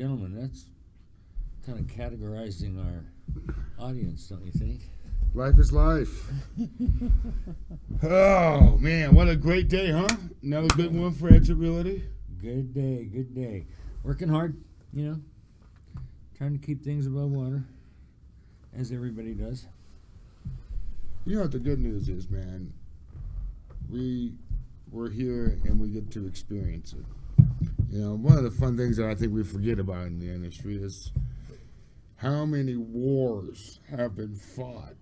gentlemen, that's kind of categorizing our audience, don't you think? Life is life. Oh, man, what a great day, huh? Another good one for Edge Realty. Good day, good day. Working hard, you know, trying to keep things above water, as everybody does. You know what the good news is, man? We're here and we get to experience it. You know, one of the fun things that I think we forget about in the industry is how many wars have been fought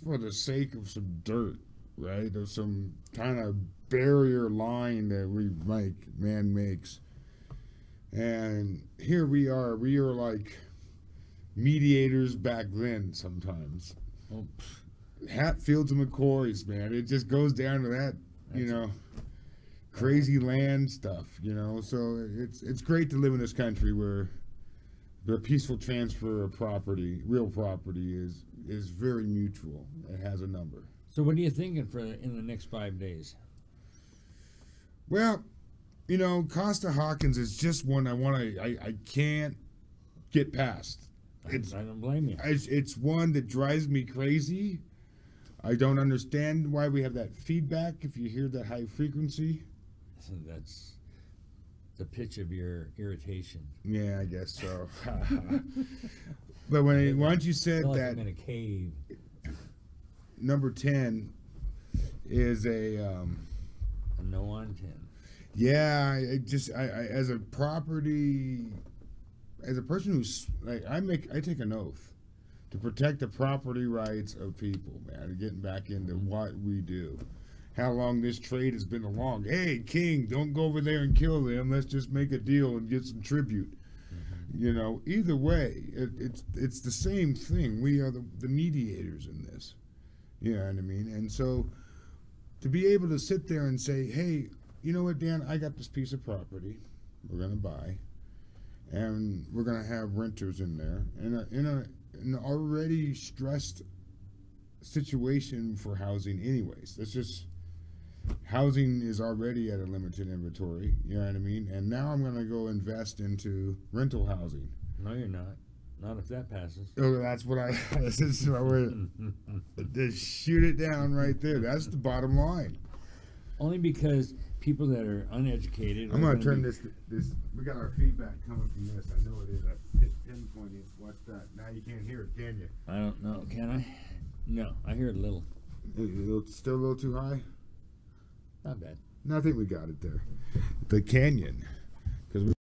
for the sake of some dirt, right? Or some kind of barrier line that man makes. And here we are like mediators back then sometimes. Oh, Hatfields and McCoys, man. It just goes down to that, crazy land stuff, So it's great to live in this country where the peaceful transfer of property, real property, is very mutual. It has a number. so what are you thinking for in the next 5 days? Well, Costa Hawkins is just one I can't get past. I don't blame you. It's one that drives me crazy. I don't understand why we have that feedback if you hear that high frequency. That's the pitch of your irritation. Yeah, I guess so. But once you said I feel like that I'm in a cave. number 10 is a no on 10. yeah, I as a person who's I take an oath to protect the property rights of people, man. Getting back into what we do, how long this trade has been along. Hey, King, don't go over there and kill them. Let's just make a deal and get some tribute. Either way, it's the same thing. We are the mediators in this. You know what I mean? And so to be able to sit there and say, hey, you know what, Dan, I got this piece of property we're going to buy, and we're going to have renters in there, in an already stressed situation for housing anyways. That's just, housing is already at a limited inventory, you know what I mean? And now I'm going to go invest into rental housing. No, you're not. Not if that passes. Oh, that's what this is what we're, just shoot it down right there. That's the bottom line. Only because people that are uneducated. I'm going to turn this. We got our feedback coming from this. I know it is. I pinpointing. What's that? Now you can't hear it, can you? I don't know. Can I? No, I hear it a little. Still a little too high? Not bad. No, I think we got it there. The canyon. Because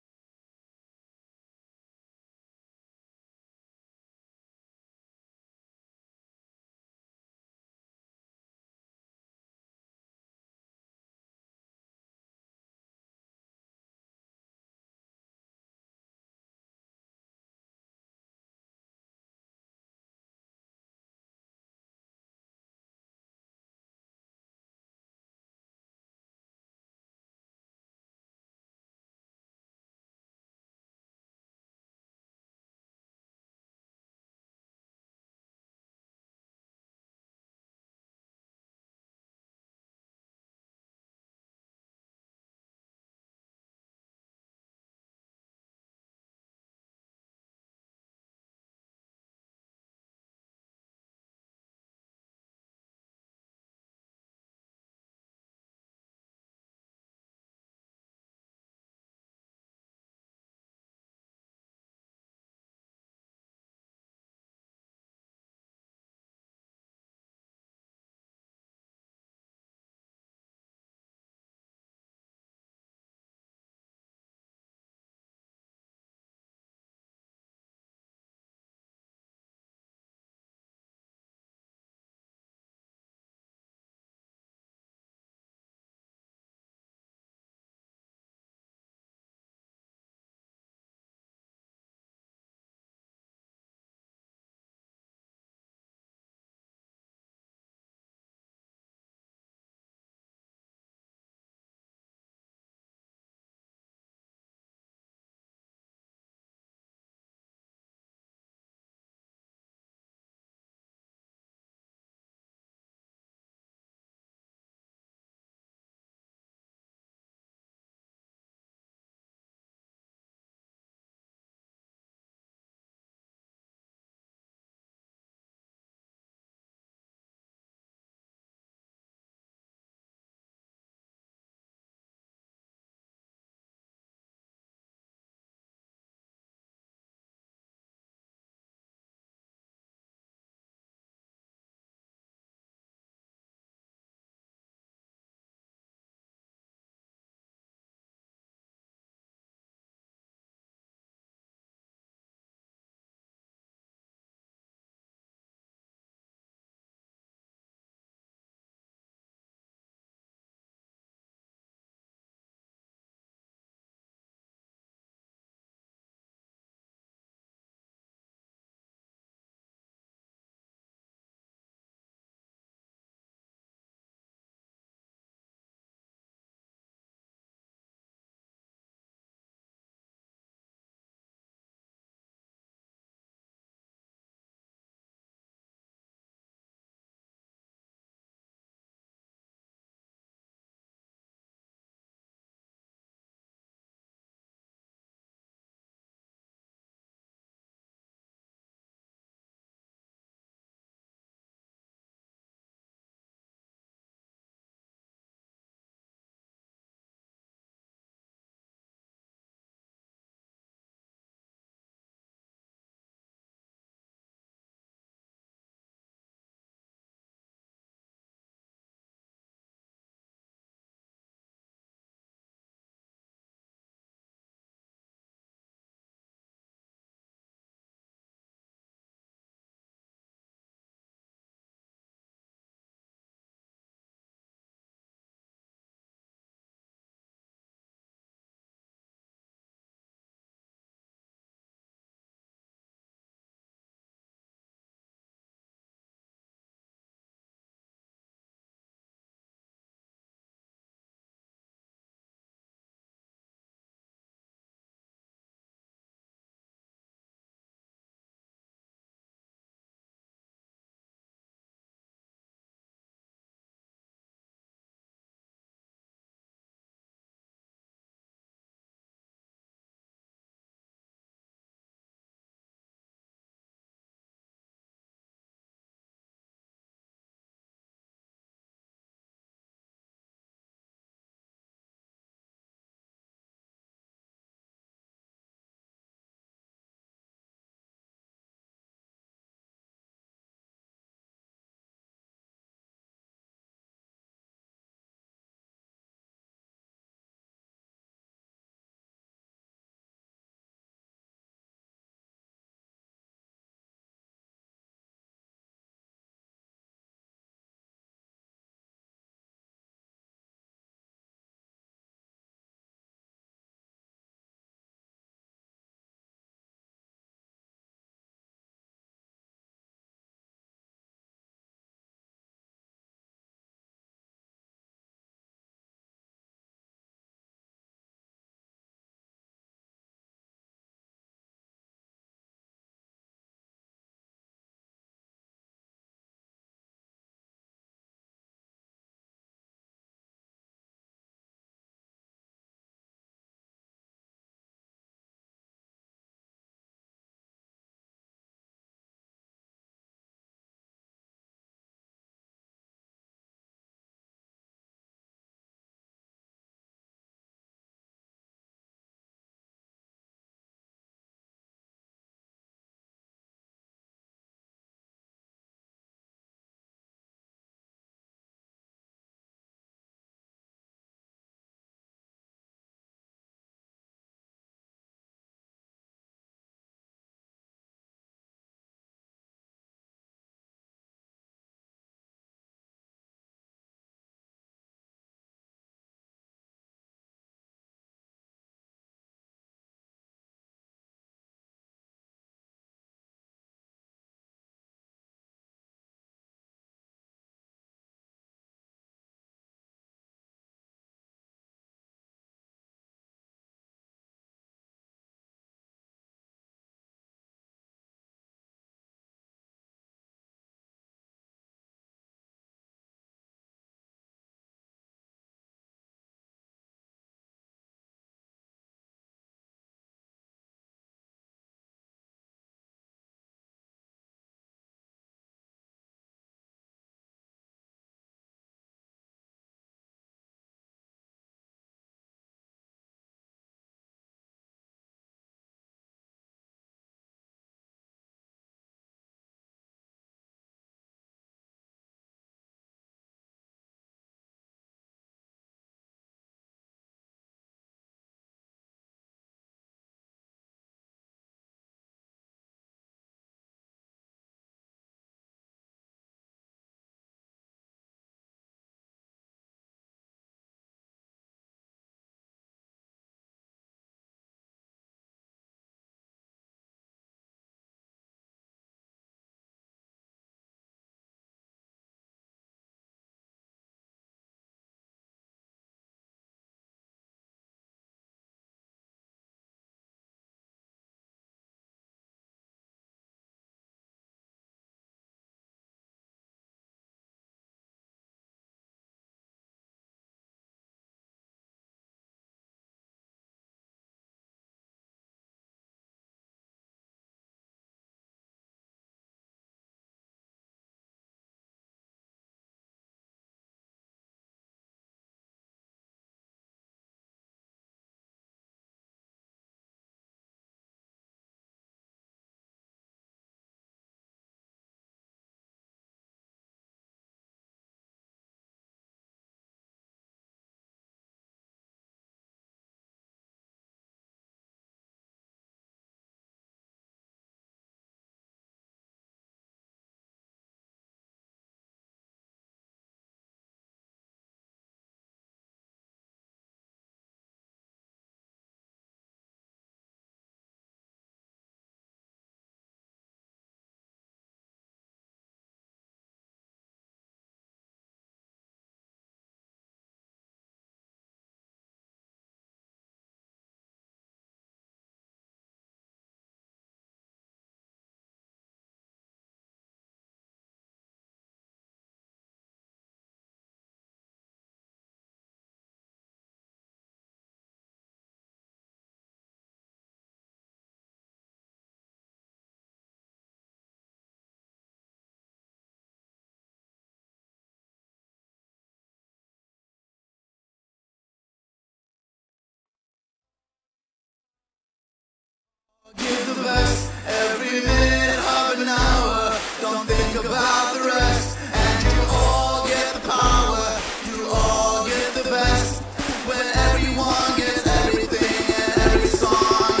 Give the best every minute of an hour. Don't think about the rest, and you all get the power. You all get the best when everyone gets everything and every song.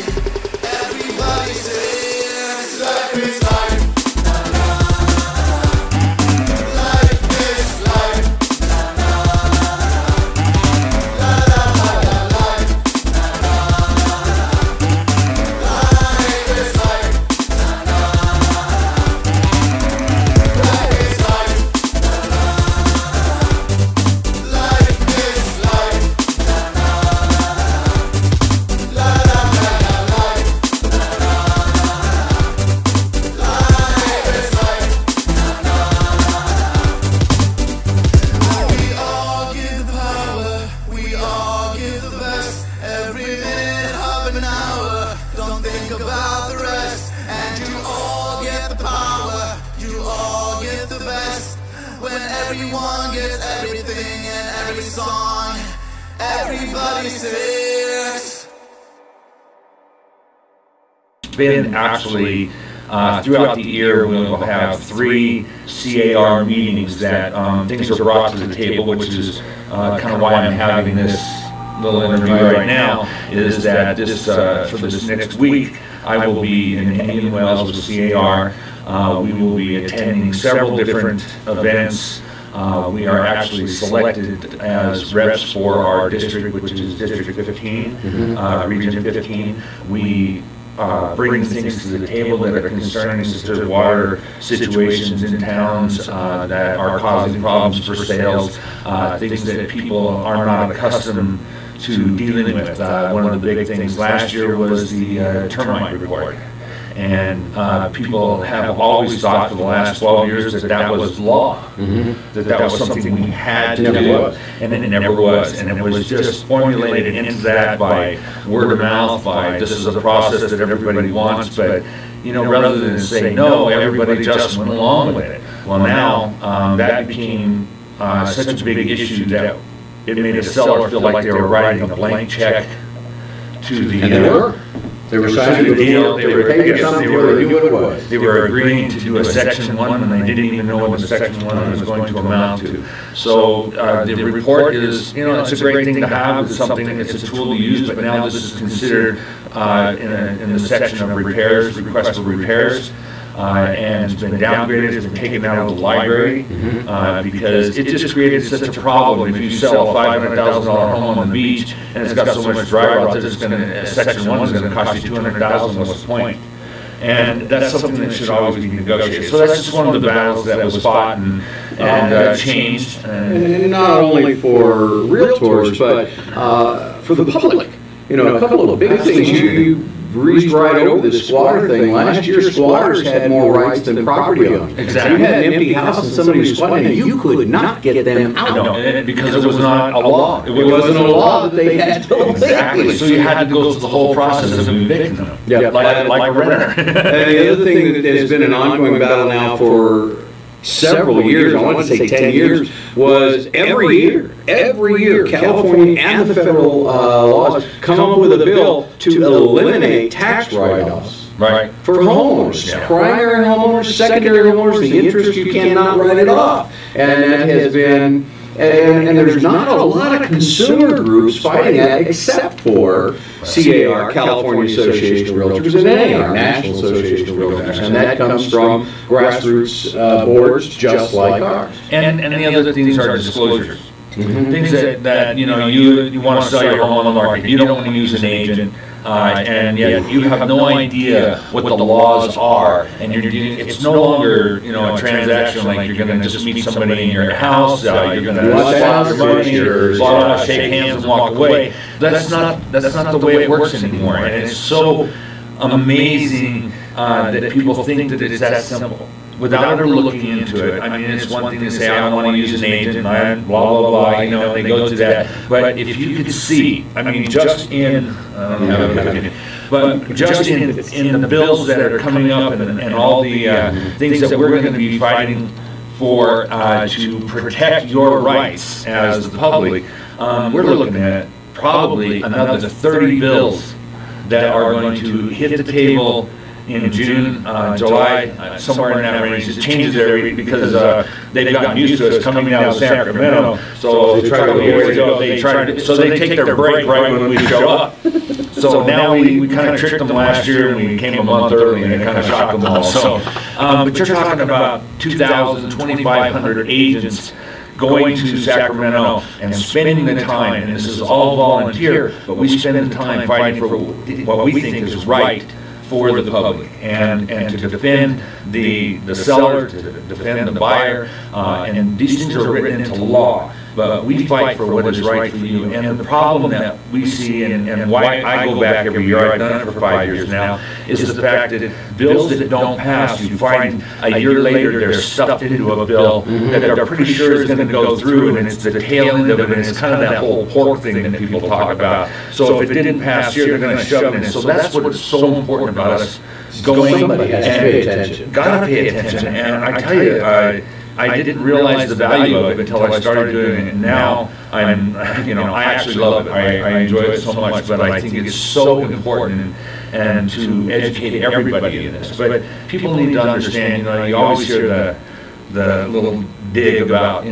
Everybody sings. Life is life. Life is life. La la la la life. Life is life. Life is life. Life is life. La la la la life. Life is life. We all give the power. We all give the best every minute of an hour. Don't think about the rest, and you all get the power. You all get the best when everyone gets everything and every song. Everybody sings. Been actually throughout the year we'll have 3 CAR meetings that things are brought to the table, which is kind of why I'm having this little interview right now, is that this for this next week I will be in Indian Wells with CAR. We will be attending several different events. We are actually selected as reps for our district, which is District 15, Region 15. We bring things to the table that are concerning such as water situations in towns that are causing problems for sales, things that people are not accustomed to dealing with. One of the big things last year was the termite report. And people have always thought for the last 12 years that that was law, that was something we had to do, and it never was. And it was just formulated into that by word of mouth, by this is a process that everybody wants, but you know, rather than say no, everybody just went along with it. Well, now that became such a big issue that it made a seller feel like they were writing a blank check to the. And they were. They were signing a deal. They were paying something before they knew what it was. They were agreeing to do a Section 1, and they didn't even know what the Section 1 was going to amount to. So the report is, you know, it's a great thing to have. It's something, it's a tool to use, but now this is considered in the section of repairs, request for repairs. And it's been downgraded, it's been taken out of the library because it just created such a problem. If you sell a $500,000 home on the beach and it's got so much dry rot that it's going to, Section 1 is going to cost you $200,000, what's the point? And that's something that should always be negotiated. So that's just one of the battles that was fought and changed. And not only for realtors, but for the public. You know, a couple of big things. You breezed right over the squatter thing. Last year, squatters had more rights than property owners. Exactly. You had an empty house and somebody was squatting, and you could not get them out. No, because it was not a law. It wasn't a law that they had to obey. Exactly. So you had to go through the whole process of evicting them. Yeah. Like a renter. And the other thing that has been an ongoing battle now for several years, I want to say 10 years, was every year, California and the federal laws come up with a bill to eliminate tax write-offs for homeowners, primary homeowners, secondary homeowners, the interest you cannot write it off. And that has been, and there's not a lot of consumer groups fighting that except for CAR, California Association of Realtors, and NAR, National Association of Realtors, and that comes from grassroots boards just like ours. And the other things are disclosures. Things that you know, you want to sell your home on the market, you don't want to use an agent, and yet you have no idea what the laws are, and it's no longer, you know, a transaction like you're going to just meet somebody in your house, you're going to swap your money or shake hands and walk away. That's not the way it works anymore, and it's so amazing that people think that it's that simple without ever looking into it. I mean, it's one thing to say, I don't want to use an agent, and blah, blah, blah, you know, they go to that. But if you could see, I mean, just in, I don't have an opinion, but just in the bills that are coming up and all the things that we're going to be fighting for to protect your rights as the public, we're looking at probably another 30 bills that are going to hit the table in June, July, somewhere in that range. It changes every because they've gotten used to us coming down to Sacramento. So they try to so they take their break right when we show up. So now we kind of tricked them last year, and we came a month early, and it kind of shocked them all. So, but you're talking about 2,000, 2,500 agents going to Sacramento and spending the time, and this is all volunteer, but we spend the time fighting for what we think is right for the public, and to defend the seller, to defend the buyer, and these things are written into law. But we fight for what is right for you. And the problem that we see, and why I go back every year, I've done it for 5 years now, is the fact that bills that don't pass, you find a year later they're stuffed into a bill that they're pretty sure is going to go through, and it's the tail end of it, and it's kind of that whole pork thing that people talk about. So if it didn't pass here, they're going to shove it in. So that's what's so important about us going. Somebody has to pay attention. Gotta pay attention. And I tell you, I didn't realize the value of it until I started doing it, and now I actually love it. I enjoy it so much, but I think it's so important and to educate everybody in this. But people need to understand, you always hear the little dig about,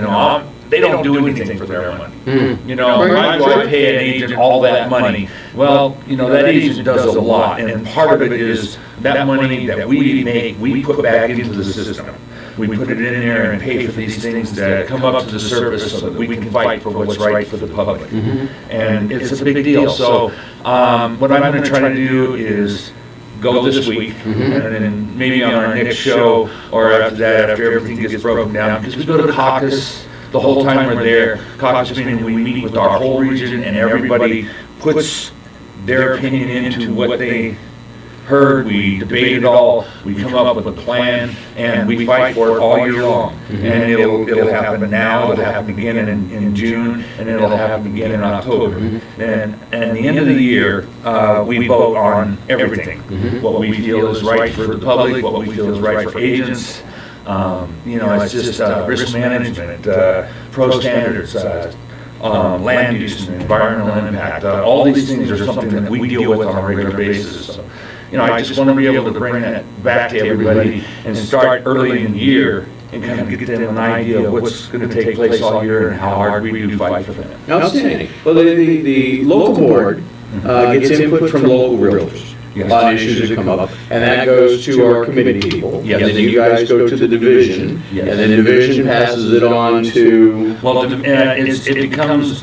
they don't do anything for their money. Why do I pay an agent all that money? Well, that agent does a lot, and part of it is that money that we make, we put back into the system. We put it in there and pay for these things that come up to the surface so that we can fight for what's right for the public. And it's a big deal. So what I'm going to try to do is go this week, and then maybe on our next show or after that, after everything gets broken down, because we go to the caucus the whole time we're there. Caucus meaning we meet with our whole region, and everybody puts their opinion into what they heard. We debate it all, we come up with a plan, and we fight for it all year long. And it'll happen now, it'll happen again in June, and it'll happen again in October. And at the end of the year, we vote on everything. What we feel is right for the public, what we feel is right for agents. It's just risk management, pro standards, land use and environmental impact. All these things are something that we deal with on a regular basis. So, I just want to be able to bring that back to everybody and start early in the year and kind of get them an idea of what's going to take place all year and how hard we do fight for them. Outstanding. Well, the local board gets input from local realtors on issues that come up, and that goes to our committee people. Yes. And then you guys go to the division, and then the division passes it on to... Well, it becomes...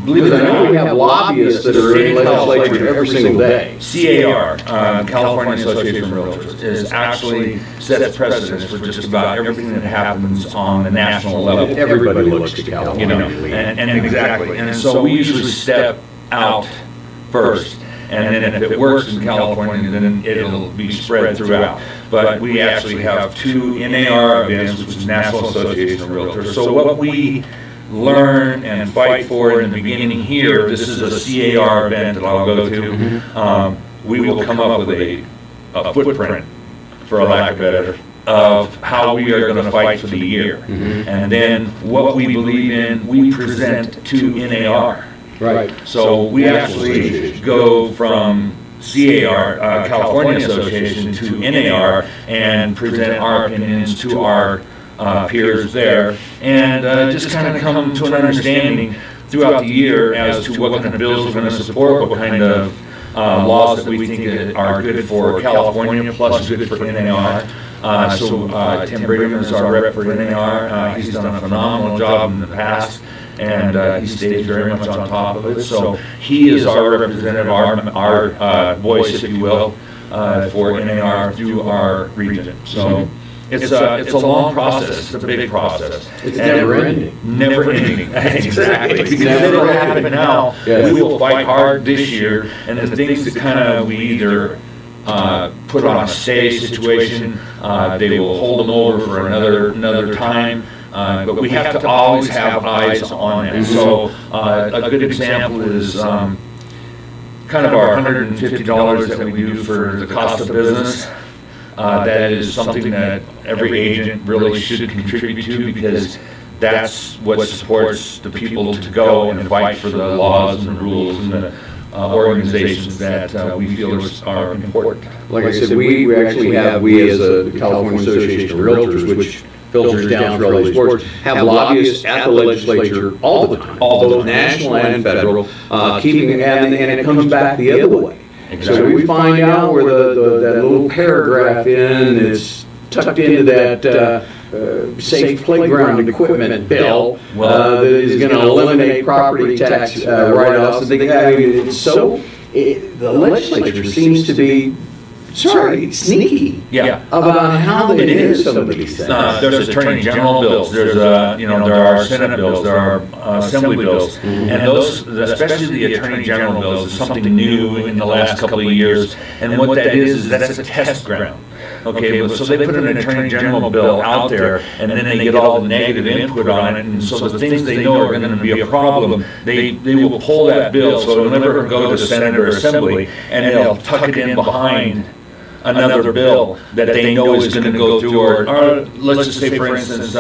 Because I know we have lobbyists that are in legislature every single day. CAR, California Association of Realtors, is actually sets precedents for just about everything that happens on the national level. Everybody looks to California. And exactly. And so we usually step out first. And then if it works in California, then it'll be spread throughout. But we actually have 2 NAR events, which is National Association of Realtors. So what we learn and fight for in the beginning here, this is a CAR event that I'll go to, we will come up with a footprint, for a lack of better, of how we are going to fight for the year. And then what we believe in, we present to NAR. Right. So we actually go from CAR, California Association, to NAR and present our opinions to our peers there, and just kind of come to an understanding throughout the year as to what kind of bills we're going to support, what kind of laws that we think are good for California, plus good for NAR. Tim Brigham is our rep for NAR. He's done a phenomenal job in the past, and he stays very much on top of it. So he is our representative, our voice, if you will, for NAR through our region. So it's a long process. It's a big process. It's never ending. Never ending. Exactly. Because it'll happen now. Yeah. We will fight hard this year, and the things that kind of we either put on a stay situation, they will hold them over for another time. But we have to always have eyes on it. So a good example is kind of our $150 that we do for the cost of business. That is something that every agent really should contribute to, because that's what supports the people to go and fight for the laws and the rules and the organizations that we feel are important. Like I said, we actually have, we as a California Association of Realtors, which filters down through all these boards, have lobbyists at the legislature all the time, both national and federal, keeping, and it comes back the other way. Exactly. So we find out where that little paragraph in that's tucked into that safe playground equipment bill that is going to eliminate property tax write-offs. And it's so, the legislature seems to be sneaky about how they do some of these things. There's attorney general bills. There's there are Senate bills. There are assembly bills, and those, especially the attorney general bills, is something new in the last couple of years. And what that is that's a test ground. Okay, so they put an attorney general bill out there, and then they get all the negative input on it, and so the things they know are going to be a problem, they will pull that bill, so it'll never go to Senate or Assembly, and they'll tuck it in behind another bill that they know is going to go through, or let's just say, for instance,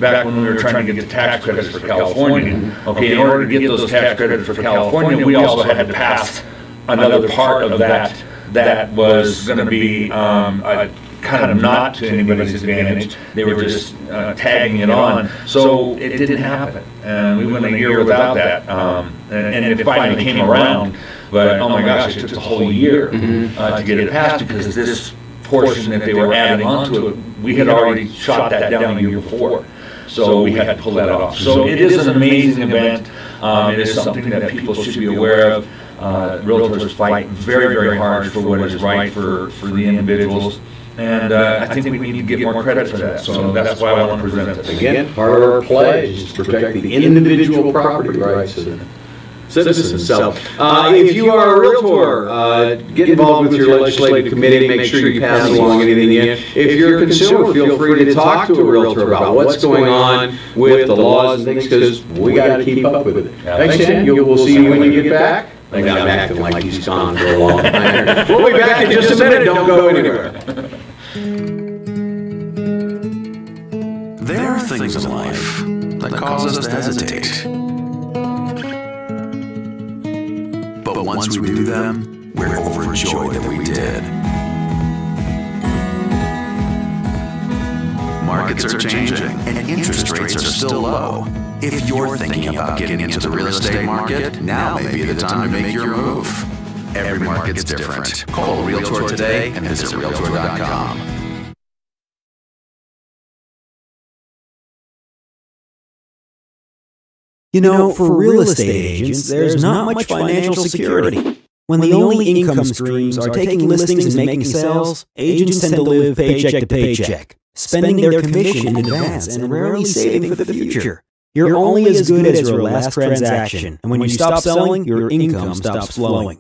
back when we were trying to get the tax credits for California, okay, in order to get those tax credits for California, we also had to pass another part of that was going to be kind of not to anybody's advantage. They were just tagging it on. So it didn't happen. And we went a year without that. And it finally came around. But oh my gosh, it took a whole year to get it passed, because this portion that they were adding onto it, we had already shot that down a year before. So we had to pull that off. So it is an amazing event. It is something that people should be aware of. Realtors fight very, very hard for what is right for the individuals. And I think we need to get more credit for that. So that's why I want to present this. Again, part of our pledge is to protect the individual property rights of the citizens. So if you are a realtor, get involved with your legislative committee. Make sure you pass along anything in. If you're a consumer, feel free to talk to a realtor about what's going on with the laws and things, because we got to keep up with it. Thanks, Dan. We'll see you when you get back. I'm acting like he's gone for a long time. We'll be back in just a minute. Don't go anywhere. There are things in life that cause us to hesitate. But once we do them, we're overjoyed that we did. Markets are changing, and interest rates are still low. If you're thinking about getting into the real estate market, now may be the time to make your move. Every market's different. Call a Realtor today and visit Realtor.com. You know, for real estate agents, there's not much financial security. When the only income streams are taking listings and making sales, agents tend to live paycheck to paycheck, spending their commission in advance and rarely saving for the future. You're only as good as your last transaction, and when you stop selling, your income stops flowing.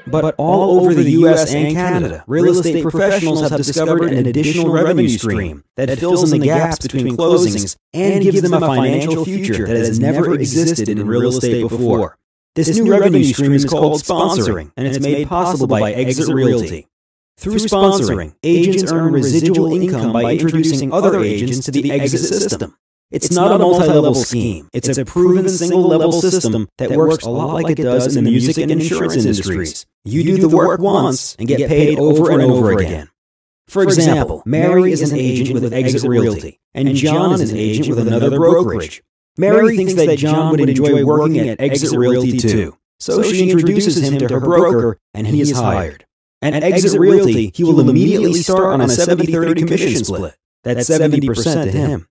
But all over the US and Canada, real estate professionals have discovered an additional revenue stream that fills in the gaps between closings and gives them a financial future that has never existed in real estate before. This new revenue stream is called sponsoring, and it's made possible by Exit Realty. Through sponsoring, agents earn residual income by introducing other agents to the Exit system. It's not a multi-level scheme. It's a proven single-level system that works a lot like it does in the music and insurance industries. You do the work once and get paid over and over again. For example, Mary is an agent with Exit Realty, and John is an agent with another brokerage. Mary thinks that John would enjoy working at Exit Realty too, so she introduces him to her broker, and he is hired. At Exit Realty, he will immediately start on a 70-30 commission split. That's 70% to him.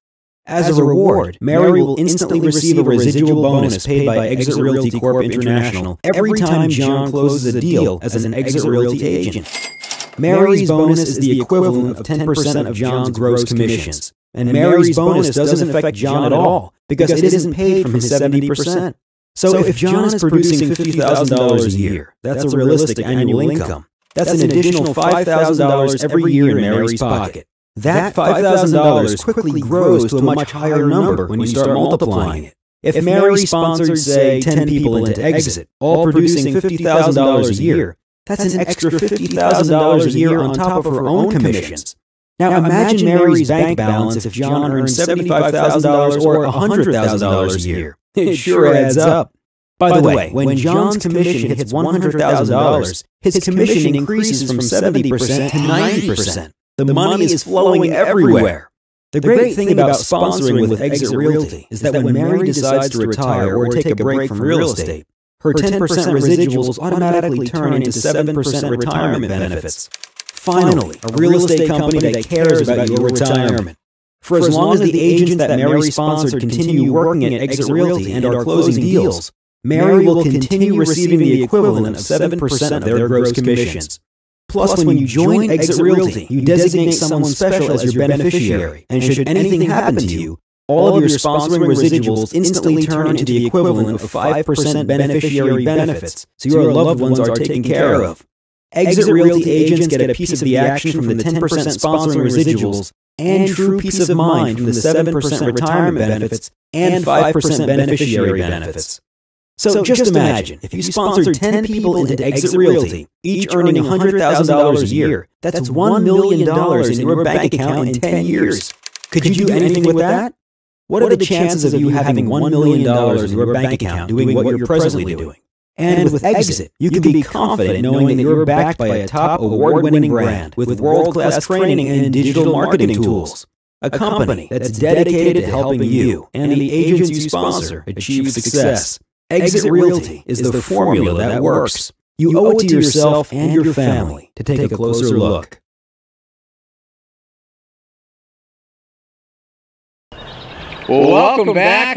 As a reward, Mary will instantly receive a residual bonus paid by Exit Realty Corp International every time John closes a deal as an Exit Realty agent. Mary's bonus is the equivalent of 10% of John's gross commissions, and Mary's bonus doesn't affect John at all because it isn't paid from his 70%. So if John is producing $50,000 a year, that's a realistic annual income. That's an additional $5,000 every year in Mary's pocket. That $5,000 quickly grows to a much higher number when you start multiplying it. If Mary sponsored, say, 10 people into Exit, all producing $50,000 a year, that's an extra $50,000 a year on top of her own commissions. Now imagine Mary's bank balance if John earned $75,000 or $100,000 a year. It sure adds up. By the way, when John's commission hits $100,000, his commission increases from 70% to 90%. The money is flowing everywhere. The great thing about sponsoring with Exit Realty is that when Mary decides to retire or take a break from real estate, her 10% residuals automatically turn into 7% retirement benefits. Finally, a real estate company that cares about your retirement. For as long as the agents that Mary sponsored continue working at Exit Realty and are closing deals, Mary will continue receiving the equivalent of 7% of their gross commissions. Plus, when you join Exit Realty, you designate someone special as your beneficiary, and should anything happen to you, all of your sponsoring residuals instantly turn into the equivalent of 5% beneficiary benefits, so your loved ones are taken care of. Exit Realty agents get a piece of the action from the 10% sponsoring residuals and true peace of mind from the 7% retirement benefits and 5% beneficiary benefits. So just imagine, if you sponsored 10 people into Exit Realty, each earning $100,000 a year, that's $1 million in your bank account in 10 years. Could you do anything with that? What are the chances of you having $1 million in your bank account doing what you're presently doing? And with Exit, you can be confident knowing that you're backed by a top award-winning brand with world-class training and digital marketing tools. A company that's dedicated to helping you and the agents you sponsor achieve success. Exit Realty is the formula that works. You owe it to yourself and your family to take a closer look. Well, welcome back.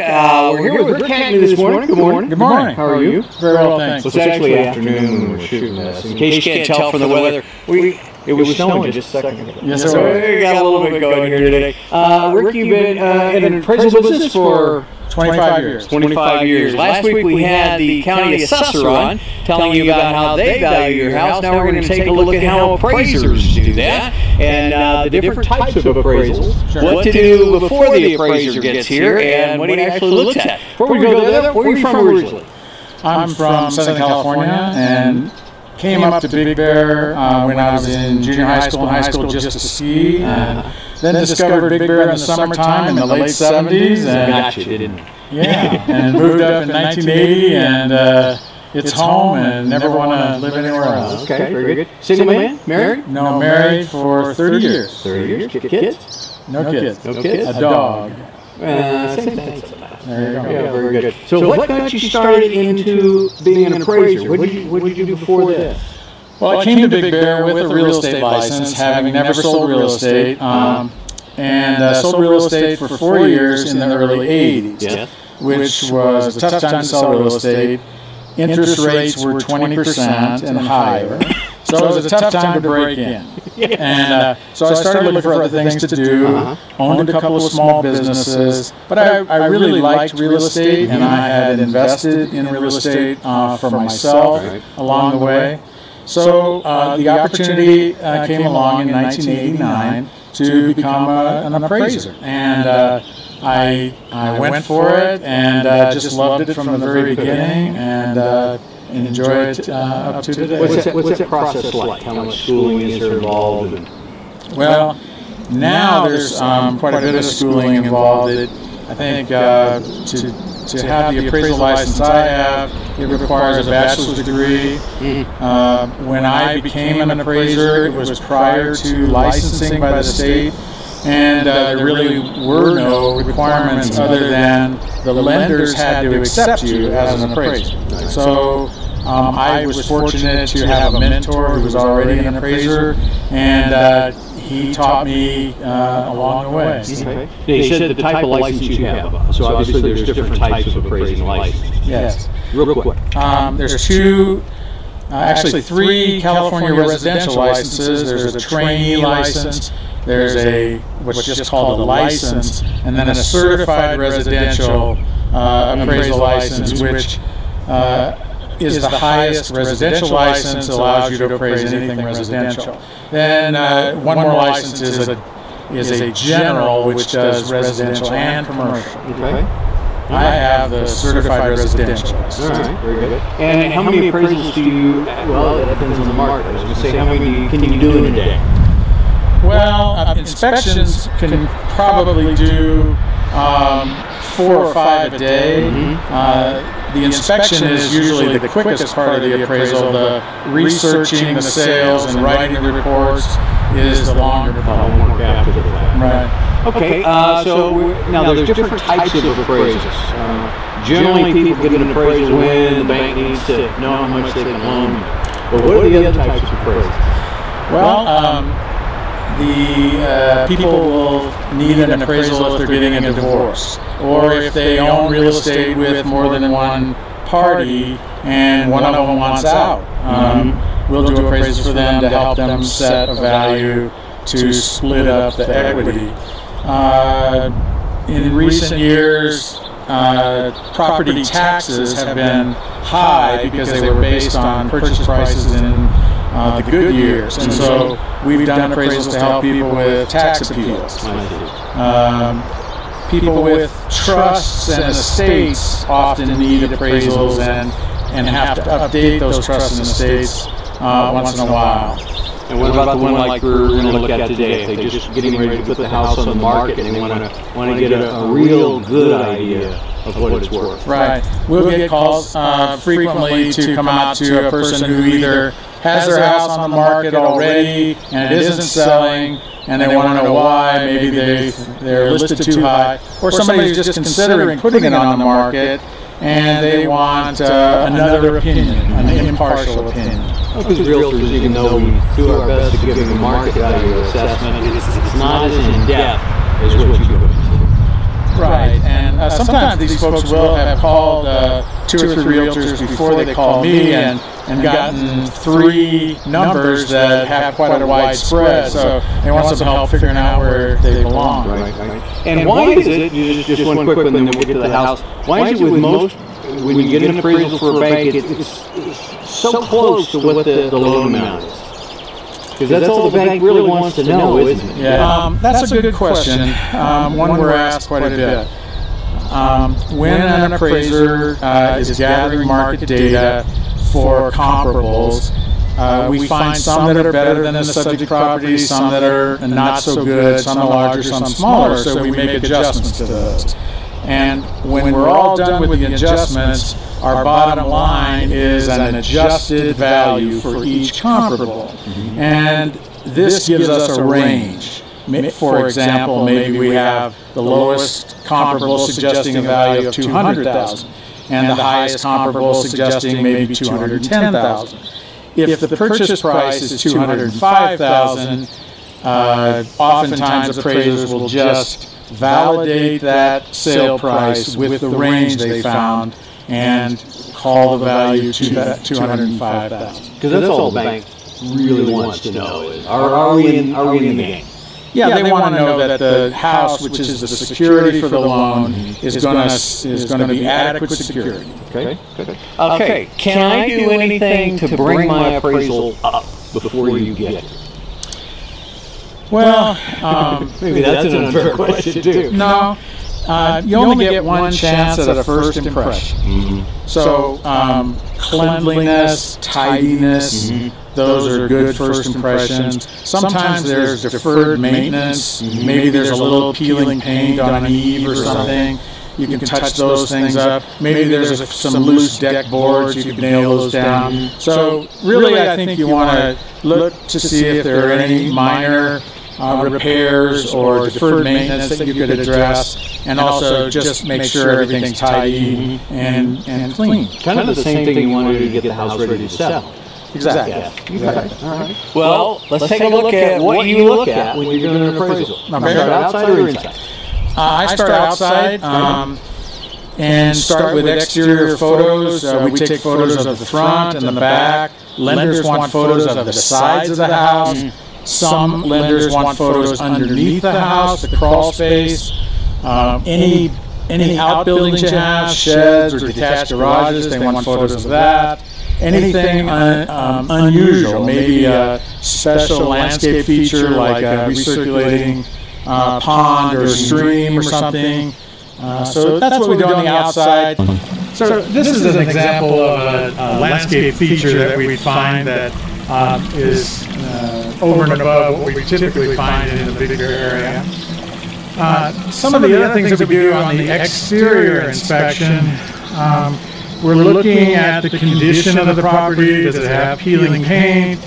We're here with Rick Hackney this morning. Good morning. Good morning. How are you? Very well, thanks. Well, it's actually afternoon when we're shooting this. In case you can't tell from the weather, it was snowing just a second ago. Yes, sir. So we got a little bit going here today. Rick, you've been in an appraisal business for 25 years. 25 years. Last week we had the county assessor on telling you about how they value your house. Now we're going to take a look at how appraisers do that and the different types of appraisals. Sure. What to do before the appraiser gets here and what he actually looks at. Before we go there, where are you from originally? I'm from Southern California and came up to Big Bear when I was in junior high school and high school just to ski. Then discovered Big Bear in the summertime in the late 70s. And Gotcha, didn't you? yeah, and moved up in 1980 and it's home and never want to live anywhere else. Okay, very good. Single man? Married? No, married for 30 years. 30 years. Kids? No kids. No kids? A dog. Same thing. There you go. Yeah, very good. So what got you started into being an appraiser? What did you do before this? Well, I came to Big Bear with a real estate license, having never sold real estate, and sold real estate for 4 years in the early 80s, Yes. which was a tough time to sell real estate. Interest rates were 20% and higher, so it was a tough time to break in. And so I started looking for other things to do, owned a couple of small businesses, but I really liked real estate, and I had invested in real estate for myself along the way. So the opportunity came along in 1989 to become an appraiser, and I went for it and just loved it from the very beginning and enjoy it up to today. What's that process like? How much schooling is there involved? Well, now there's quite a bit of schooling involved. I think to have the appraisal license I have, it requires a bachelor's degree. When I became an appraiser, it was prior to licensing by the state, and there really were no requirements other than the lenders had to accept you as an appraiser. So I was fortunate to have a mentor who was already an appraiser, and he taught me along the way. Okay. Now you said the type of license you have. So obviously there's different types of appraising licenses. Yes. Real quick. There's actually three California residential licenses. There's a trainee license. There's what's just called a license, and then a certified residential appraisal license, which is the highest residential license, allows you to appraise anything residential. Then one more license is a general, which does residential and commercial. Okay. I have the certified residential license. All right, very good. And how many appraisals do you, well, that depends on the market. I was going to say, how many can you do in a day? Well, inspections can probably do 4 or 5 a day. the inspection is usually the quickest part of the appraisal. The researching the sales and writing the reports is the longer part. After the fact. Right. Okay, now there's different types of appraisals. Generally, people get an appraisal when the bank needs to know how much they can loan. But what are the other types of appraisals? Well, the people will need an appraisal if they're getting a divorce, or if they own real estate with more than one party and one of them wants out. We'll do appraisals for them to help them set a value to split up the equity. In recent years, property taxes have been high because they were based on purchase prices in the good years, and so we've done appraisals to help people with tax appeals. People with trusts and estates often need appraisals and have to update those trusts and estates once in a while. And what about the one like we're going to look at today? If they're just getting ready to put the house on the market and they want to get a real good idea of what it's worth. Right. We'll get calls frequently to come out to a person who either has their house on the market already and it isn't selling, and they want to know why. Maybe they're listed too high, or somebody who's just considering putting it on the market and they want another opinion, an impartial opinion. Because realtors, even though we do our best to give them a market value assessment, it's not as in-depth as what you do. Right, and sometimes these folks will have called 2 or 3 realtors before they call me and gotten 3 numbers that have quite a wide spread, so they want some help figuring out where they belong. Right. And why is it, just one quick one, then we'll get to the house, why is it with most, when you get an appraisal for a bank, it's so close to what the loan amount is? Because that's all the bank really wants to know, isn't it? Yeah, that's a good question. One we're asked quite a bit. When an appraiser is gathering market data for comparables, we find some that are better than the subject properties, some that are not so good, some are larger, some smaller, so we make adjustments to those. And when we're all done with the adjustments, our bottom line is an adjusted value for each comparable. And this gives us a range. For example, maybe we have the lowest comparable suggesting a value of $200,000 and the highest comparable suggesting maybe $210,000. If the purchase price is $205,000, oftentimes appraisers will just validate that sale price with the range they found and call the value to that $205,000. Because that's all the bank really wants to know. Are we in the game? Yeah, they want to know that the house, which is the security for the loan, is going to be adequate security. Okay. Can I do anything to bring my appraisal up before you get it? Well, maybe that's an unfair question too. No, you only get one chance at a first impression. So cleanliness, tidiness, those are good first impressions. Sometimes there's deferred maintenance. Maybe there's a little peeling paint on an eave or something. You can touch those things up. Maybe there's some loose deck boards. You can nail those down. So really, I think you want to look to see if there are any minor repairs or deferred maintenance that you could address, and also just make sure everything's tidy and clean. Kind of the same thing you want to do to get the house ready to sell. Exactly. Okay. All right. Well, let's take a look at what you look at when you're doing an appraisal. Start outside or inside? I start outside and start with exterior photos. We take photos of the front and the back. Lenders want photos of the sides of the house. Some lenders want photos underneath the house, the crawl space. Any outbuildings you have, sheds or detached garages, they want photos of that. Anything unusual, maybe a special landscape feature like a recirculating pond or stream or something. So that's what we do on the outside. So this is an example of a landscape feature that we find that is over and above what we typically find in the bigger area. Some of the other things that we do on the exterior inspection, we're looking at the condition of the property. Does it have peeling paint?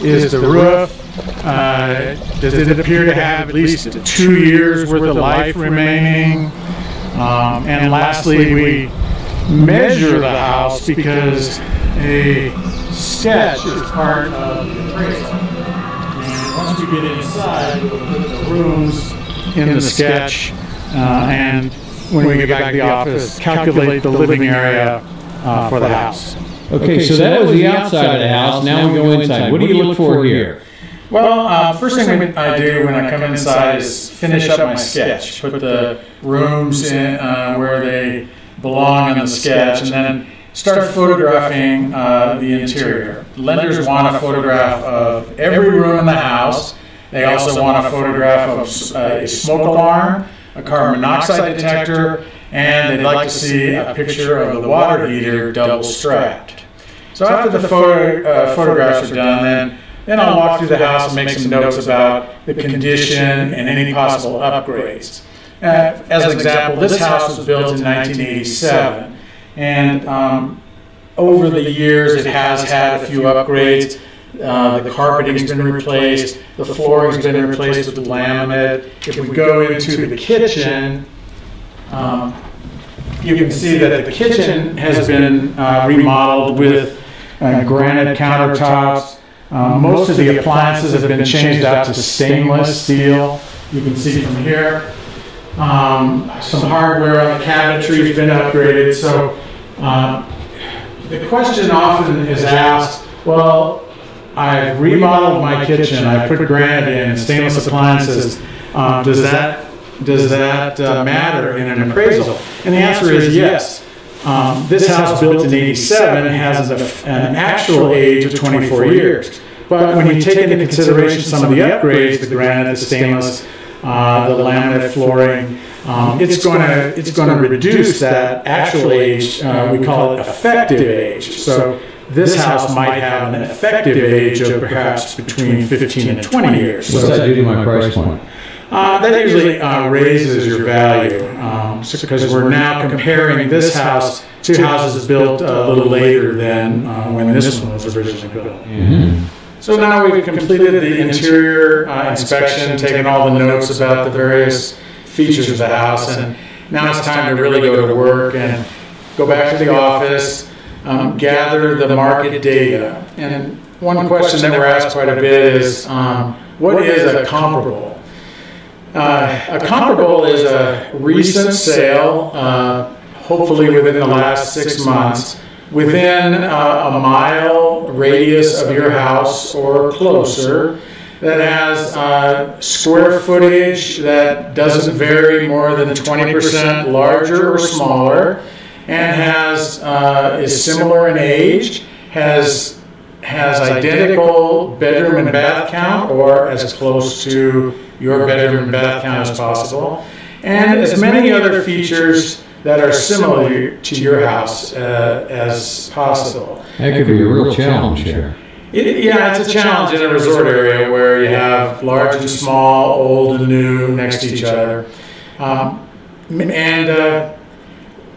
Is the roof, does it appear to have at least 2 years worth of life remaining? And lastly, we measure the house because a sketch is part of the appraisal. And once we get inside, we'll put the rooms in the sketch, and when we get back to the office, calculate the living area for the house. Okay, so that was the outside of the house. Now we go inside. What do you look for here? Well, first thing I do when I come inside is finish up my sketch, put the rooms in where they belong in the sketch, and then start photographing the interior. Lenders want a photograph of every room in the house. They also want a photograph of a smoke alarm, a carbon monoxide detector, and they'd like to see a picture of the water heater double strapped. So after the photographs are done, then I'll walk through the house and make some notes about the condition and any possible upgrades. As an example, this house was built in 1987, and over the years it has had a few upgrades. The carpeting's been replaced, the flooring's been replaced with laminate. If we go into the kitchen, you can see that the kitchen has been remodeled with granite countertops. Most of the appliances have been changed out to stainless steel. You can see from here. Some hardware on the cabinetry has been upgraded. So the question often is asked, well, I've remodeled my kitchen, I put granite in, stainless appliances. Does that matter in an appraisal? And the answer is yes. This house built in '87 has an actual age of 24 years. But when you take into consideration some of the upgrades, the granite, the stainless, the laminate flooring, it's going to reduce that actual age. We call it effective age. So this house might have an effective age of perhaps between 15 and 20 years. What's that do to my price point? That usually raises your value because we're now comparing this house to houses built a little later than when this one was originally built. Mm-hmm. So now we've completed the interior inspection, taken all the notes about the various features of the house, and now it's time to really go to work and go back to the office, gather the market data. And one question that we're asked quite a bit is, what is a comparable? A comparable is a recent sale, hopefully within the last 6 months, within a mile radius of your house or closer, that has square footage that doesn't vary more than 20% larger or smaller, and is similar in age, has identical bedroom and bath count, or as close to your bedroom and bath count as possible, and as many other features that are similar to your house as possible. That could be a real challenge here. Yeah, it's a challenge in a resort area where you have large and small, old and new next to each other.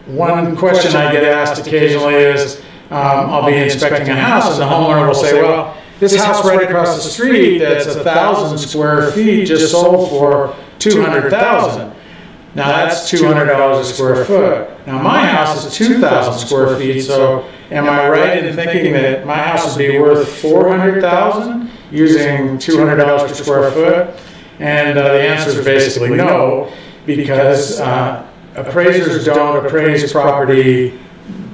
One question I get asked occasionally is, I'll be inspecting a house and the homeowner will say, well, this house right across the street that's 1,000 square feet just sold for $200,000. Now that's $200 a square foot. Now my house is 2,000 square feet, so am I right in thinking that my house would be worth $400,000 using $200 per square foot? And the answer is basically no, because appraisers don't appraise property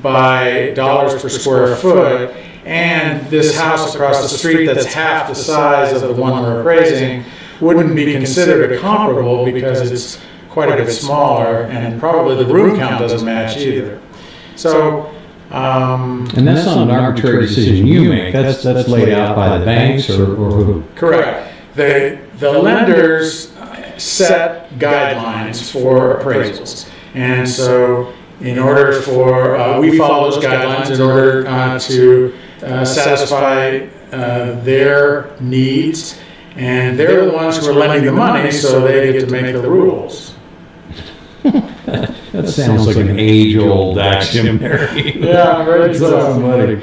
by dollars per square foot, and this house across the street that's half the size of the one we're appraising wouldn't be considered a comparable because it's quite a bit smaller, and probably the room count doesn't match either. So, and that's not an arbitrary decision you make. That's laid out by the banks or who? Correct. The lenders set guidelines for appraisals, and so in order for we follow those guidelines in order to satisfy their needs, and they're the ones who are lending the money, so they get to make the rules. That's sounds like an age-old axiom there. Yeah, right. Somebody.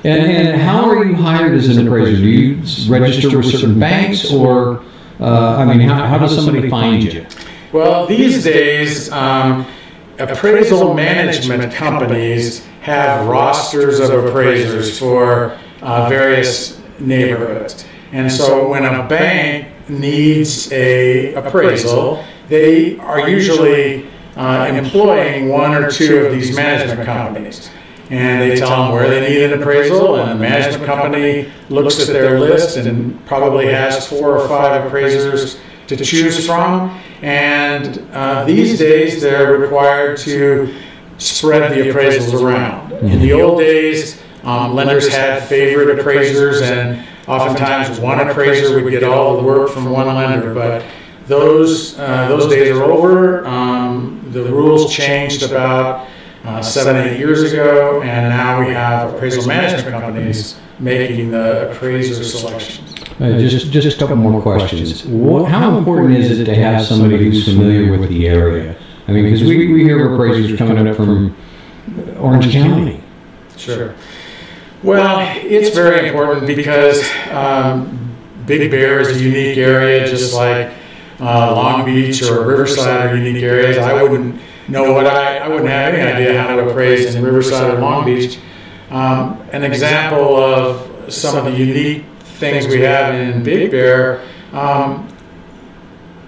And how are you hired as an appraiser? Do you register with certain banks, or how does somebody find you? Well, these days, appraisal management companies have rosters of appraisers for various neighborhoods. And so when a bank needs a appraisal, they are usually employing one or two of these management companies. And they tell them where they need an appraisal, and the management company looks at their list and probably has 4 or 5 appraisers to choose from. And these days they're required to spread the appraisals around. In the old days, lenders had favorite appraisers, and oftentimes one appraiser would get all the work from one lender. But those days are over. The rules changed about 7, 8 years ago, and now we have appraisal management companies making the appraiser selections. Just a couple more questions. How important is it to have somebody who's familiar with the area? I mean, because we hear appraisers coming up from Orange County. Sure. Well, it's very important because Big Bear is a unique area, just like Long Beach or Riverside are unique areas. I wouldn't know I wouldn't have any idea how to appraise in Riverside or Long Beach. An example of some of the unique things we have in Big Bear,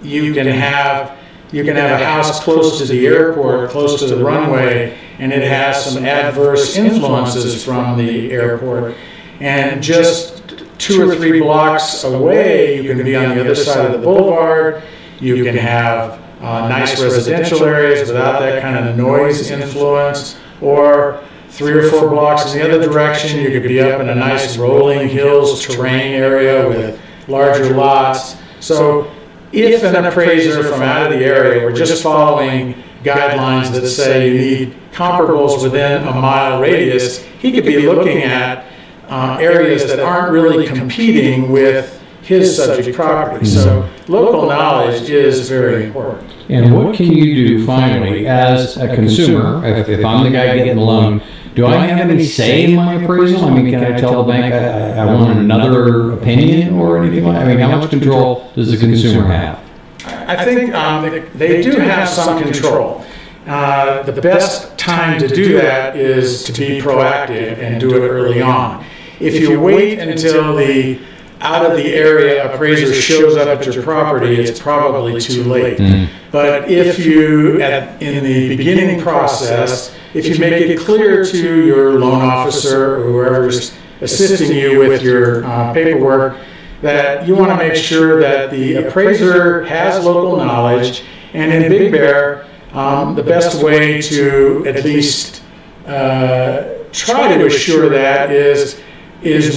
you can have a house close to the airport, close to the runway, and it has some adverse influences from the airport. And just 2 or 3 blocks away, you can be on the other side of the boulevard. You can have nice residential areas without that kind of noise influence, or 3 or 4 blocks in the other direction, you could be up in a nice rolling hills terrain area with larger lots. So if an appraiser from out of the area were just following guidelines that say you need comparables within a mile radius, he could be looking at areas that aren't really competing with his subject property. So local knowledge is very important. And what can you do finally as a consumer, if I'm the guy getting the loan, do I have any say in my appraisal? I mean, can I tell the bank I want another opinion or anything like that? I mean, how much control does the consumer have? I think they do have some control. The best time to do that is to be proactive and do it early on. If you wait until the out of the area appraiser shows up at your property, it's probably too late. But if you, in the beginning process, if you make it clear to your loan officer or whoever's assisting you with your paperwork that you want to make sure that the appraiser has local knowledge, and in Big Bear, the best way to at least try to assure that is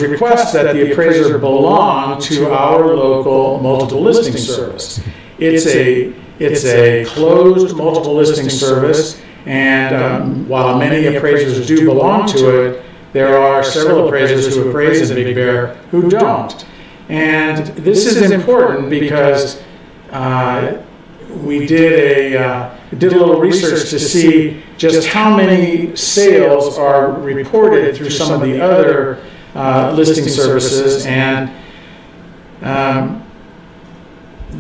request that the appraiser belong to our local multiple listing service. It's a closed multiple listing service, and while many appraisers do belong to it, there are several appraisers who appraise in Big Bear who don't. And this is important because we did a little research to see just how many sales are reported through some of the other listing services, and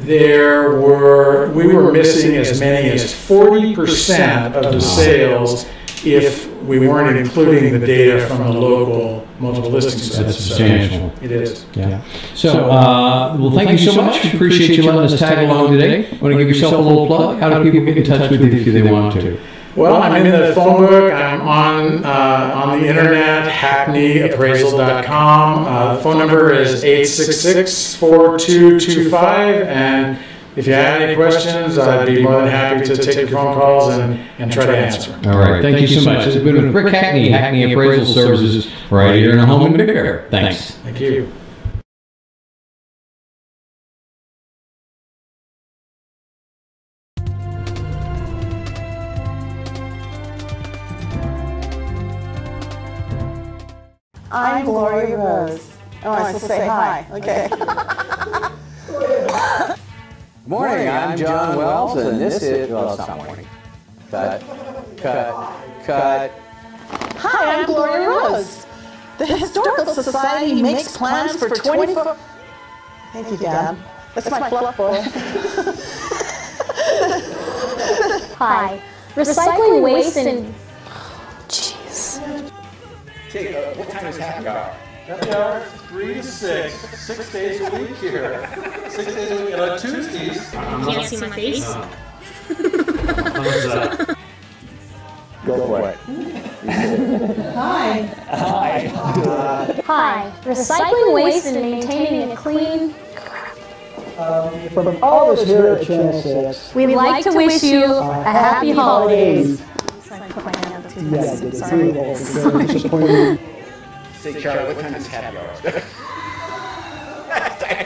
we were missing as many as 40% of the sales if we weren't including the data from the local multiple listing service. That's substantial. It is. Yeah. So, well, thank you so much. Appreciate you letting us tag along today. Want to give yourself a little plug? How do people get in touch with you if they want to? Well, I'm in the phone book. I'm on the internet, hackneyappraisal.com. The phone number is 866-4225, and if you have any questions, I'd be more than happy to take your phone calls and try to answer. All right. Thank you so much. It's been with Rick Hackney, Hackney Appraisal Services, right here in our home in Big Bear. Thanks. Thank you. I'm Gloria Rose. Oh, I supposed to say hi. Okay. Good morning, I'm John Wells, and this is, well, it's not morning. Cut. Cut. Hi, I'm Gloria Rose. The Historical Society makes plans for 24... Thank you, Dad. That's my fluff boy. Hi. Recycling waste and... Jeez. What time is happy hour? Happy hour, 3 to 6, 6 days a week here. 6 days a week, and on Tuesdays. Can't see my face. Thumbs up. Go for it. Hi. Hi. Recycling waste and maintaining a clean... From all of us here at Channel 6, We'd like to wish you a happy holidays. Sorry. Say, Charlie, what time is happy hour?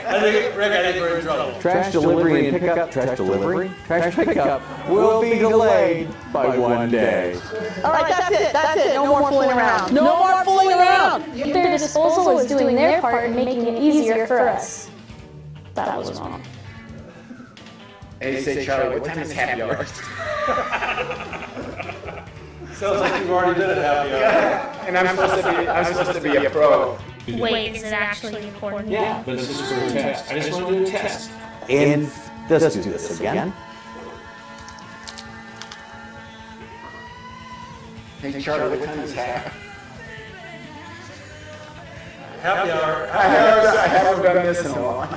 I think we're in trouble. Trash delivery and pickup. Trash delivery. Trash pickup will be delayed by 1 day. All right, that's it. No more fooling around. No more fooling around. Their disposal is doing their part in making it easier for us. That was wrong. Hey, say, Charlie, what time is happy hour? Sounds like you've already done it happy hour. And I'm supposed to be a pro. Wait, is it actually recording? Yeah, but it's just for a test. I just want to do a test. And let's do this again. Hey, Charlie, what time is happy? Happy hour. I haven't done this in a while.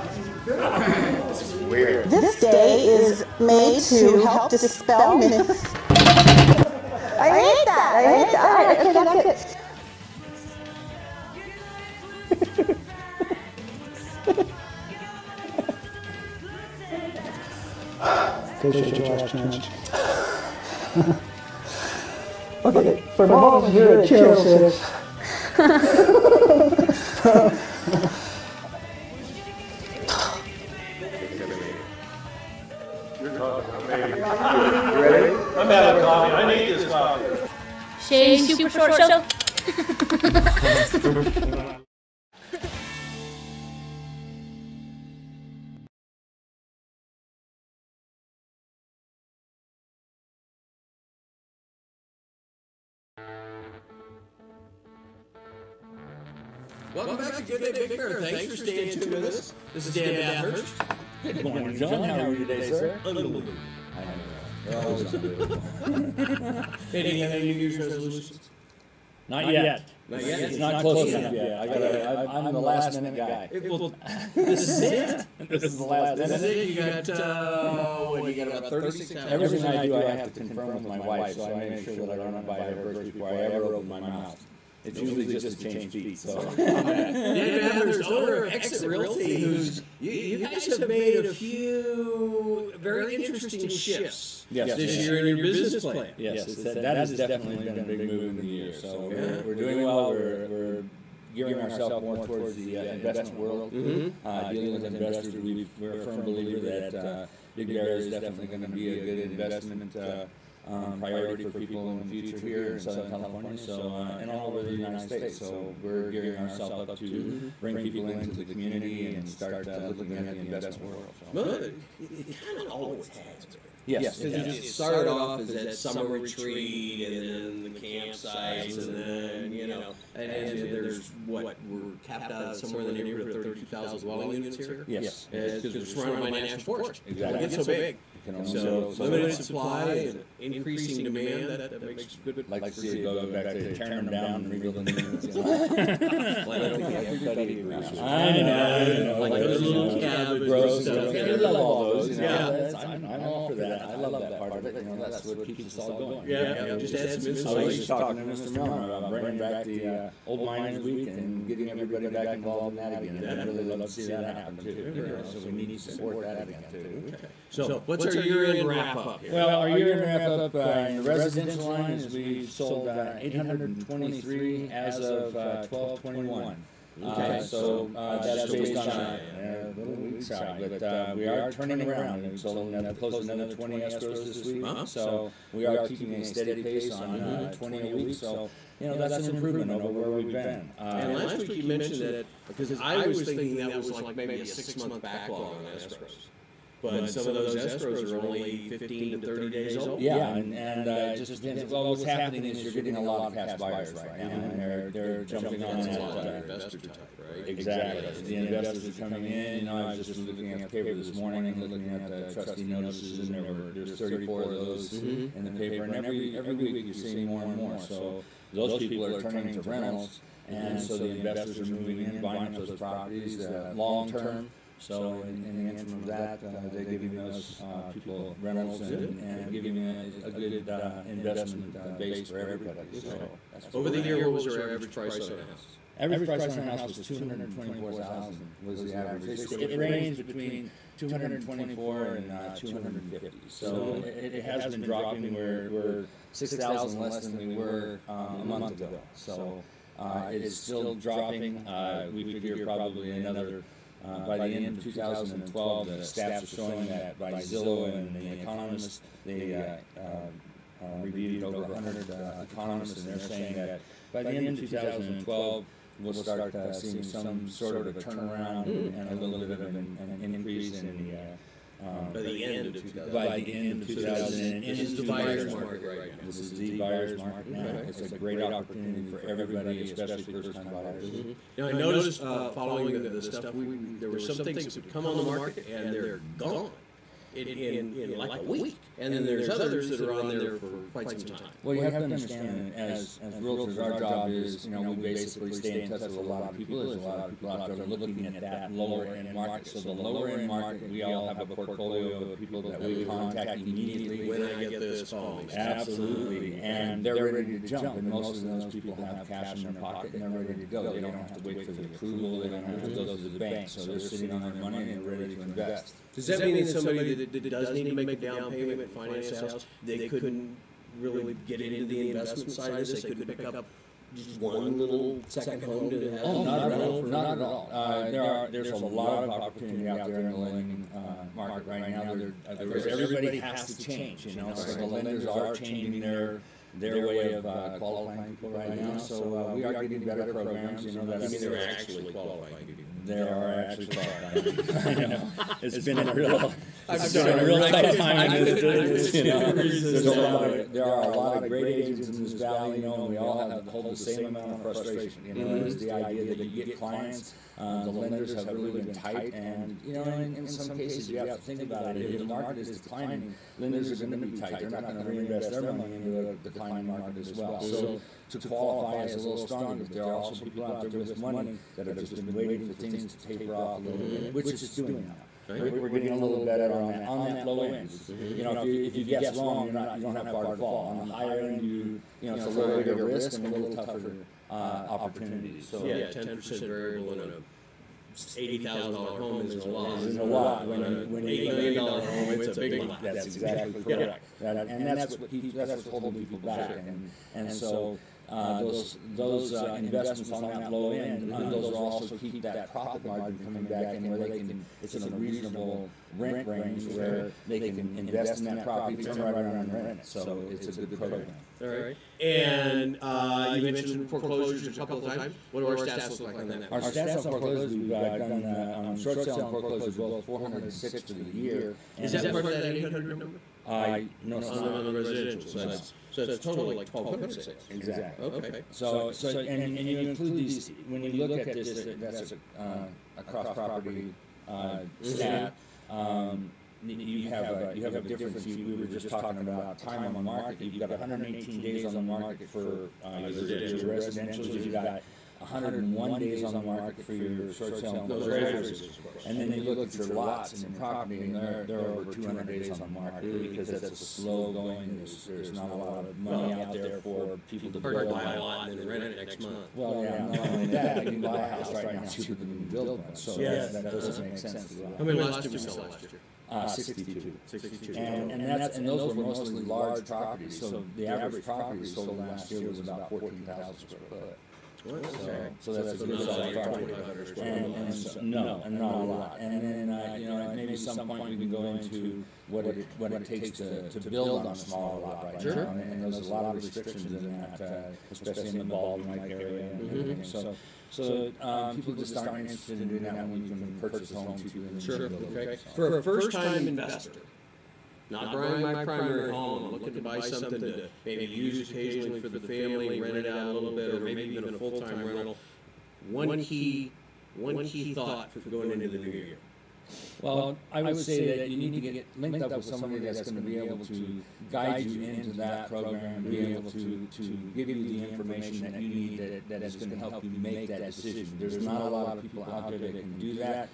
This is weird. This day is made to help dispel myths. I hate that. All right, okay, that's it. okay, from all of us here at Channel 6, You ready? I'm having coffee. I need this coffee. Shay's Super Short Show. Welcome back to Good Day Big Bear. Thanks for staying tuned with us. This is Dan Bathurst. Good morning, John. How are you today, sir? Unbelievable. I know. They're always unbelievable. Hey, do you have any New Year's resolutions? Not yet. Not yet? It's not close enough yet. I'm the last minute guy. Well, this is it. This is the last This is minute. it. You got about 36 hours. Everything I do, I have to confirm with my wife, so I make sure that I run it by her first before I ever open my mouth. It's usually just to change feet, so. Dan Bathurst, owner of Exit Realty, who's, you guys have made a few very interesting shifts this year in your business plan. Yes, that has definitely been a big move in the year. So we're doing well. We're gearing ourselves more towards the investment world, dealing with investors. We're a firm believer that Big Bear is definitely going to be a good investment priority for people in the future here in Southern California, and all over the United States. So we're gearing ourselves up to bring people into the community and start looking at the investment world. Well, it kind of always has been. Yes, It started off as that summer retreat, and then the campsites, and then, and there's we're capped out somewhere in the neighborhood of 32,000 dwelling units here. Yes. Because we're surrounded by national forest. Exactly. It's so big. So So limited supply and increasing demand, that makes good. like to see it go back to tearing them down and rebuilding them. Everybody agrees. I know. Like those little cabins Gross and stuff. stuff. I love all those. Yeah. I'm all for that. I love that part of it. That's what keeps us all going. Yeah, just add some I was insulation. just talking to Mr. Miller about bringing back the Old Miners Week and getting everybody back involved in that again. I'd really love to see that happen too. So we need to support that again too. So what's our year-end wrap-up here? Well, our year-end wrap-up in the residential line is we sold 823 as of 12/21. So that's based on a little weak side, but we are turning around. We sold close to another 20 escrows this week, so we are keeping a steady pace on 20 a week. So that's an improvement over where we've been. And last week you mentioned that, because I was thinking that was like maybe a 6-month backlog on escrows. But some of those escrows are only 15 to 30 days old. Yeah, and it just depends. Well, what's happening is you're getting a lot of cash buyers right now, and they're jumping on That's a that. lot of investor type, right? Exactly. The investors are coming in. I was just looking at the paper this morning, looking at the trustee notices, and there's 34 of those in the paper, and every week you're seeing more and more. So those people are turning to rentals, and so the investors are moving in, buying up those properties long term. So in the interim of that, they're giving those people rentals and giving a good investment base for everybody. So over the year, what was your average price on a house? Average price on a house was $224,000 was the average. It ranged between $224 and $250. So it has been dropping. We're $6,000 less than we were a month ago. So it is still dropping. We figure probably another. By the end of 2012, the stats are showing that by Zillow and The Economist, they reviewed over 100 economists, and they're saying that by the end of 2012, we'll start seeing some sort of a turnaround and a little bit of an increase in the by the end of 2000. By the end of 2000, this is the buyer's market right now. This is the buyer's market now. It's a great opportunity for everybody, especially first-time buyers. Now I noticed following the stuff, there were some things that would come on the market and they're gone in like a week, and then there's others that are on there for quite some time. Well, you have to understand, as realtors, our job is, we basically stay in touch with a lot of people. There's a lot of people out there looking at that lower end market. So the lower end market, we all have a portfolio of people that we contact immediately. When I get this call. Absolutely, and they're ready to jump. And most of those people have cash in their pocket and they're ready to go. They don't have to wait for the approval. They don't have to go to the bank. So they're sitting on their money and they're ready to invest. Does that mean that somebody that does need to make a down payment and finance a house, they couldn't really get into the investment side of this? They couldn't pick up just one little second home to have? Oh, not at all. Not at all. There's a lot of opportunity out there in the lending market right now. Because everybody has to change, So the lenders are changing their way of qualifying people right now. So we are getting better programs. They're actually qualifying people. They are actually qualifying. I know. It's been a real tough time in this business. There are a lot of great agents in this valley, and we all hold the same amount of frustration. It's the idea that you get clients. The lenders have really been tight, and in some cases you have to think about it. If the market is declining, lenders are going to be tight. They're not going to reinvest their money into a declining market as well. So to qualify is a little stronger. But there are also people out there with money that have just been waiting for things to taper off a little bit, which it's doing now. We're getting a little better on that low end. If you guess wrong, you don't have far to fall. On the higher end, it's a little bigger risk and a little tougher opportunities. So 10% variable in a $80,000 home isn't a lot. Isn't a lot. When $8 million home, it's a big lot. That's exactly correct. And that's what's holding people back. And so those investments on that low end, those will also keep that profit margin coming back in where it's in a reasonable rent range where they can invest in that property, turn right around and rent it. So it's a good program. All right. And you mentioned foreclosures a couple of times. What do our stats look like on that? Our stats on foreclosures, we've done on short sale and foreclosures, both 406 for the year. Is that part of that 800 number? No, it's not. On the residential. So it's totally like 1,200 sales. Exactly. Okay. So and you include these when you look at this. That's a cross property stat. You have a difference. We were just talking about time on the market. You've got 118 days on the market for your residential. You've got 101 days on the market for your short sale and foreclosures. And then you look at your lots and your property, and they're over 200 days on the market because that's a slow going. There's not a lot of money out there for people to build. Buy a lot and then rent it next month. Well, yeah, not only that, you can buy a house right now cheaper than you build one. So that doesn't make sense. How many lots did we sell last year? 62. And those were mostly large properties. So the average property sold last year was about 14,000 square foot. So that's a good size property. And so, no, and not a lot. And then, you know, maybe at some point we can go into what it takes to build on a smaller lot right now. And there's a lot of restrictions in that, especially in the Baldwin Lake area and everything. So people just aren't interested in doing that when you can purchase homes cheaper than Okay. For a first-time investor, not buying my primary home, I'm looking to buy something to maybe use occasionally for the family, rent it out a little bit, or maybe even a full-time rental. One key thought for going into the new year. Well, I would say that you need to get linked up with somebody that's going to be able to guide you into that program and be able to give you the information that you need that is going to help you make that decision. There's not a lot of people out there that can do that.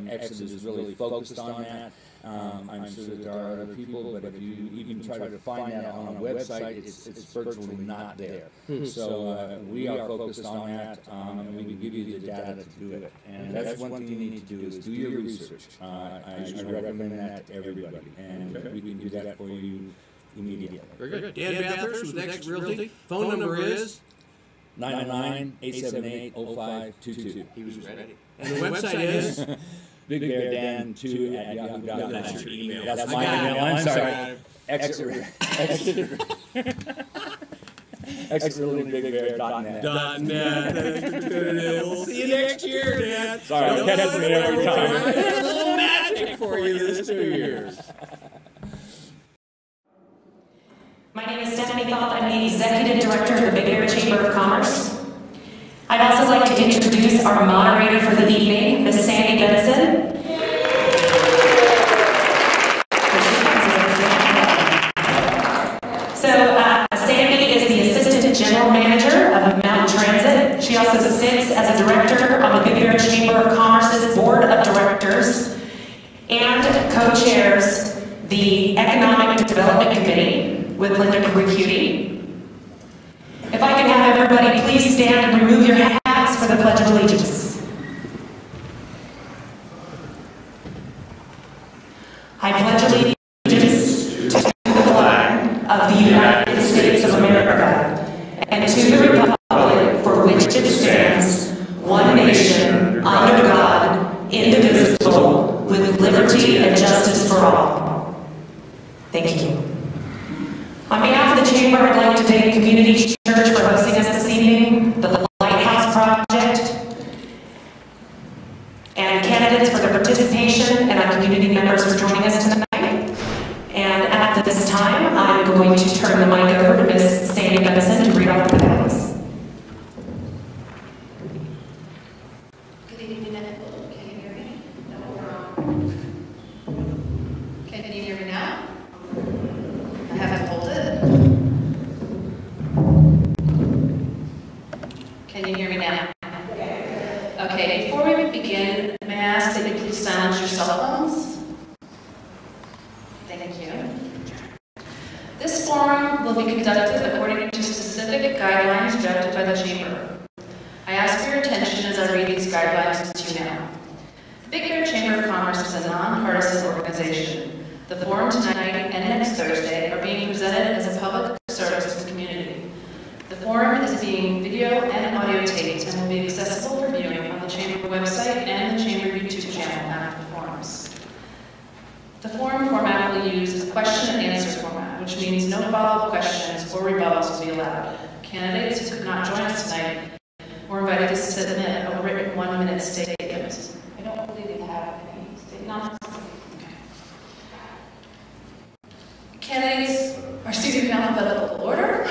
Exodus is really focused on that. I'm sure that there are other people, but if you even try to find that on a website, it's virtually not there. So we are focused on that, and we can give you the data to do it. And that's one thing you need to do is do your research. I recommend that to everybody, and we can do that for you immediately. Very good. Dan Bathurst with Next Realty. Phone number is 909-878-0522. He was ready. And the website is BigBearDan2@yahoo.com. That's your email. That's my email. I'm sorry. ExitRealtyBigBear.net. We'll see you next year, Dan. Sorry, I catch me every time. I have a little magic for you this New Year's. My name is Stephanie Thought. I'm the Executive Director of the Big Bear Chamber of Commerce. I'd also like to introduce our moderator for the evening, Ms. Sandy Benson. Sandy is the Assistant General Manager of Mountain Transit. She also sits as a Director on the Big Bear Chamber of Commerce's Board of Directors and co-chairs the Economic Development Committee with Linda Krucuti. If I could have everybody please stand and remove your hats for the Pledge of Allegiance. I pledge allegiance to the flag of the United States of America and to the republic for which it stands, one nation, under God, indivisible, with liberty and justice for all. Thank you. On behalf of the Chamber, I'd like to thank Community Church for hosting us this evening, the Lighthouse Project, and candidates for their participation, and our community members for joining us tonight. And at this time, I'm going to turn the mic over to Ms. Sandy Benson to read off the ballots. Good evening, everyone. Can you hear me? No. Can you hear me now? I haven't pulled it. Can you hear me now? Okay, before we begin, may I ask that you please silence your cell phones? Thank you. This forum will be conducted according to specific guidelines drafted by the Chamber. I ask for your attention as I read these guidelines to you now. The Big Bear Chamber of Commerce is a nonpartisan organization. The forum tonight and next Thursday are being presented as a public service to the community. The forum is being video and audio taped and will be accessible for viewing on the Chamber website and the Chamber YouTube channel after the forums. The forum format will use a question and answer format, which means no follow-up questions or rebuttals will be allowed. Candidates who could not join us tonight were invited to submit a written 1-minute statement. I don't believe we have any statements. Candidates are seated in alphabetical order.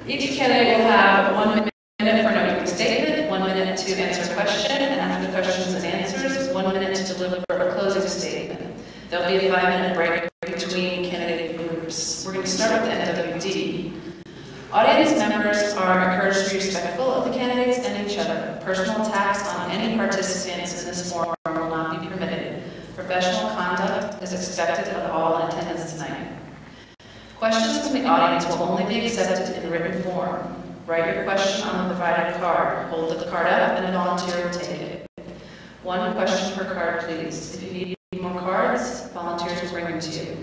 Each candidate will have 1 minute for an opening statement, 1 minute to answer a question, and after the questions and answers, 1 minute to deliver a closing statement. There will be a 5-minute break between candidate groups. We're going to start with the NWD. Audience members are encouraged to be respectful of the candidates and each other. Personal attacks on any participants in this forum will not be permitted. Professional conduct is expected of all in attendance tonight. Questions from the audience will only be accepted in written form. Write your question on the provided card. Hold the card up and a volunteer will take it. 1 question per card, please. If you need more cards, volunteers will bring them to you.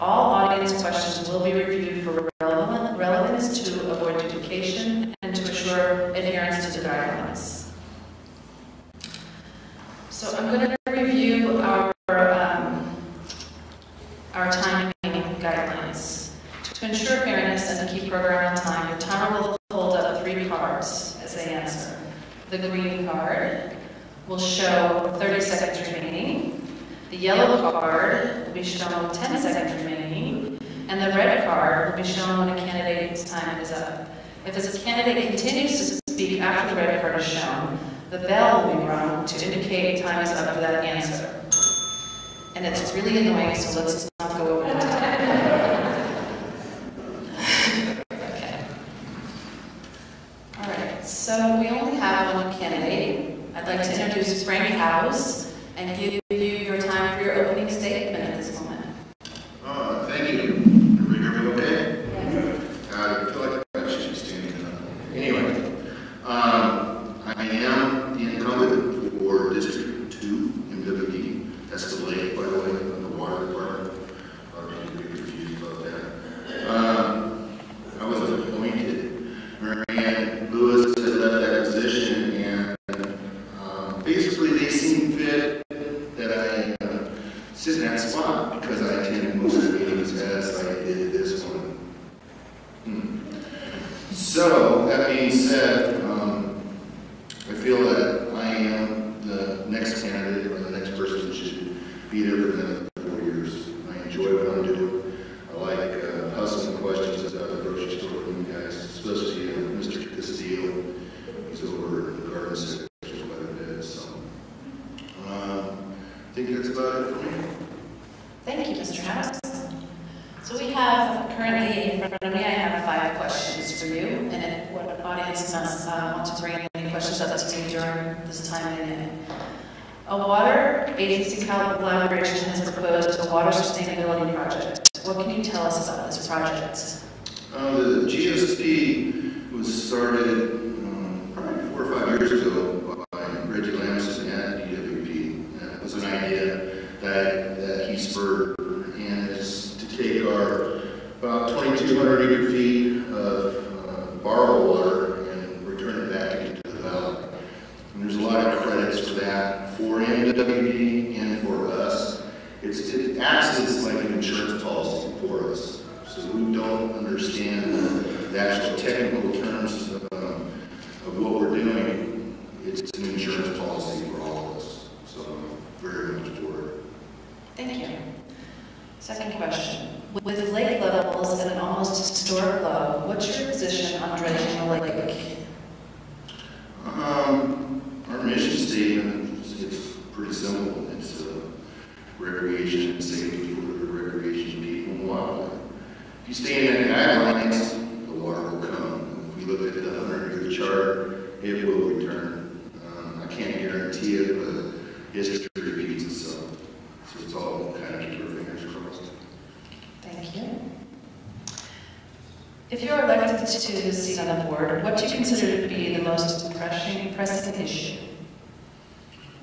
All audience questions will be reviewed for relevance to avoid duplication and to assure adherence to the guidelines. So I'm going to review our timing guidelines. To ensure fairness and to keep program on time, the timer will hold up 3 cards as they answer. The green card will show 30 seconds remaining. The yellow card will be shown 10 seconds remaining. And the red card will be shown when a candidate's time is up. If a candidate continues to speak after the red card is shown, the bell will be rung to indicate time is up for that answer. And it's really annoying, so let's not go over it today. Okay. All right, so we only have one candidate. I'd like to introduce Frank Howes and give you your time for your opening statement at this moment. Thank you. Everybody hear me okay? Yes. I feel like I should be standing up. Anyway, I am the incumbent for District 2 MWD. That's the lake, by the way, of the water department. A lot of people get confused about that. I was appointed. Marianne Lewis had left that position, and basically they seemed fit that I sit in that spot because I attended most of the meetings as I did this one. So, that being said, I feel that I am the next candidate or the next person that should be there for the 4 years. I enjoy what I'm doing. I like hustling questions out of the grocery store from you guys, especially Mr. Castillo. He's over in the garden section quite a bit. So I think that's about it for me. Thank you, Mr. House. So we have currently in front of me, I have 5 questions for you, and if what audience does want to bring any questions up to me during this time in. A water agency collaboration has proposed a water sustainability project. What can you tell us about this project? The GSP was started probably 4 or 5 years ago by Reggie Lamson at DWP. It was an idea that he spurred, and it's to take our about 2,200 acre feet of borrowed water and return it back into the valley. And there's a lot of credits for that for MWD and for us. It acts as like an insurance policy for us. So we don't understand the actual technical terms of what we're doing. It's an insurance policy for all of us. So very much for it. Thank you. Second question. With lake levels at an almost historic low, what's your position on dredging the lake? Our mission statement is pretty simple. It's recreation and safety for the recreation people and wildlife. If you stay in that guidelines, the water will come. If we look at the 100-year chart, it will return. I can't guarantee it, but history repeats itself. So it's all kind of keep our fingers crossed. Thank you. If you are elected to the seat on the board, what do you consider to be the most pressing issue?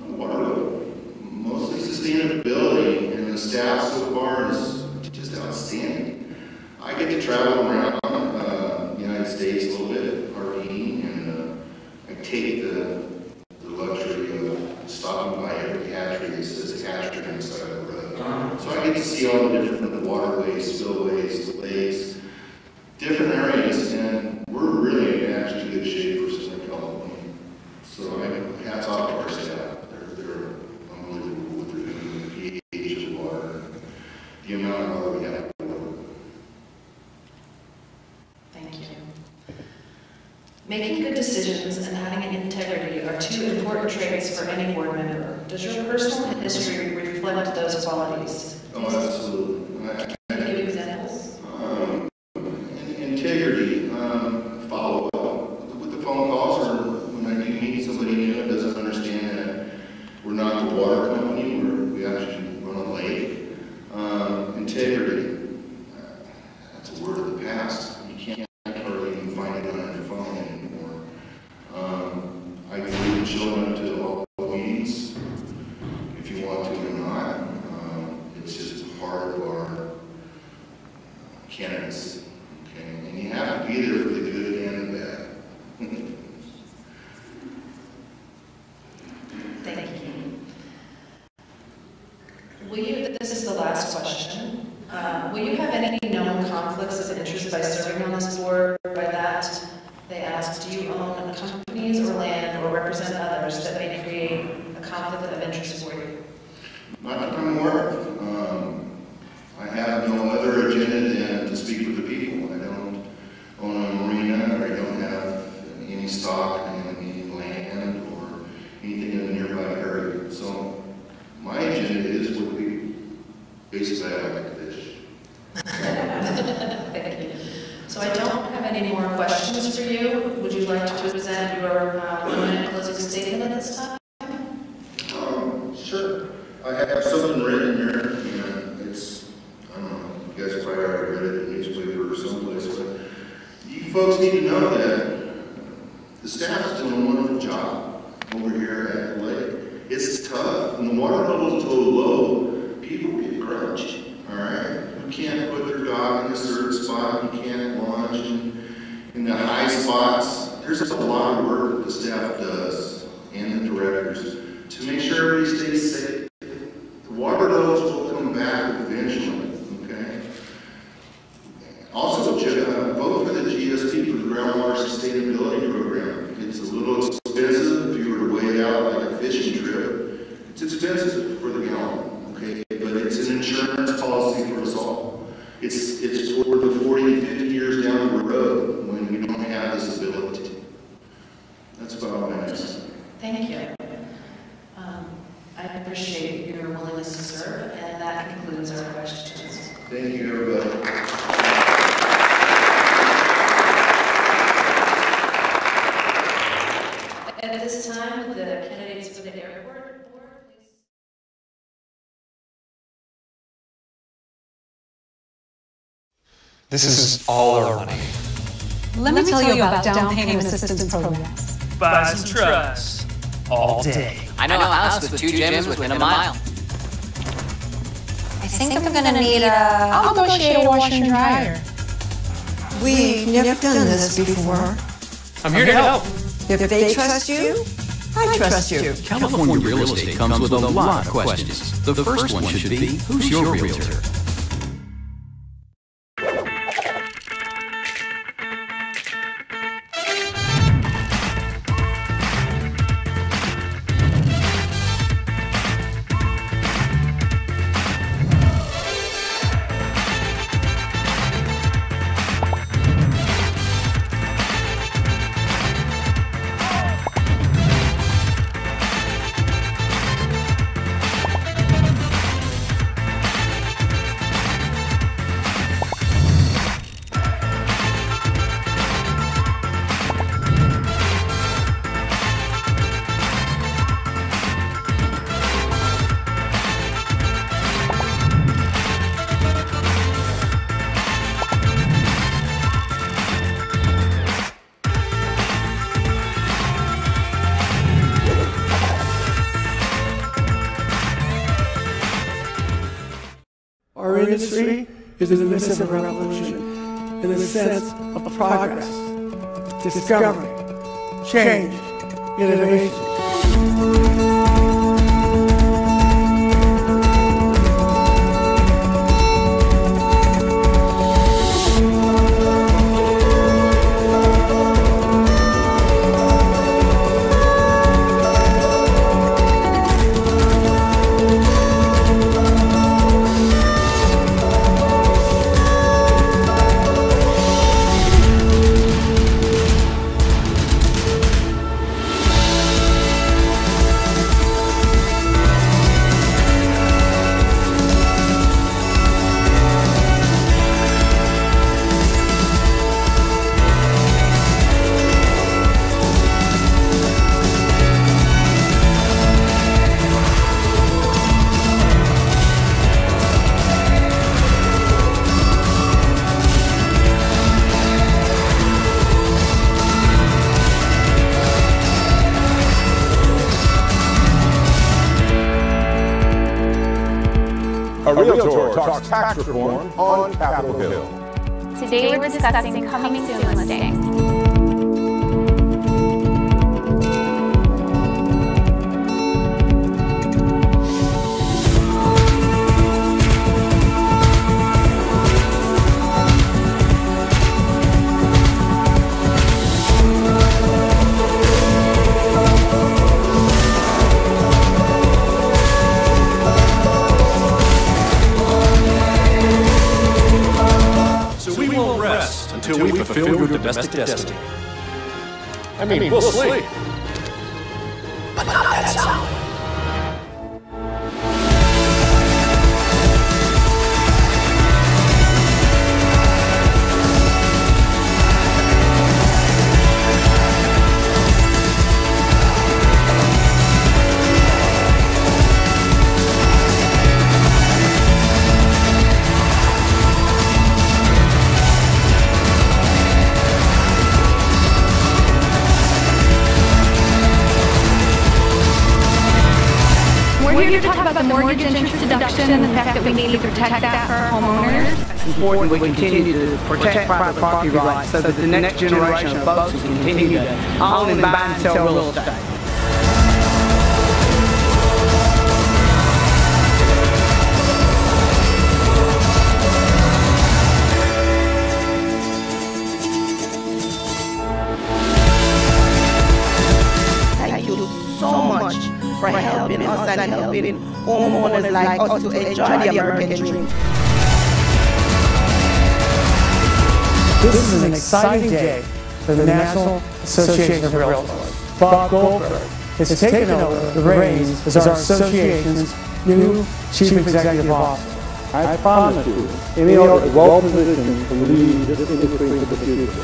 Water level. Mostly sustainability, and the staff so far is just outstanding. I get to travel around the United States a little bit, RVing, and I take the luxury of stopping by every hatchery that says hatchery on the side of the road. So I get to see all the different waterways, spillways, lakes, different areas, and we're really in actually good shape for Southern California. So hats off to our staff. They're unbelievable what they're doing with the pH of the water, the amount of water we have. Thank you. Making good decisions and having integrity are 2 important traits for any board member. Does your personal history reflect those qualities? Oh, absolutely. Can you give examples? Integrity, follow up with the phone calls, or when I do meet somebody new that doesn't understand that we're not the water company, we actually run a lake. Integrity, that's a word of the past. You can't hardly even find it on your phone anymore. I believe in showing up to all the meetings if you want to or not. It's just part of our Will you have any known conflicts of interest by serving on this board? By that, they asked, do you own companies or land or represent others that may create a conflict of interest for you? Not that I'm aware of. I have no other agenda than to speak with the people. I don't own a marina, or I don't have any stock in any land or anything in the nearby area. So my agenda is what we basically I like to fish. Thank you. So I don't have any more questions for you. Would you like to present your 1-minute closing statement at this time? Sure. I have something written here. And it's, I don't know, you guys have probably already read it in the newspaper or someplace, but you folks need to know that the staff is doing a wonderful job over here at the lake. It's tough. When the water level is so low, people get grudgy, all right? You can't put their dog in a certain spot. You can't launch in the high spots. There's a lot of work that the staff does and the directors to make sure everybody stays safe. The water levels will come back eventually, okay? Also, vote for the GSP, for the Groundwater Sustainability Program. It's a little expensive if you were to weigh it out like a fishing trip. It's expensive for the gallon, okay? But it's an insurance policy for us all. It's for the 40 to 50 years down the road when we don't have this ability. That's about all I have to say. Thank you. I appreciate your willingness to serve, and that concludes our questions. Thank you, everybody. At this time, would the candidates for the airport board, please? This is all our money. Let me tell you about down payment assistance programs. Buy some trucks all day. I know a house with 2 gyms within a mile. I think I'm gonna need I'll negotiate a washer and dryer. We've never done this before. I'm here to help. If they trust you, I trust you. California real estate comes with a lot of questions. The first one should be, who's your realtor? Our industry is in the midst of a revolution in the sense of progress, discovery, change, innovation. A Realtor talks tax reform on Capitol Hill. Today we're discussing coming soon listings. domestic destiny. I mean, we'll sleep. But not that sound. We're here to talk about the mortgage interest deduction and the fact that we need to protect that for our homeowners. It's important we continue to protect private property rights so that the next generation of folks can continue to own and buy and sell real estate. Thank you so much for helping us and helping homeowners like us to enjoy the American dream. This is an exciting day for the National Association of Realtors. Bob Goldberg has taken over the reins as our association's new Chief Executive Officer. I promise you, Emil is well positioned to lead this industry into the future.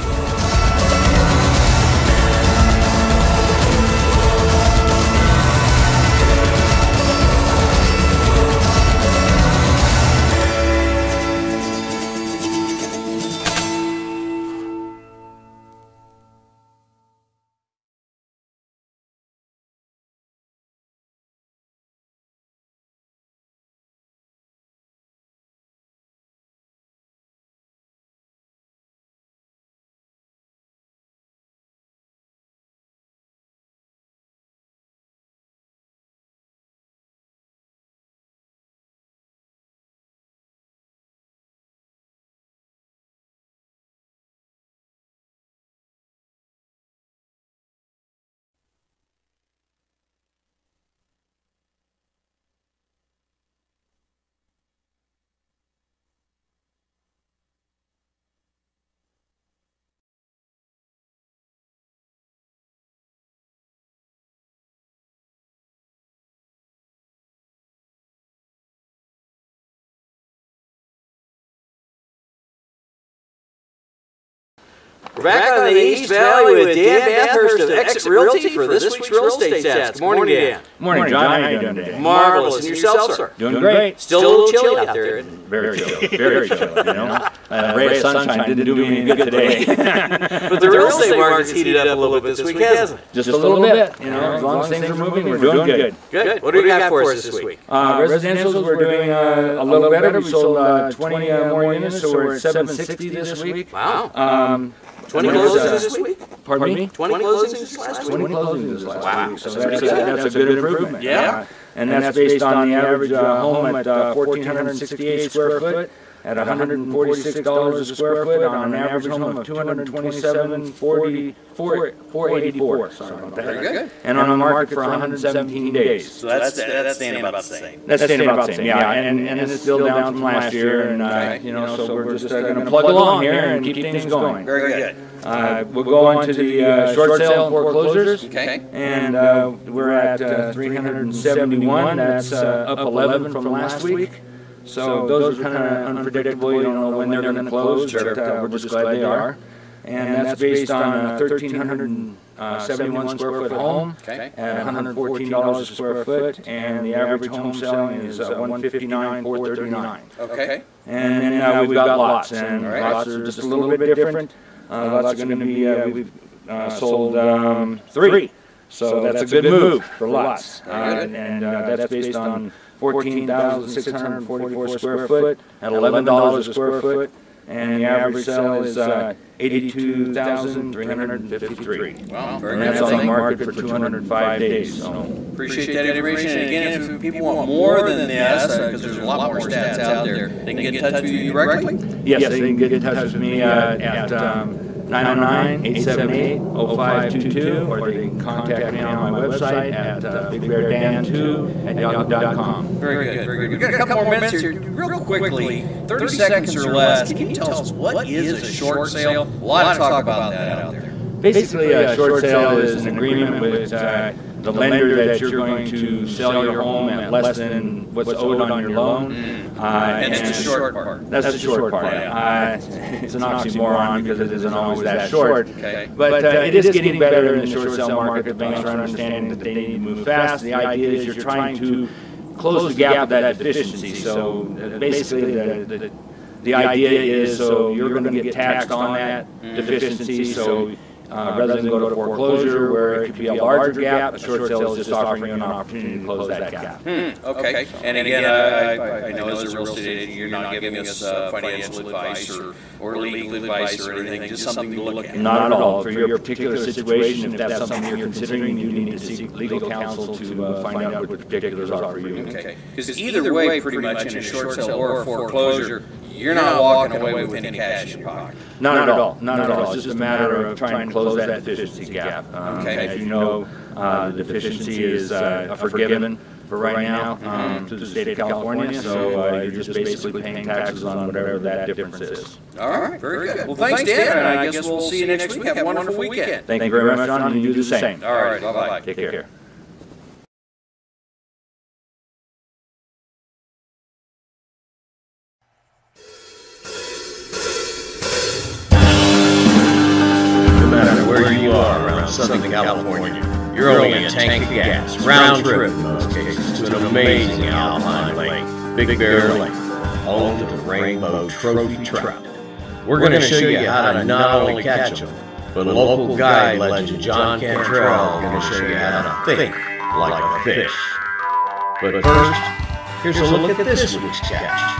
We're back on the East Valley with Dan Bathurst of Exit Realty for this week's Real Estate Stats. Good morning, Dan. Morning, John. How you doing today? Marvelous. And yourself, sir? Doing great. Still a little chilly out there. Very chilly. Very chilly, you know. Ray of sunshine didn't do me any good today. But the real estate market's heated up a little bit this week, hasn't it? Just a little bit. You know, as long as things are moving, we're doing good. Good. What do you got for us this week? Residentials, we're doing a little better. We sold 20 more units, so we're at 760 this week. Wow. 20 closings this week? Pardon me? 20 closings this last week? 20 closings this last week. So that's a good improvement. Yeah. And that's based on the average home at 1,468 square foot at $146 a square foot on an average home of $227,484. Sorry about that. Very good. And on the market for 117 days. So that's staying about the same. That's staying about the same, yeah. And it's still down from last year. And, you know, so we're just going to plug along here and keep things going. Very good. We'll go on to the short sale and foreclosures. Okay. And we're at 371. That's up 11 from last week. So those are kind of unpredictable. You don't know when they're going to close, but we're just glad they are. And that's based on a 1,371 square foot home at $114 a square foot, and the average home selling is $159,439. Okay. And then we've got lots, and lots are just a little bit different. Lots are going to be we've sold 3, so that's a good move for lots, and that's based on 14,644 square foot at $11 a square foot, and the average sale is 82,353. Wow, and that's on the market for 205 days. So appreciate that information. And again, if people want more than this, because there's a lot more stats out there, they can get in touch with you directly? Yes, they can get in touch with me at 909-878-0522, or they can contact me on my website at bigbeardan2@yahoo.com. Very good, very good. We've got a couple more minutes here. Real quickly, 30 seconds or less, can you tell us what is a short sale? A lot of talk about that out there. Basically, a short sale is an agreement with the lender that you're going to sell your home at less than what's owed on your loan. And it's the short part. That's the short part. It's an oxymoron because it isn't always that short. Okay. But it is getting better in the short sale market. Banks are understanding that they need to move fast. The idea is you're trying to close the gap of that deficiency. So basically, the idea is so you're going to get taxed on that deficiency. So rather than go to foreclosure where it could be a larger gap, a short sale is just offering you an opportunity to close that gap. Okay. And again, I know as a real estate agent, you're not giving us financial advice or legal advice or anything, just something to look at. Not at all. For your particular situation, if that's something you're considering, you need to seek legal counsel to find out what the particulars are for you. Okay. Because either way, pretty much in a short sale or a foreclosure, you're not walking away with any cash in your pocket. Not at all. Not at all. It's just a matter of trying to close that deficiency gap. As you know, the deficiency is forgiven for right now to the state of California, so you're just basically paying taxes on whatever that difference is. All right, very good. Well, thanks, Dan, and I guess we'll see you next week. Have a wonderful weekend. Thank you very much, John, and you do the same. All right, bye-bye. Take care. Where you are around Southern California, you're only a tank of gas, round trip in most cases, to an amazing alpine lake, Big Bear Lake, home to the rainbow trophy trout. We're going to show you how to not only catch them, but local guide legend John Cantrell is going to show you how to think like a fish. But first, here's a look at this week's catch.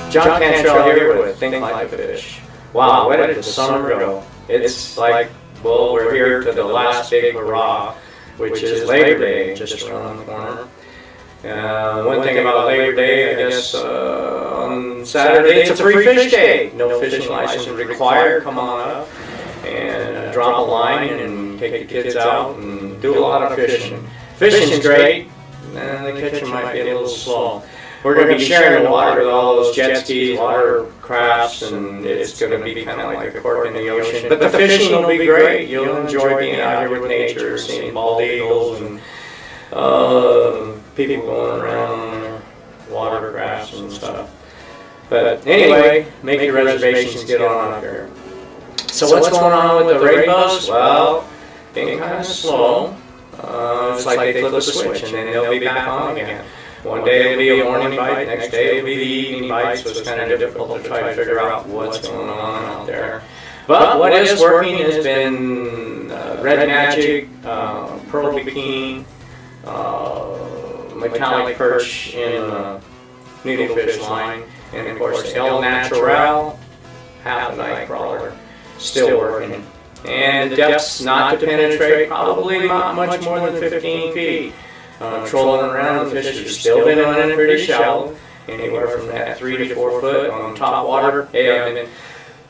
John Cantrell here with Think Like a Fish. Wow, where did the summer go? It's like, well, we're here to the last big hurrah, which is Labor Day, just around the corner. One thing about Labor Day, I guess, on Saturday, it's a free fish day. No fishing license required. Come on up and drop a line and take the kids out and do a lot of fishing. Fishing's great, and the catching might be a little slow. We're going to be sharing the water with all those jet skis, watercrafts, and it's going to be kind of like a cork in the ocean. But the fishing will be great. You'll enjoy being out here with nature, seeing bald eagles and people going around on their watercrafts and stuff. But anyway, make your reservations, get on up here. So what's going on with the rainbows? Well, being kind of slow. It's like they flip a switch and then they'll be back on again. One day it'll be a morning bite, next day it'll be the evening bite, so it's kind of difficult to try to figure out what's going on out there. But what is working has been red magic, pearl bikini, metallic perch in needlefish line, and of course El Natural, half a night crawler. still working. And the depth's not to penetrate, probably not much more than 15 feet. Trolling around, the fish have still been running pretty shallow, anywhere from that 3 to 4 foot on top water. Hey, I've been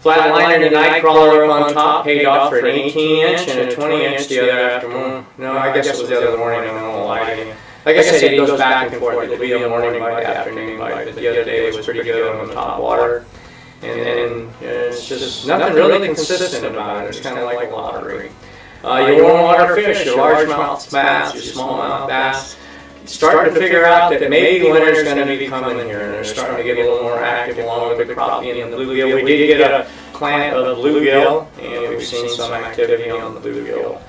flatlining a night crawler up on top, paid off for an 18-inch and a 20-inch the other afternoon. No, I guess it was the other morning, I won't lie to you. Like I said, it goes back and forth. It'll be a morning bite, afternoon bite, but the other day was pretty good on the top water. And then it's just nothing really consistent about it. It's kind of like a lottery. Your warm water fish, your largemouth bass, your smallmouth bass, starting to figure out that maybe winter's going to be coming here, and they're starting to get a little more active along with the crappie and the bluegill. We did get a plant of bluegill, and we've seen some activity on the bluegill.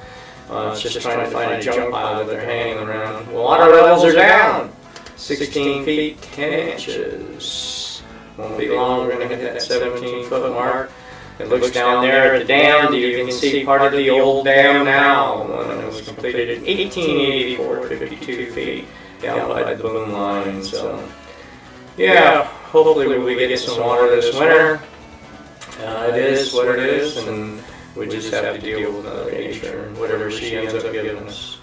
It's just trying to find a junk pile that they're hanging around. Well, water levels are down 16 feet 10 inches. Won't be long, we're going to hit that 17-foot mark. It looks down there at the dam. You can see part of the old dam now. When it was completed in 1884, 52 feet down by the boom line. So, yeah, hopefully we'll get some water this winter. It is what it is, and we just have to deal with Mother Nature and whatever she ends up giving us.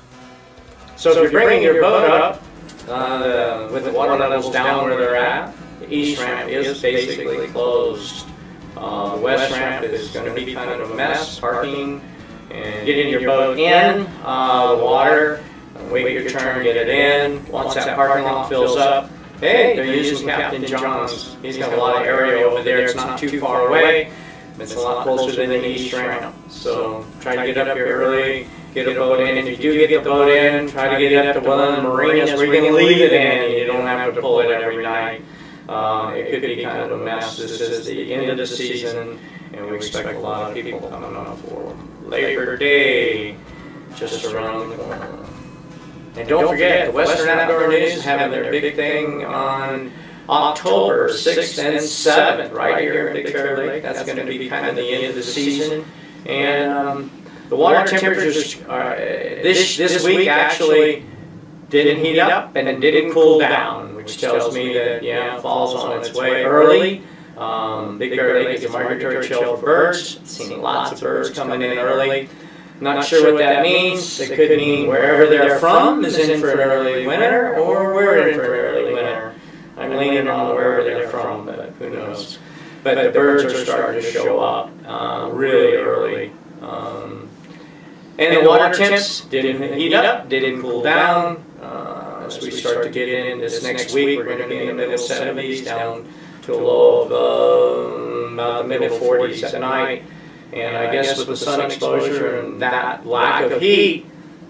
So if you're bringing your boat up with the water levels down where they're at, the east ramp is basically closed. The west ramp is going to be kind of a mess, parking and getting your boat in the water, wait your turn, get it in. Once that parking lot fills up, hey, they're using Captain John's. He's got a lot of area over there. It's not too far away. It's a lot closer than the east ramp. So try to get up here early, get a boat in. If you do get the boat in, try to get it up to one of the marinas where you can leave it in and you don't have to pull it every night. It could be kind of a mess. This is the end of the season, and we expect a lot of people coming up for Labor Day, just around the corner. And don't forget, the Western Outdoor News is having their big thing on October 6th and 7th, right here in Big Bear Lake. That's going to be kind of the end of the season. And the water temperatures this week actually didn't heat up and it didn't cool down, which tells me that, yeah, fall's on its way early. Big Bear Lake is a migratory chill for birds. Seen lots of birds coming in early. Not sure what that means. It could mean wherever they're from is in for an early winter, or we're in for an early winter. I'm leaning on wherever they're from, but who knows. But the birds are starting to show up really early. And the water temps didn't heat up, didn't cool down. As we start to get in this next week, we're going to be in the middle 70s down to a low of about the middle 40s at night. And I guess with the sun exposure and that lack of heat,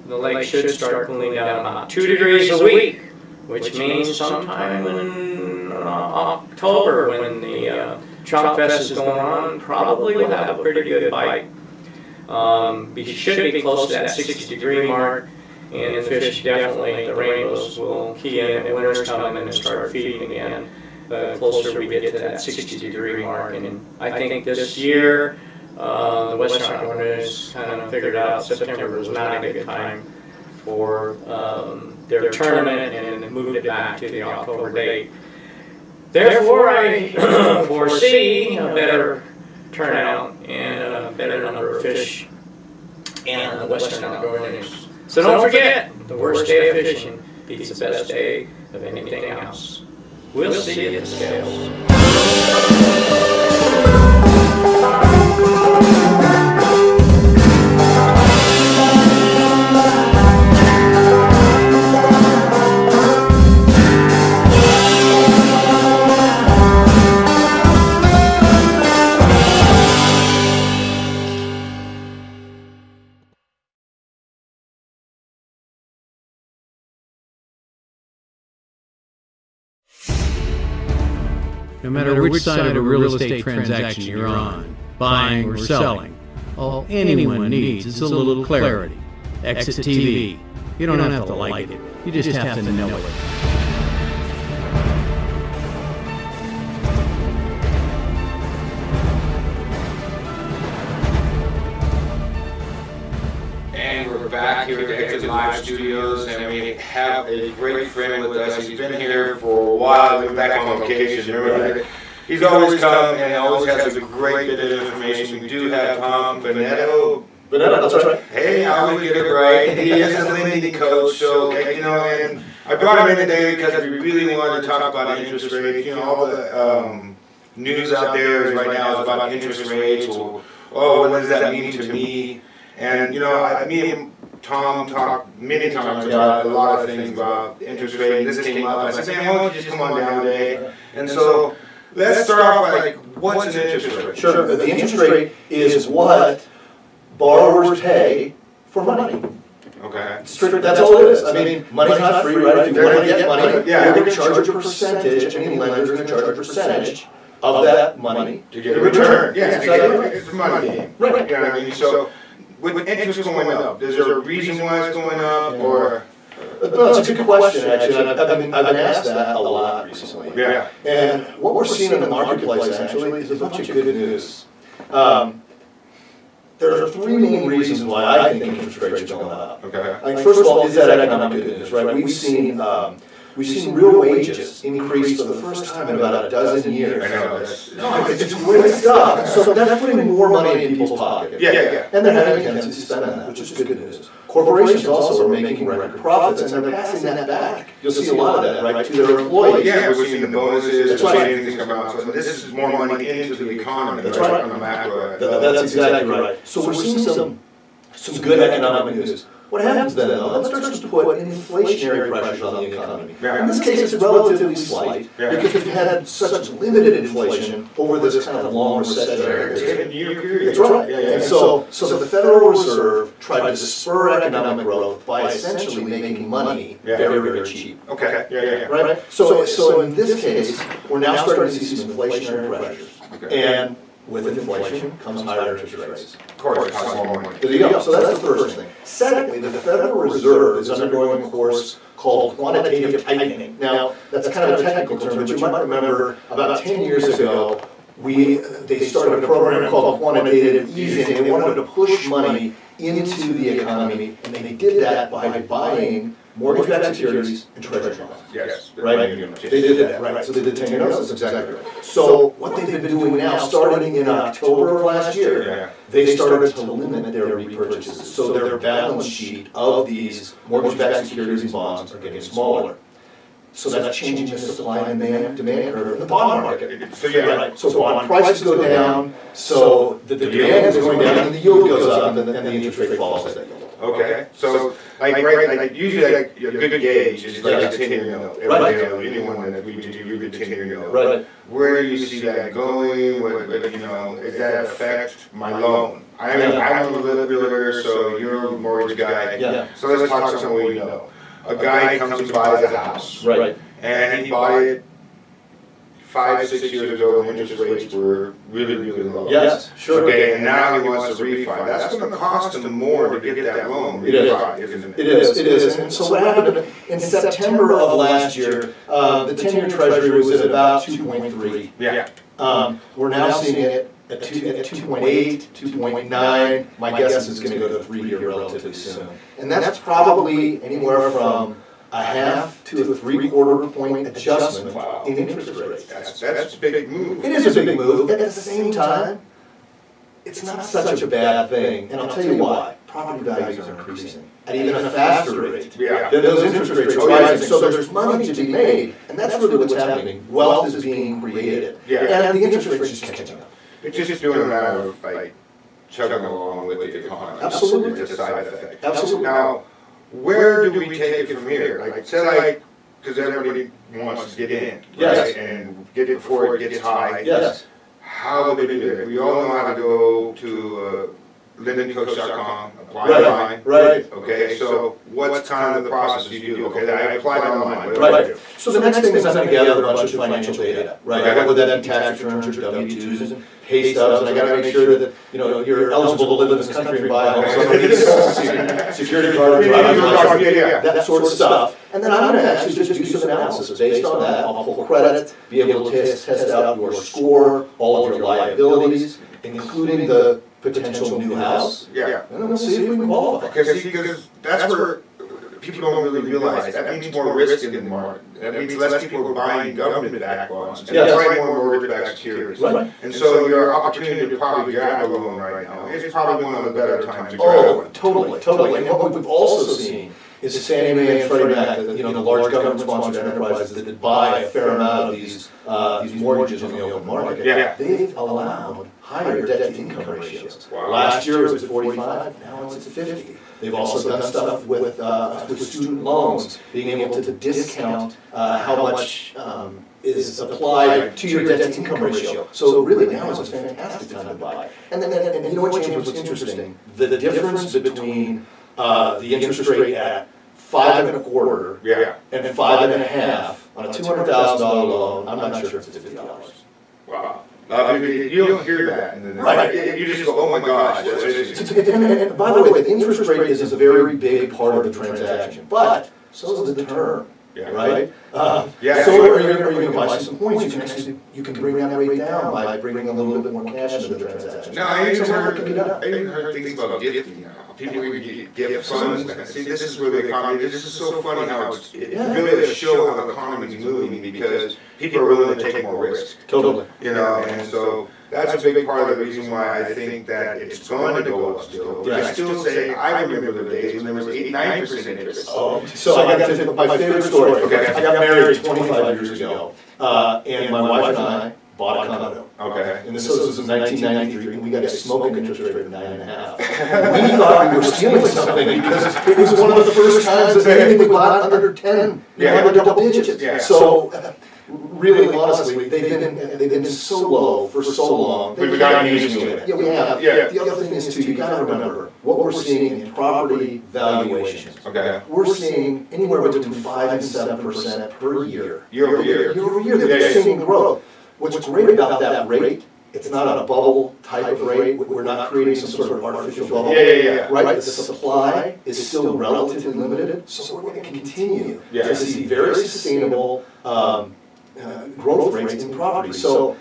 the lake should start cooling down about 2 degrees a week, which means sometime in October, when the Chalk Fest is going on, probably we'll have a pretty good bite. We should be close to that 60-degree mark, and the fish definitely, the rainbows will key in, and winter's coming and start feeding again. The closer we get to that 60-degree mark, and I think this year, the Western Outdoor News kind of figured out September was not a good time for their tournament, and moved it back to the October date. Therefore, I foresee a better turnout and a better number of fish in the Western Outdoor News. So don't forget, the worst day of fishing beats the best day of anything else. We'll see you at the scales. No matter which side of a real estate transaction you're on, buying or selling, all anyone needs is a little clarity. Exit TV. You don't have to like it. You just have to know it. And we're back here at Exit Live Studios, and we have a great friend with us. He's been here for a while. We've been back on location. Remember that? He's always come and always has a great bit of information. We do have Tom Bonetto. That's right. Hey, I always get it right. He is a lending coach, so and I brought him in today because we really wanted to talk about interest rates. All the news out there right now is about interest rates. Or, what does that mean to me? And me and Tom talked many times about a lot of things about interest rate. And this came up. I said, man, why don't you just come on down today? And so let's start off by what's an interest rate? Sure. The interest rate is what borrowers pay for money. Okay. That's all it is. I mean, money's not free, right? If you want to get money, you're going to charge a percentage. Any lender's going to charge a percentage of that money to get a return. Yeah, it's a money game. Right. You know what I mean? So, with interest going up, is there a reason why it's going up, or? No, it's a good question, actually. I've been asked that a lot recently. Yeah. And what we're seeing in the marketplace, actually, is a bunch of good news. There are three main reasons why I think interest rates are going up. Okay. First of all, is that economic good news, right? We've seen real wages increase for the first time in about a dozen years. I know. It's great stuff. So that's putting more money in people's pockets. Yeah. And they're having a tendency to spend on that, which is good news. Corporations also are making record profits, and they're passing that back. You'll see a lot of that, right, to their employees. Yeah, we're seeing the bonuses, that's we're right. seeing things come out. So this is more money into the economy, That's right, right. on the macro. That's exactly right. So we're seeing some good economic news. What happens then, though, that starts to put inflationary pressures on the economy. Yeah. In this case, it's relatively slight, because we've had such limited inflation over this kind of long recession period. That's right. And so the Federal Reserve tried to spur economic growth by essentially making money very, very cheap. Okay. Yeah. Right? So in this case, we're now starting to see some inflationary pressures. And with inflation comes higher interest rates. Of course, it costs more money. There you go. So that's the first thing. Secondly, the Federal Reserve is undergoing a course called quantitative tightening. Now, that's kind of a technical term, but you might remember about 10 years ago, they started a program called quantitative easing, and they wanted to push money into the economy, and they did that by buying mortgage-backed securities and treasury bonds. Yes. Right? They did that, right? So they did 10 years. That's exactly right. So what they've been doing now, starting in October of last year, they started to limit their repurchases. So their balance sheet of these mortgage-backed securities and bonds are getting smaller. So that's changing the supply and demand curve in the bond market. So bond prices go down, so the demand is going down, and the yield goes up, and the interest rate falls as that yield. Okay, so usually a good gauge is like a 10-year note. Anyone that we do, you get a 10-year note. Right. Where do you see that going? Does that affect my loan? I'm a realtor, so you're a mortgage guy. Yeah. So let's talk to someone we know. A guy comes and buys a house. Right. And he bought it 5-6 years ago when interest rates were really, really low. Yes, sure. Okay, and now he wants to refi. That's going to cost him more to get that loan. It is. And so what happened in September of last year, the 10-year Treasury was at about 2.3. Yeah. We're now seeing it at 2.8, 2.9. My guess is it's going to go to 3 here relatively soon. And that's probably anywhere from a half to a 3/4 point adjustment in interest rates. That's a big move. It is a big move. At the same time, it's not such a bad thing. And I'll tell you why. Property values are increasing at even a faster rate than those interest rates are rising. So there's money to be made, and that's really what's happening. Wealth is being created, and the interest rates are just catching up. It's just doing a matter of chugging along with the economy. Absolutely. It's a side effect. Absolutely. Now, where do we take it from here? Because everybody wants to get in, right? And get it before it gets high. Yes. How do they do that? We all know how to go to lendingcoach.com, apply online. Right. Okay, so what's kind of the process you do? Okay, I applied online. Right. So the next thing is I'm going to gather a bunch of financial data, right? Whether that be tax returns or W-2s and pay stubs, and I got to make sure that you're eligible to live in this country and buy a home. So I'm going to need security card, driver's license, that sort of stuff. And then I'm going to actually just do some analysis based on that. I'll pull credit, be able to test out your score, all of your liabilities, including the potential new house. Yeah. And then we'll see if we can qualify. Because that's where people don't really realize that means more risk in the market. That means less people are buying government-backed bonds and buying more mortgage-backed securities. Right. And so your opportunity to probably grab a loan right now is probably one of the better times to grab Oh, one. totally. And what we've also seen is Fannie Mae and Freddie Mac, the large government-sponsored enterprises that buy a fair amount of these mortgages on the open market. Yeah. They've allowed higher debt-to-income ratios. Wow. Last year it was at 45, now it's at 50. They've also done stuff with student loans, being able to discount how much is applied to your debt-to-income ratio. So really now is a fantastic time to buy. And you know what, James, what's interesting? The difference between the interest rate at 5.25 and 5.5 on a $200,000 loan, I'm not sure if it's $50. Wow. You don't hear that. Right. You just go, oh my gosh. And by the way, the interest rate is a very big part of the transaction, but so is the term. Yeah. Right? Yeah. So are you going to buy some points? You can bring that rate down by bringing a little bit more cash into the transaction. No, I even heard things about gifting now. People even gift funds. See, this is where the economy, this is so funny how it's really a show how the economy is moving because people are willing to take more risk. Totally. You know, and so that's a big part of the reason why I think that it's going to go up still. But I still say, I remember the days when there was 8-9% interest. Oh, so I got to my favorite story. Okay. I got married 25 years ago, and my wife and I bought a condo. Okay. And this was in 1993, and we got a smoking interest rate of 9.5. We thought we were stealing something because it was one of the first times that anything we bought under 10, under double digits. Yeah. So, really, honestly, they've been so low for so long. We've gotten used to it. Yeah, we have. Yeah. The other thing is, too, you got to remember, what we're seeing in property valuations, we're seeing anywhere between 5 and 7% per year. Year over year. Year over year, they're seeing growth. What's great about that rate, it's not a bubble type of rate. We're not creating some sort of artificial bubble. Right? The supply is still relatively limited, so we're going to continue to see very sustainable growth rates in property. So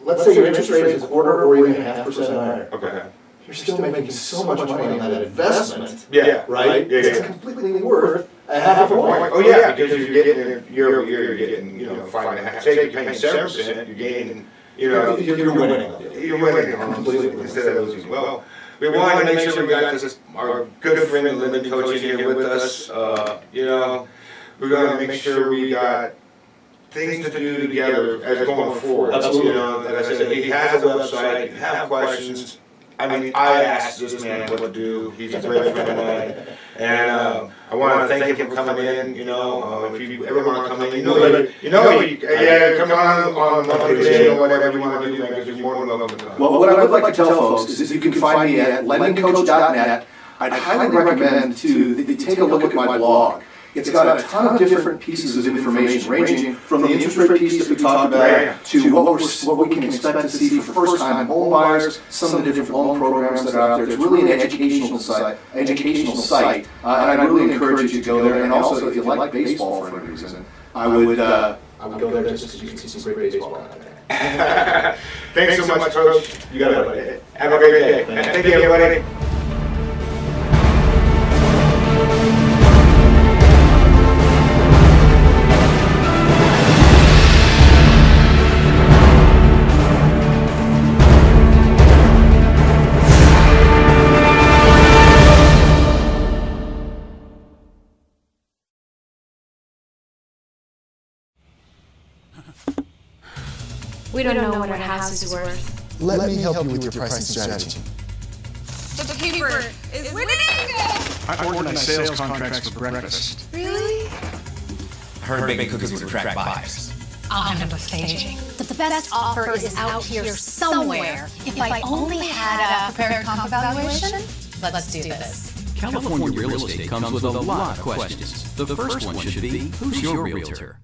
let's say your interest rate is 1/4 or even 0.5% higher. Okay. You're still making so much money on that investment, right? Yeah. It's completely worth a half a point. Oh yeah, because you're getting year over year, you're getting 5.5. Say you're paying 7%, you're gaining, you're winning. You're winning completely instead of losing. Well, we wanted to make sure we got our good friend Lyndon Coach in here with us. We're going to make sure we got things to do together as going forward. Absolutely. Like I said, he has a website. You have questions. I mean, I asked this man what to do. He's a great friend of mine. And I want to thank him for coming in. If you ever want to come in, come on a monthly day or whatever you want to do, man, because you're more than welcome to come. Well, what I would like to tell folks is you can find me at lendingcoach.net. I'd highly recommend to take a look at my blog. It's got a ton of different pieces of information, ranging from the interest rate piece that we talked about to what we can expect to see for first-time home buyers, some of the different loan programs that are out there. It's really an educational site, and I really encourage you to go there. And also, if you like baseball for any reason, I would go there just because you can see some great baseball out there. Thanks so much, Coach. You got it, buddy. Have a great day. Thank you, everybody. We don't know what our house is worth. Let me help you with your pricing strategy. The paper is winning! I organize sales contracts for breakfast. Really? I heard baking cookies would attract buyers. I'll handle the staging. The best offer is out here somewhere. If I only had a prepared comp evaluation, let's do this. California real estate comes with a lot of questions. The first one should be, who's your realtor?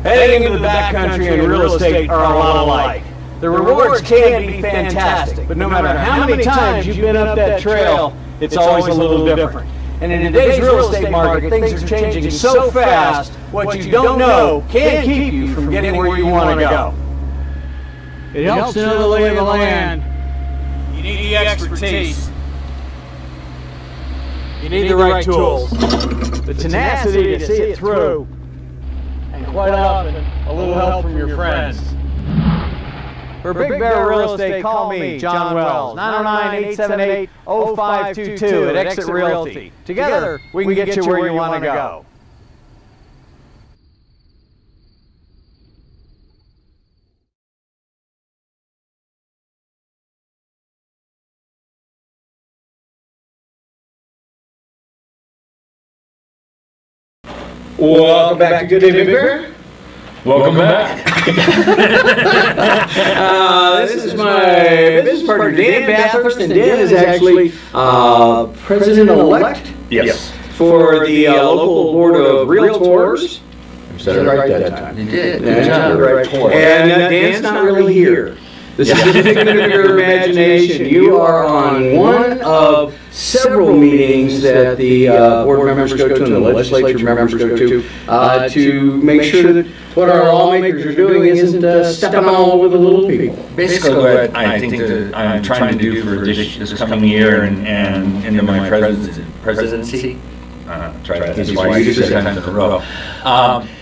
Heading into the backcountry and real estate are a lot alike. The rewards can be fantastic, but no matter how many times you've been up that trail, it's always a little different. And in today's real estate market, things are changing so fast, what you don't know can keep you from getting where you want to go. It helps to know the lay of the land. You need the expertise. You need the right tools. The tenacity to see it through. And quite often, a little help from your friends. For Big Bear Real Estate, call me, John Wells, 909-878-0522 at Exit Realty. Together, we can get you where you want to go. Welcome back to Good Day Big Bear. Welcome back. This is my business partner, Dan Bathurst, and Dan is actually president-elect for the local board of Realtors. I said it right that time. You did. Good job. And Dan's not really here. This is a figment of your imagination. You are on one of several meetings that the board members go to and the legislature members go to make sure that what our lawmakers are doing isn't stepping all over the little people. Basically, what I think that I'm trying to do for this coming year and into my presidency, try to get why you said times in a row,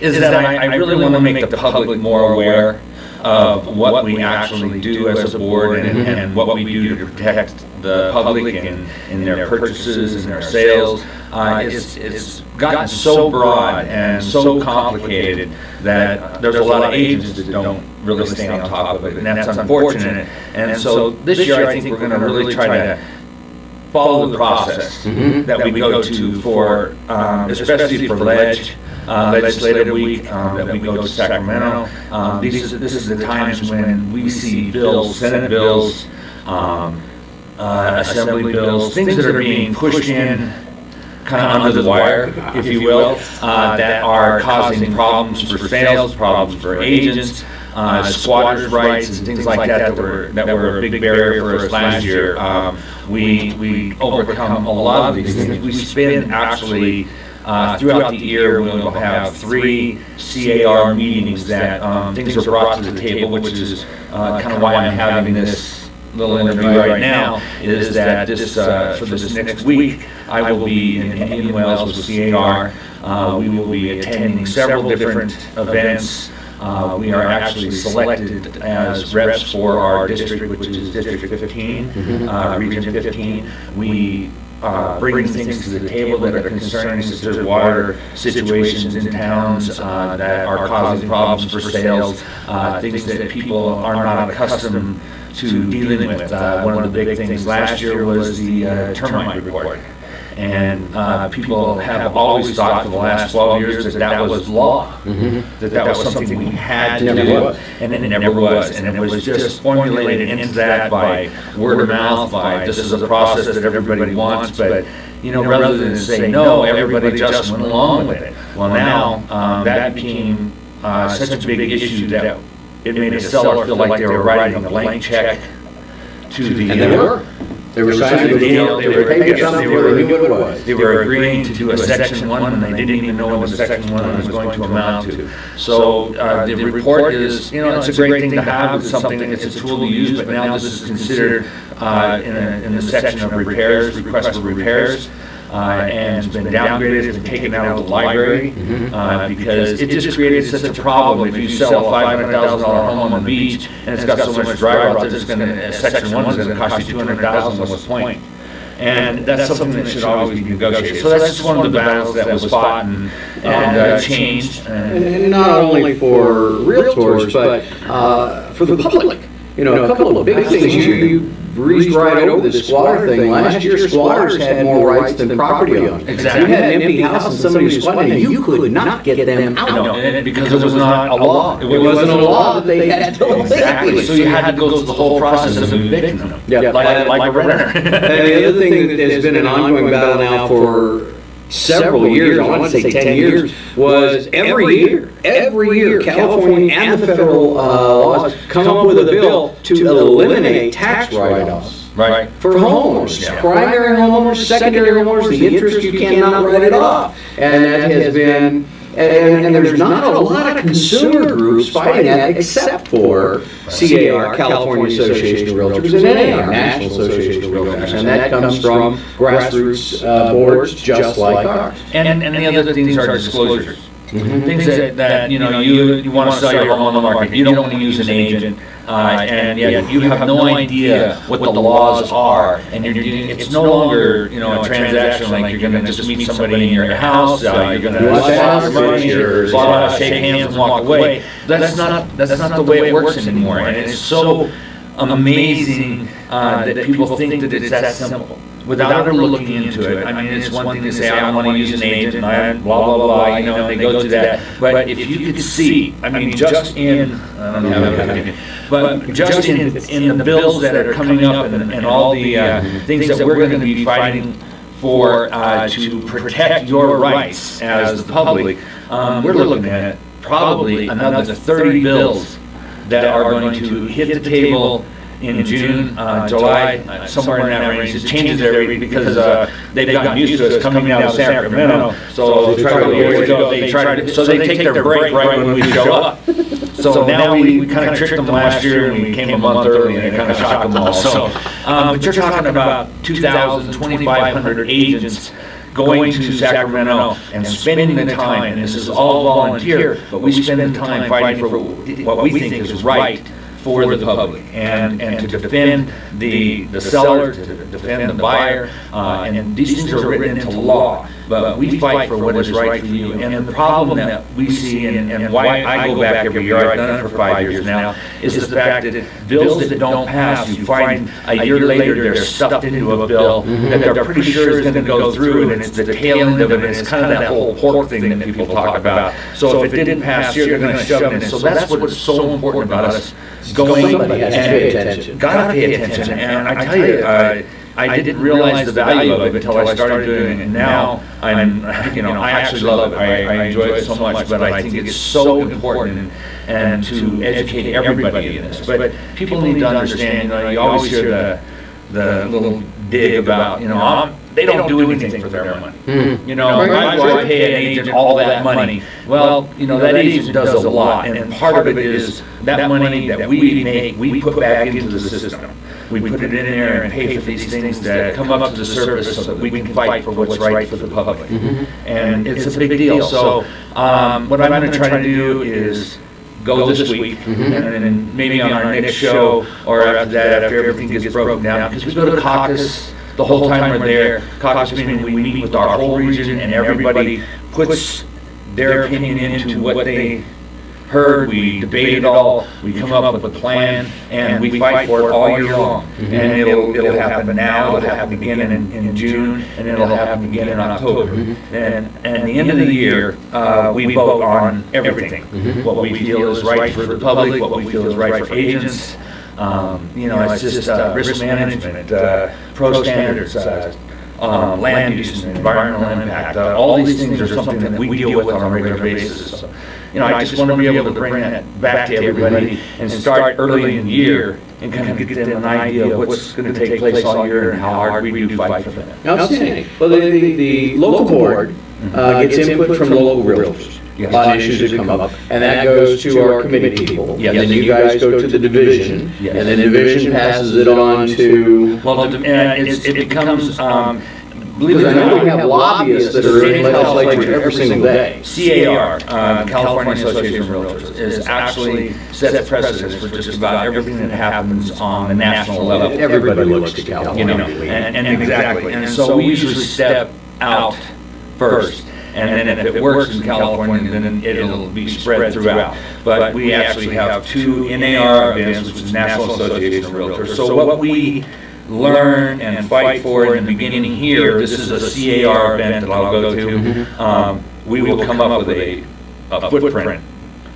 is that I really want to make the public more aware of what we actually do as a board and what we do to protect the public in their purchases and their sales. It's gotten so broad and so complicated that there's a lot of agents that don't really stay on top of it, and that's unfortunate. And so this year I think we're going to really try to follow the process that we go to for, especially for legislative week, that we go to Sacramento. This is the times when we see bills, Senate bills, Assembly bills, things that are being pushed in kind of under the wire, if you will, that are causing problems for sales, problems for agents, squatters' rights, and things like that that were a big barrier for us last year. We overcome a lot of these things. We spend actually throughout the year, we will have 3 CAR meetings that things are brought to the table, which is kind of why I'm having this little interview right now, is that this for this next week, I will be in Indian Wells with CAR. We will be attending several different events. We are actually selected as reps for our district, which is District 15, Region 15. We bring things to the table that are concerning, such as water situations in towns that are causing problems for sales, things that people are not accustomed to dealing with. One of the big things last year was the termite report. And people have always thought for the last 12 years that was law, that was something we had to do, and it never was. And it was just formulated into that by word of mouth, by this is a process that everybody wants, but rather than say no, everybody just went along with it. Well, now that became such a big issue that it made a seller feel like they were writing a blank check to the... And they were. They were signing a deal, they were paying something, they knew what it was. They were agreeing to do a Section 1 and they didn't even know what the Section 1 was going to amount to. So the report is, it's a great thing to have, it's something, it's a tool to use, but now this is considered in the section of repairs, request for repairs. And it's been downgraded, it's been taken out of the library because it just created such a problem. If you sell a $500,000 home on the beach and it's got so much dry rot that Section 1 is going to cost you $200,000, what's the point? And that's something that should always be negotiated. So that's just one of the battles that was fought and changed. And not only for realtors, but for the public. A couple of big things you breezed right over the squatter thing. Last year, squatters had more rights than property owners. Exactly. You had an empty house and somebody was squatting, and you could not get them out. No, because it was not a law. It wasn't a law that they had to live. Exactly. So you had to go through the whole process of evicting them. Yeah, like a renter. And the other thing that has been an ongoing battle now for several years, I want to say 10 years, was every year, California and the federal laws come up with a bill to eliminate tax write-offs. Right. For homeowners, primary homeowners, secondary homeowners, the interest you cannot write it off. And that has been And there's not a lot of consumer groups fighting that except for CAR, California Association of Realtors, and NAR, National Association of Realtors. And that comes from grassroots boards just like ours. And the other things are disclosures. Things that you know, you want to sell your home on the market, you don't want to use an agent, and yet you have no idea what the laws are, and it's no longer, you know, a transaction like you're going to just meet somebody in your house, you're going to swap your money, or shake hands and walk away. That's not the way it works anymore, and it's so amazing that people think that it's that simple. Without ever looking into it. I mean, it's one thing to say, I want to use an agent, and blah, blah, blah, you know, and they go through that. But if you could see, I mean, just in, I don't have it with me, but just in the bills that are coming up and all the things that we're going to be fighting for to protect your rights as the public, we're looking at probably another 30 bills that are going to hit the table in June, July, somewhere in that range. It changes every week because they've gotten used to us coming out of Sacramento. So a couple of years ago, they take their break right when we show up. So now we kind of tricked them last year, and we came a month early, and it kind of shocked them all. So, but you're talking about 2,000, 2,500 agents going to Sacramento and spending the time, and this is all volunteer, but we spend the time fighting for what we think is right for the public, and to defend the seller, to defend the buyer, and these things are written into law, but we fight for what is right for you. And the problem that we see, and why I go back every year, I've done it for 5 years now, is the fact that bills that don't pass, you find a year later they're stuffed into a bill that they're pretty sure is going to go through, and it's the tail end of it, and it's kind of that whole pork thing that people talk about. So if it didn't pass here, they're going to shove it in. So that's what's so important about us going and gotta pay attention. And I tell you, I didn't realize the value of it until I started doing it, and now I actually love it. I enjoy it so much, but I think it's so important and to educate everybody in this. But people need to understand, you always hear the little dig about, they don't do anything for their money. Why do I pay an agent all that money? Well, that agent does a lot, and part of it is that money that we make, we put back into the system. We put it in there and pay for these things that come up to the surface so that we can fight for what's right for the public. And it's a big deal. So what I'm going to try to do is go this week, and then maybe on our next show, or after that, after everything gets broken down, because we go to caucus the whole time we're there. Caucus meaning we meet with our whole region, and everybody puts their opinion into what they heard. We debate it all. We come up with a plan, and we fight for it all year long. And it'll happen now. It'll happen again in June, and it'll happen again in October. And at the end of the year, we vote on everything. What we feel is right for the public, what we feel is right for agents. It's just risk management, pro standards, land use and environmental impact. All these things are something that we deal with on a regular basis. So, I just want to be able to bring that back to everybody and start early in the year and kind of get them an idea of what's going to take place all year and how hard we do fight for them. Outstanding. Well, the local board gets input from local realtors. On issues that come up, and that goes to our committee people, and then you guys go to the division, and then the division passes it on to... Well, it becomes... Believe it or not, we have lobbyists that are in the legislature every single day. CAR, California Association of Realtors, is actually set precedents for just about everything that happens on the national level. Everybody looks to California. And exactly. And so we usually step out first. And then if it works in California, then it'll be spread throughout. But we actually have 2 NAR events, which is National Association of Realtors. So what we learn and fight for in the beginning here, this is a CAR event that I'll go to, we will come up with a footprint,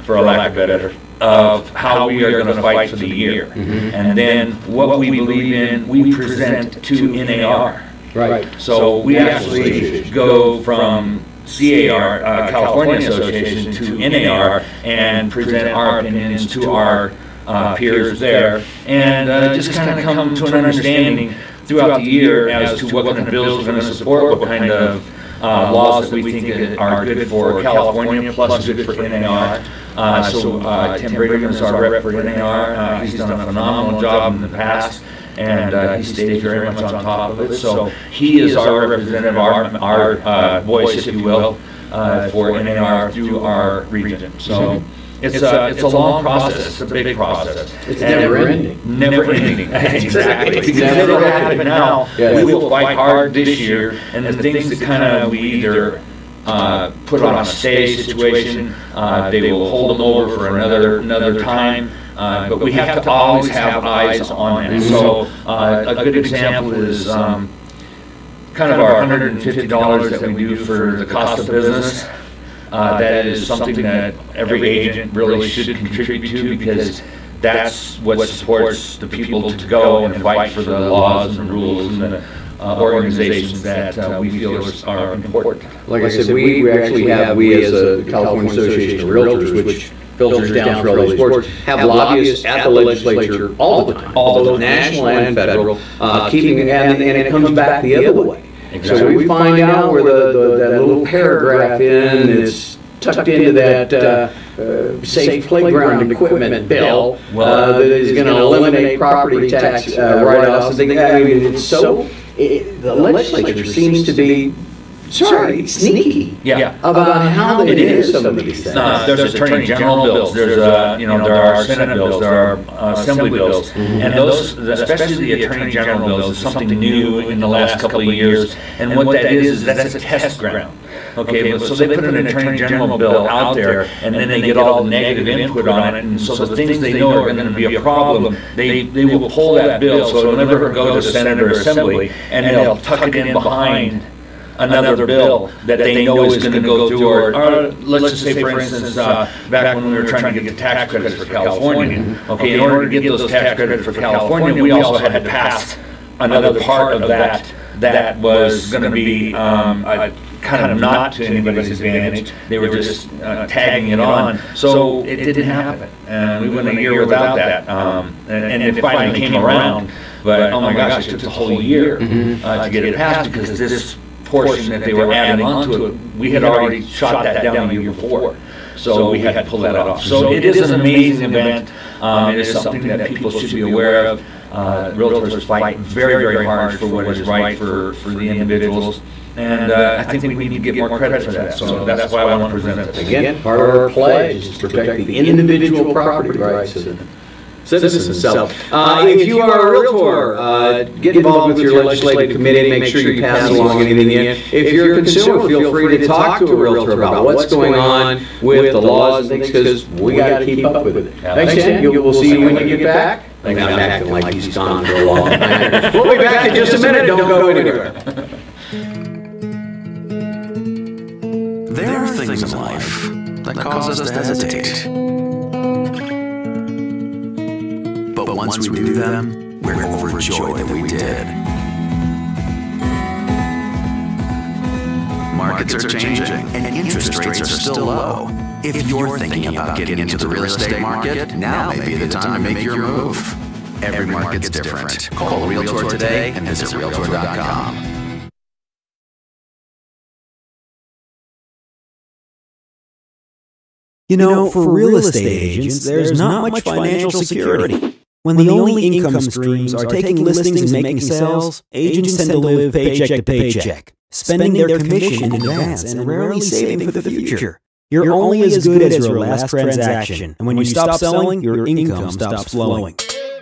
for a lack of better, of how we are going to fight for the year. And then what we believe in, we present to NAR. Right. So we actually go from CAR, California Association, to NAR and present our opinions to our peers there, and just kind of come to an understanding throughout the year as to what kind of bills we're going to support, what kind of laws that we think are good for California, plus good for NAR. Tim Brigham is our rep for NAR. He's done a phenomenal job in the past, and he stays very much on top of it. So he is our representative, our voice, if you will, for NAR through our region. So it's a long process. It's a big process. It's never ending. Never ending. Exactly. It's Because never it'll happen now. Yeah. We will fight hard this year, and the things that kind of we either put on a stay situation, they will hold them over for another time. But we have to always have eyes on it. So a good example is kind of our $150 that we do for the cost of business. That is something that every agent really should contribute to, because that's what supports the people to go and fight for the laws and rules and the organizations that we feel are important. Like I said, we actually have, we as a California Association of Realtors, which filters down through all these boards, have lobbyists at the legislature all the time, both national and federal, keeping, and it comes back the other way. Exactly. So we find out where that little paragraph in is tucked into that safe playground equipment bill that is going to eliminate property tax write-offs and things. I mean, it's so, the legislature seems to be sneaky about how they do some of these things. There's Attorney General bills, there's there are Senate bills, there are Assembly bills, and those, especially the Attorney General bills, is something new in the last couple of years. And what that is that's a test ground. Okay, so they put an Attorney General bill out there, and then they get all the negative input on it, and so the things they know are going to be a problem, they will pull that bill, so it'll never go to Senate or Assembly, and they'll tuck it in behind another bill that they know is going to go through, or let's just say, for instance, back when we were trying to get tax credits for California, okay, in order to get those tax credits for California, we also had to pass another part of that was going to be kind of not to anybody's advantage. They were just tagging it on. So it didn't happen. And we went a year without that. And it finally came around. But oh my gosh, it took a whole year to get it passed, because this portion that they were adding onto it, we had already shot that down the year before. So we had to pull that off. So it is an amazing event. It is something that people should be aware of. Realtors fight very, very hard for what is right for the individuals. And I think we need to get more credit for that. So that's why I want to present it. Again, part of our pledge is to protect the individual property rights of the citizens. So if you are a realtor, get involved with your legislative committee. Make sure you pass along anything in. If you're a consumer, feel free to talk to a realtor about what's going on with the laws and things, because we got to keep up with it. Thanks, Dan. We'll see you when you get back. I'm acting like he's gone for a long time. We'll be back in just a minute. Don't go anywhere. There are things in life that cause us to hesitate. But once we do them, we're overjoyed that we did. Markets are changing, and interest rates are still low. If you're thinking about getting into the real estate market, now may be the time to make your move. Every market's different. Call a Realtor today and visit Realtor.com. You know, for real estate agents, there's not much financial security. When the only income streams are taking listings and making sales, agents tend to live paycheck to paycheck, spending their commission in advance and rarely saving for the future. You're only as good as your last transaction, and when you stop selling, your income stops flowing.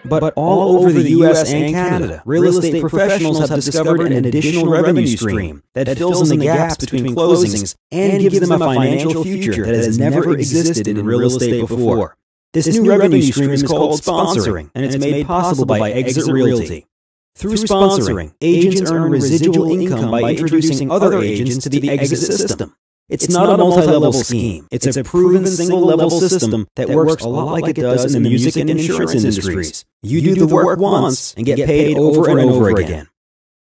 But all over the U.S. and Canada, real estate professionals have discovered an additional revenue stream that fills in the gaps between closings and gives them a financial future that has never existed in real estate before. This new revenue stream is called sponsoring, and it's made possible by Exit Realty. Through sponsoring, agents earn residual income by introducing other agents to the Exit system. It's not a multi-level scheme. It's a proven single-level system that works a lot like it does in the music and insurance industries. You do the work once and get paid over and over again.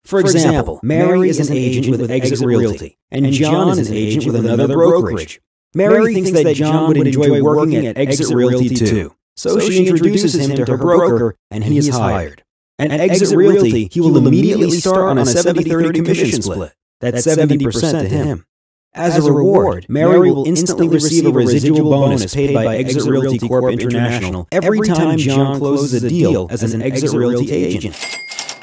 For example, Mary is an agent with Exit Realty, and John is an agent with another brokerage. Mary thinks that John would enjoy working at Exit Realty too, so she introduces him to her broker, and he is hired. At Exit Realty, he will immediately start on a 70-30 commission split. That's 70% to him. As a reward, Mary will instantly receive a residual bonus paid by Exit Realty Corp International every time John closes a deal as an Exit Realty agent.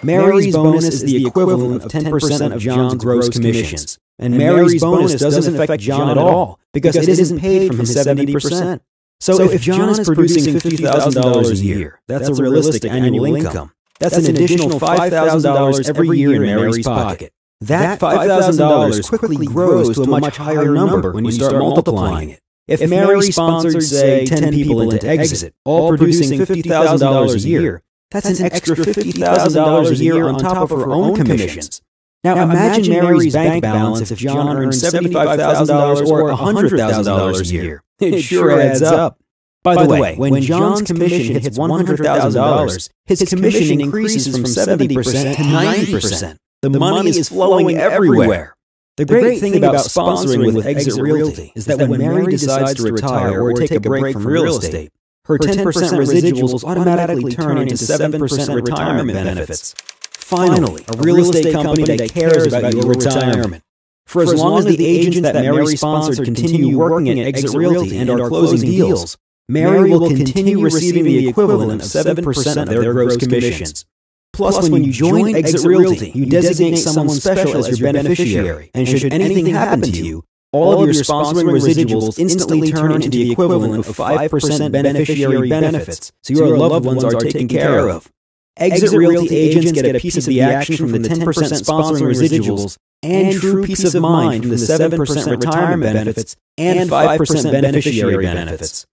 Mary's bonus is the equivalent of 10% of John's gross commissions. And Mary's bonus doesn't affect John at all because it isn't paid from his 70%. So if John is producing $50,000 a year, that's a realistic annual income. That's an additional $5,000 every year in Mary's pocket. That $5,000 quickly grows to a much higher number when you start multiplying it. If Mary sponsored, say, 10 people into Exit, all producing $50,000 a year, that's an extra $50,000 a year on top of her own commissions. Now imagine Mary's bank balance if John earned $75,000 or $100,000 a year. It sure adds up. By the way, when John's commission hits $100,000, his commission increases from 70% to 90%. The money is flowing everywhere. The great thing about sponsoring with Exit Realty is that when Mary decides to retire or take a break from real estate, her 10% residuals automatically turn into 7% retirement benefits. Finally, a real estate company that cares about your retirement. For as long as the agents that Mary sponsored continue working at Exit Realty and are closing deals, Mary will continue receiving the equivalent of 7% of their gross commissions. Plus, when you join Exit Realty, you designate someone special as your beneficiary, and should anything happen to you, all of your sponsoring residuals instantly turn into the equivalent of 5% beneficiary benefits, so your loved ones are taken care of. Exit Realty agents get a piece of the action from the 10% sponsoring residuals and true peace of mind from the 7% retirement benefits and 5% beneficiary benefits.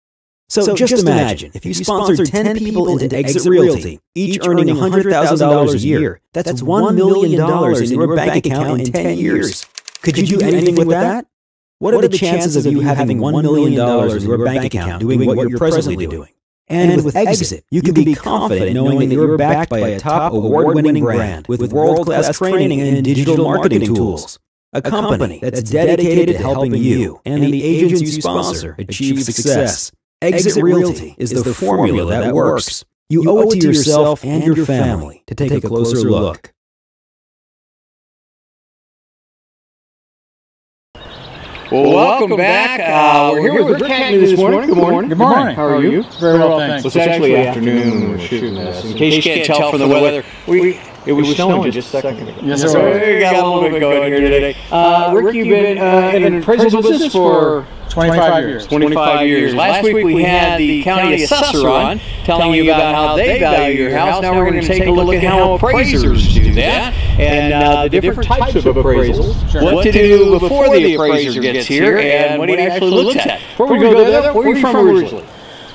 So just imagine, if you sponsored 10 people into Exit Realty, each earning $100,000 a year, that's $1 million in your bank account in 10 years. Could you do anything with that? What are the chances of you having $1 million in your bank account doing what you're presently doing? And with Exit, you can be confident knowing that you're backed by a top award-winning brand with world-class training and digital marketing tools. A company that's dedicated to helping you and the agents you sponsor achieve success. Exit Realty is the formula that works. You owe it to yourself and your family to take a closer look. Well, welcome back. We're here with Rick Hackney this morning. Good morning. Good morning. How are you? Very well, thanks. It's actually afternoon when we're shooting this. In case you can't tell from the weather, it was snowing just a second ago. Yes, sir. So we got a little bit going here today. Rick, you've been in an appraisal business for 25 years. 25 years. Last week we had the county assessor on telling you about how they value your house. Now we're going to take a look at how appraisers do that and the different types of appraisals. Sure. What to do before the appraiser gets here and what he actually looks at. Before we go there, where are you from originally?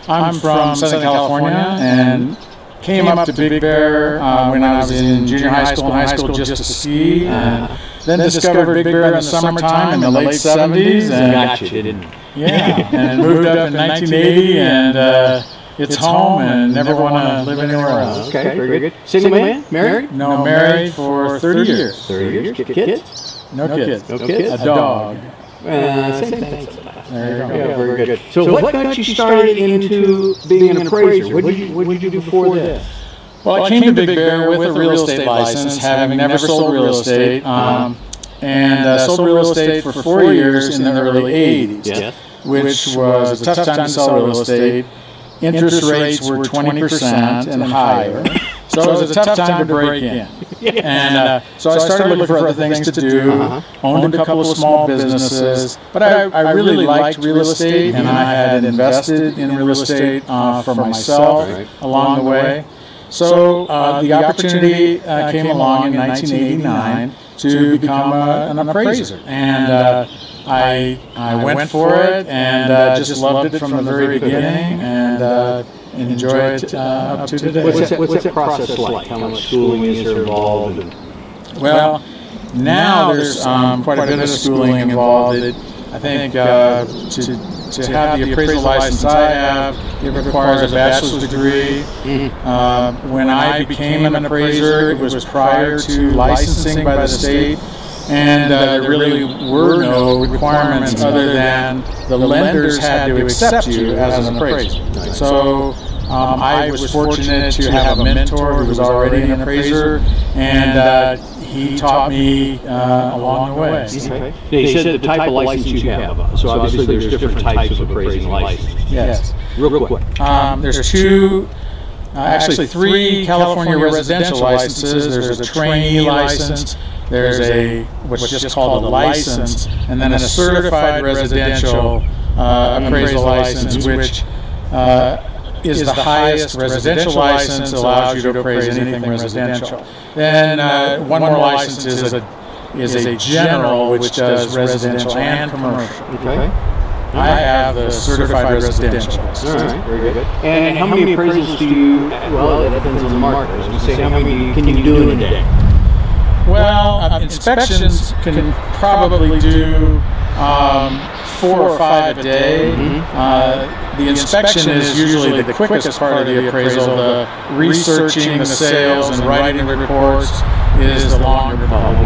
I'm from Southern California and came up to Big Bear when I was in junior high school and high school just to ski. Then discovered Big Bear in the summertime in the late 70s. And Gotcha, didn't you? Yeah, and moved up in 1980 and it's home and never want to live anywhere else. Okay, very good. Single man? Married? No, married for 30 years. 30 years. Kids? No kids. No kids? A dog. Same thing. There you go. Yeah, very good. So what got you started into being an appraiser? What did you do before this? Well, I came to Big Bear with a real estate license, having never sold real estate, and sold real estate for 4 years in the early 80s, which was a tough time to sell real estate. Interest rates were 20% and higher, so it was a tough time to break in. And so I started looking for other things to do, owned a couple of small businesses, but I really liked real estate, and I had invested in real estate for myself along the way. So the opportunity came along in 1989 to become an appraiser, and I went for it and just loved it from the very beginning and enjoy it up to today. What's that process like? How much schooling is there involved? Well, now there's quite a bit of schooling involved. I think to have the appraisal license I have, it requires a bachelor's degree. When I became an appraiser, it was prior to licensing by the state, and there really were no requirements other than the lenders had to accept you as an appraiser. So I was fortunate to have a mentor who was already an appraiser, and he taught me along the way. Okay. Now, you said the type of license you have. So obviously there's different types of appraising license. Yes. Real quick. There's two, actually 3 California residential licenses. There's a trainee license. There's what's just called a license, and then a certified residential appraisal license, which is the highest residential license, allows you to appraise anything residential. Then one more license is a general, which does residential and commercial. Okay. I have the certified residential license. All right, very good. And how many appraisals do you, well, it depends on the market. I was going to say, how many can you do in a day? Well, inspections can probably do 4 or 5 a day. The inspection is usually the quickest part of the appraisal. The researching the sales and writing the reports is the longer part.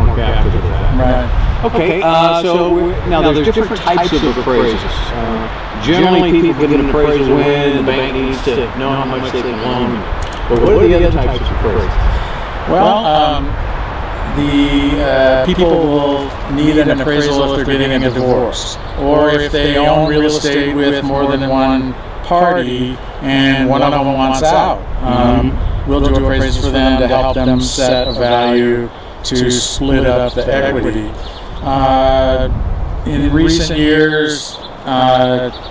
Right. Okay, so now there's different types of appraisals. Generally, people get an appraisal when the bank needs to know how much they can loan you. But what are the other types of appraisals? Well, the people will need an appraisal if they're getting a divorce, or if they own real estate with more than one party and one of them wants out. We'll do appraisals for them to help them set a value to split up the equity. In recent years,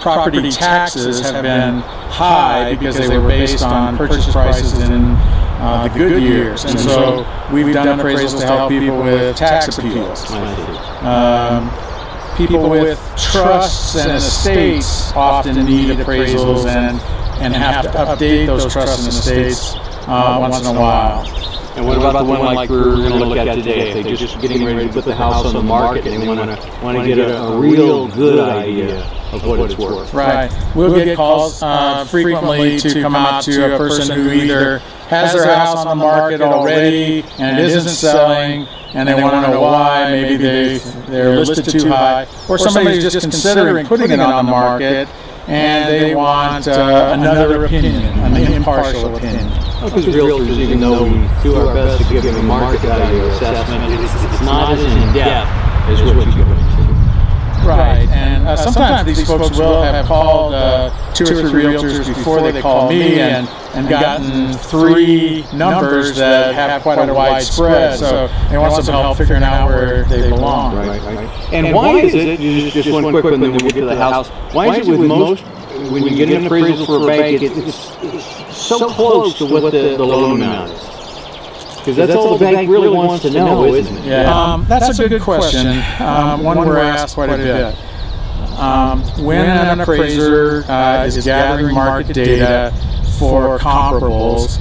property taxes have been high because they were based on purchase prices in the good years, and so we've done appraisals to help people with tax appeals. People with trusts and estates often need appraisals and have to update those trusts and estates once in a while. And what about the one like we're going to look at today? If they're just getting ready to put the house on the market and they want to get a real good idea of what it's worth. Right. We'll get calls frequently to come out to a person who either has their house on the market already and it isn't selling, and they want to know why. Maybe they're listed too high, or somebody's just considering putting it on the market and they want another opinion, an impartial opinion. Because realtors, even though we do our best to give them a market value assessment, it's not as in-depth as what you give them. Right, and sometimes these folks will have called 2 or 3 realtors before they call me and gotten 3 numbers that have quite a wide spread, so they want some help figuring out where they belong. Right. And why is it, just one quick one, then we'll get to the house, why is it with most, when you get an appraisal for a bank, it's so close to what the loan amount is? Because that's all the bank really wants to know, isn't it? Yeah, that's a good question. One we're asked quite a bit. When an appraiser is gathering market data for comparables,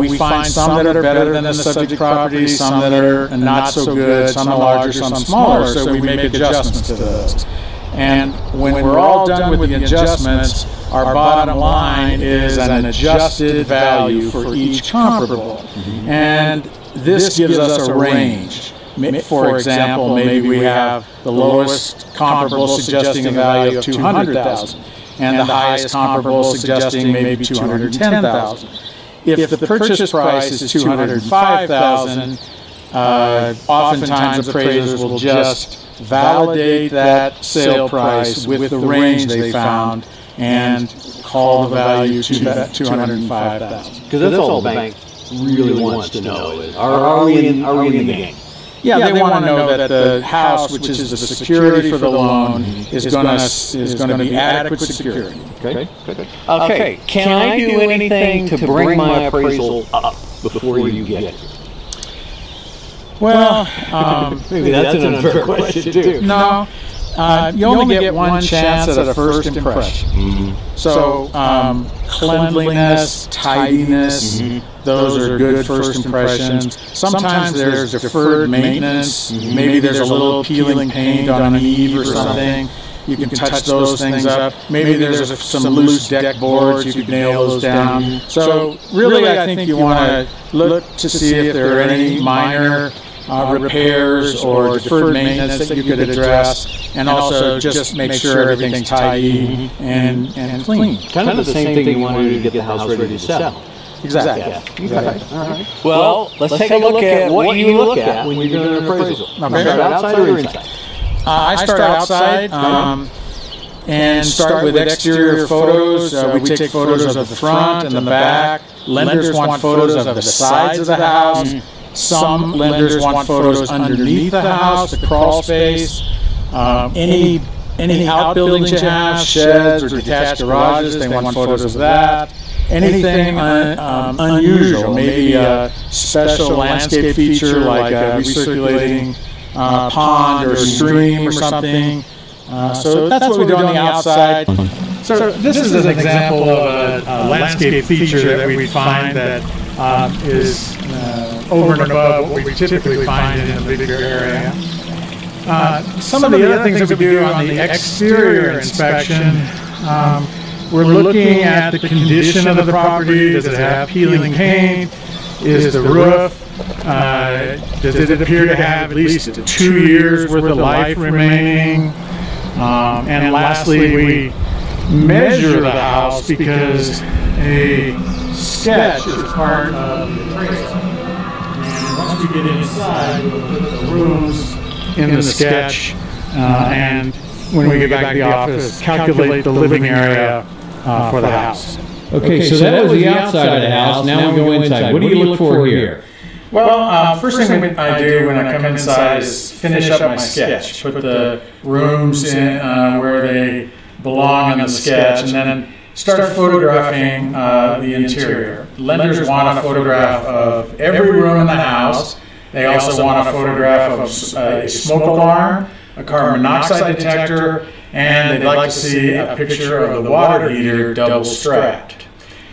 we find some that are better than the subject properties, some that are not so good, some are larger, some smaller, so we make adjustments to those. And when we're all done with the adjustments, our bottom line is an adjusted value for each comparable. And this gives us a range. For example, maybe we have the lowest comparable suggesting a value of $200,000 and the highest comparable suggesting maybe $210,000. If the purchase price is $205,000, oftentimes appraisers will just validate that sale price with the range they found and call the value to $205,000. Because that's all the bank really wants to know. Are we in the game? Yeah, they want to know that the house, which is the security for the loan, is going to be adequate security. Okay. Can I do anything to bring my appraisal up before you get it? Well, maybe that's an unfair question too. No, you only get one chance at a first impression. So cleanliness, tidiness, those are good first impressions. Sometimes there's deferred maintenance. Maybe there's a little peeling paint on an eave or something. You can touch those things up. Maybe there's some loose deck boards. You could nail those down. So really, I think you want to look to see if there are any minor repairs or deferred maintenance that you could address, and also just make sure everything's tidy and clean. Kind of the same thing you want to do to get the house ready to sell. Exactly. Okay. All right. Well, let's take a look at what you look at when you're doing an appraisal. Okay. Start outside or inside? I start outside and start with exterior photos. We take photos of the front and the back. Lenders want photos of the sides of the house. Some lenders want photos underneath the house, the crawl space, any outbuildings you have, sheds or detached garages, they want photos of that. Anything unusual, maybe a special landscape feature like a recirculating pond or stream or something. So that's what we do on the outside. So this is an example of a landscape feature that we find that is over and above what we typically find in the bigger area. Some of the other things that we do on the exterior inspection, we're looking at the condition of the property. Does it have peeling paint? Is the roof, does it appear to have at least 2 years worth of life remaining? And lastly, we measure the house because a sketch is part of the appraisal. And once we get inside, we'll put the rooms in the sketch, and when we get back to the office, calculate the living area for the house. Okay, so that was the outside of the house. Now we go inside. What do you look for here? Well, first thing I do when I come inside is finish up my sketch, put the rooms in where they belong in the sketch, and then start photographing the interior. Lenders want a photograph of every room in the house. They also want a photograph of a smoke alarm, a carbon monoxide detector, and they'd like to see a picture of the water heater double strapped.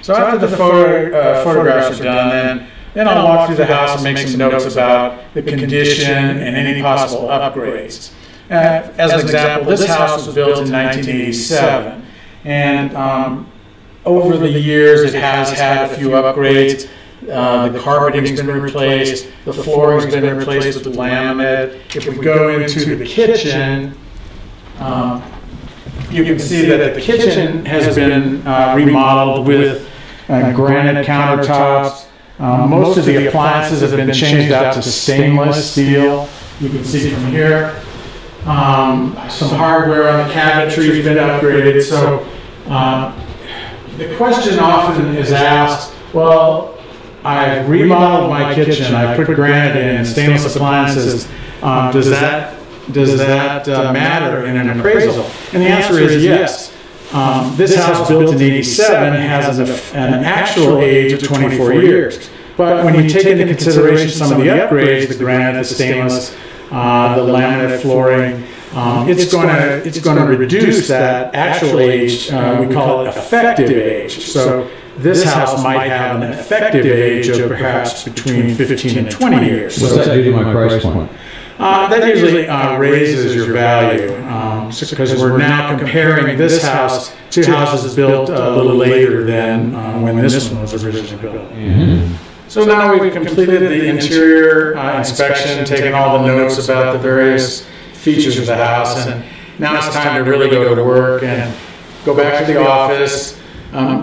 So after the photographs are done, then I'll walk through the house and make some notes about the condition and any possible upgrades. As an example, this house was built in 1987, and over the years it has had a few upgrades. The carpeting's been replaced, the flooring's been replaced with laminate. If we go into the kitchen, you can see that the kitchen has been remodeled with granite countertops. Most of the appliances have been changed out to stainless steel. You can see from here. Some hardware on the cabinetry has been upgraded. So the question often is asked, well, I've remodeled my kitchen, I put granite in, stainless appliances. Does that matter in an appraisal? And the answer is yes. This house built in '87 has an actual age of 24 years. But when you take into consideration some of the upgrades, the granite, the stainless, the laminate flooring, it's going to reduce that actual age. We call it effective age. So this house might have an effective age of perhaps between 15 and 20 years. What's that do to my price point? That usually raises your value because we're now comparing this house to houses built a little later than when this one was originally built. Mm-hmm. So now we've completed the interior inspection, taken all the notes about the various features of the house, and now it's time to really go to work and go back to the office,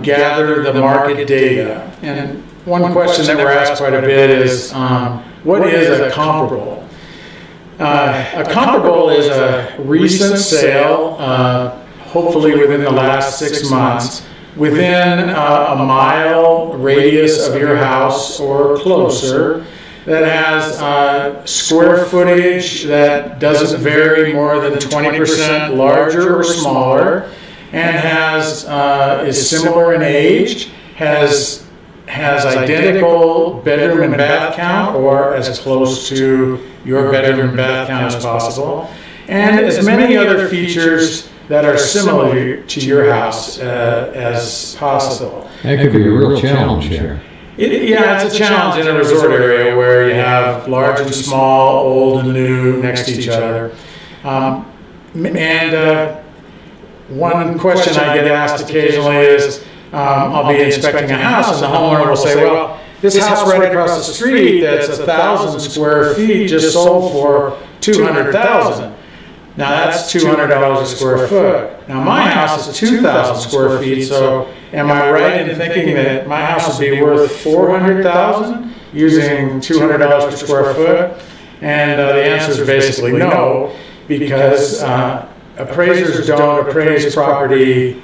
gather the market data. And one question that we're asked quite a bit is, what is a comparable? A comparable is a recent sale, hopefully within the last 6 months, within a mile radius of your house or closer, that has square footage that doesn't vary more than 20% larger or smaller, and is similar in age, has identical bedroom and bath count, or as close to your bedroom and bath count as possible, and as many other features that are similar to your house as possible. That could be a real challenge here. Yeah, it's a challenge in a resort area where you have large and small, old and new next to each other. One question I get asked occasionally is, I'll be inspecting a house and the homeowner will say, well, this house right across the street that's 1,000 square feet just sold for $200,000. Now that's $200 a square foot. Now my house is 2,000 square feet, so am I right in thinking that my house would be worth $400,000 using $200 per square foot? And the answer is basically no, because appraisers don't appraise property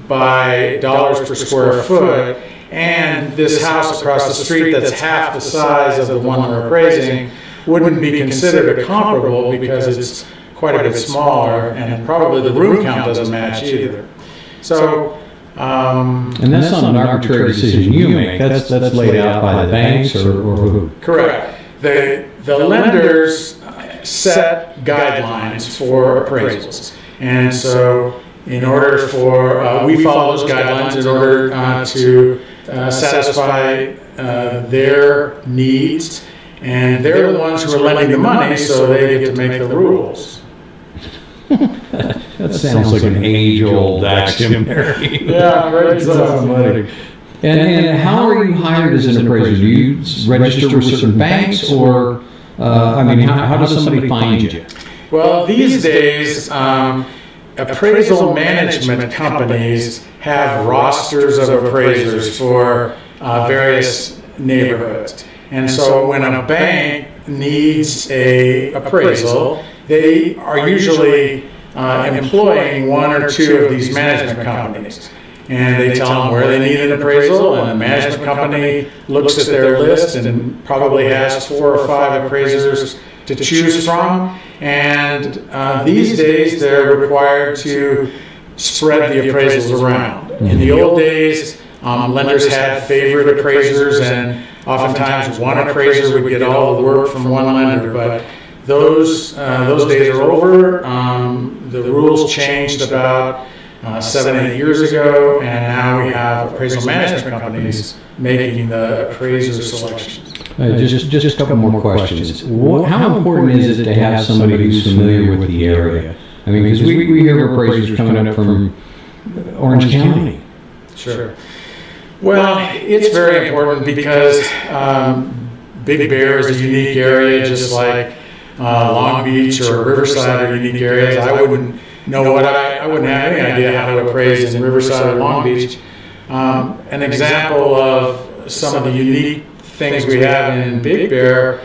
by dollars per square foot, and this house across the street that's half the size of the one we're appraising wouldn't be considered a comparable because it's quite a bit smaller, and probably the room count doesn't match either. So, and that's not an arbitrary decision you make. That's laid out by the banks or who? Correct. The lenders set guidelines for appraisals, and so in order for we follow those guidelines in order to satisfy their needs, and they're the ones who are lending the money, so they get to make the rules. That sounds like an age-old axiom, Mary. Yeah, right. And how are you hired as an appraiser? Do you register with certain banks, or I mean, how does somebody find you? Well, these days, appraisal management companies have rosters of appraisers for various neighborhoods. And so when a bank needs a appraisal, they are usually employing one or two of these management companies. And they tell them where they need an appraisal, and the management company looks at their list and probably has 4 or 5 appraisers to choose from. And these days they're required to spread the appraisals around. In the old days, lenders had favorite appraisers, and oftentimes one appraiser would get all the work from one lender. But those days are over. The rules changed about 7 or 8 years ago, and now we have appraisal management companies making the appraiser selections. Just a couple more questions. How important is it to have somebody who's familiar with the area? I mean, because we hear of appraisers coming up from Orange County. Sure. Well, it's very important because Big Bear is a unique area, just like Long Beach or Riverside are unique areas. I wouldn't know I wouldn't have any idea how to appraise in Riverside or Long Beach. An example of some of the unique things we have in Big Bear,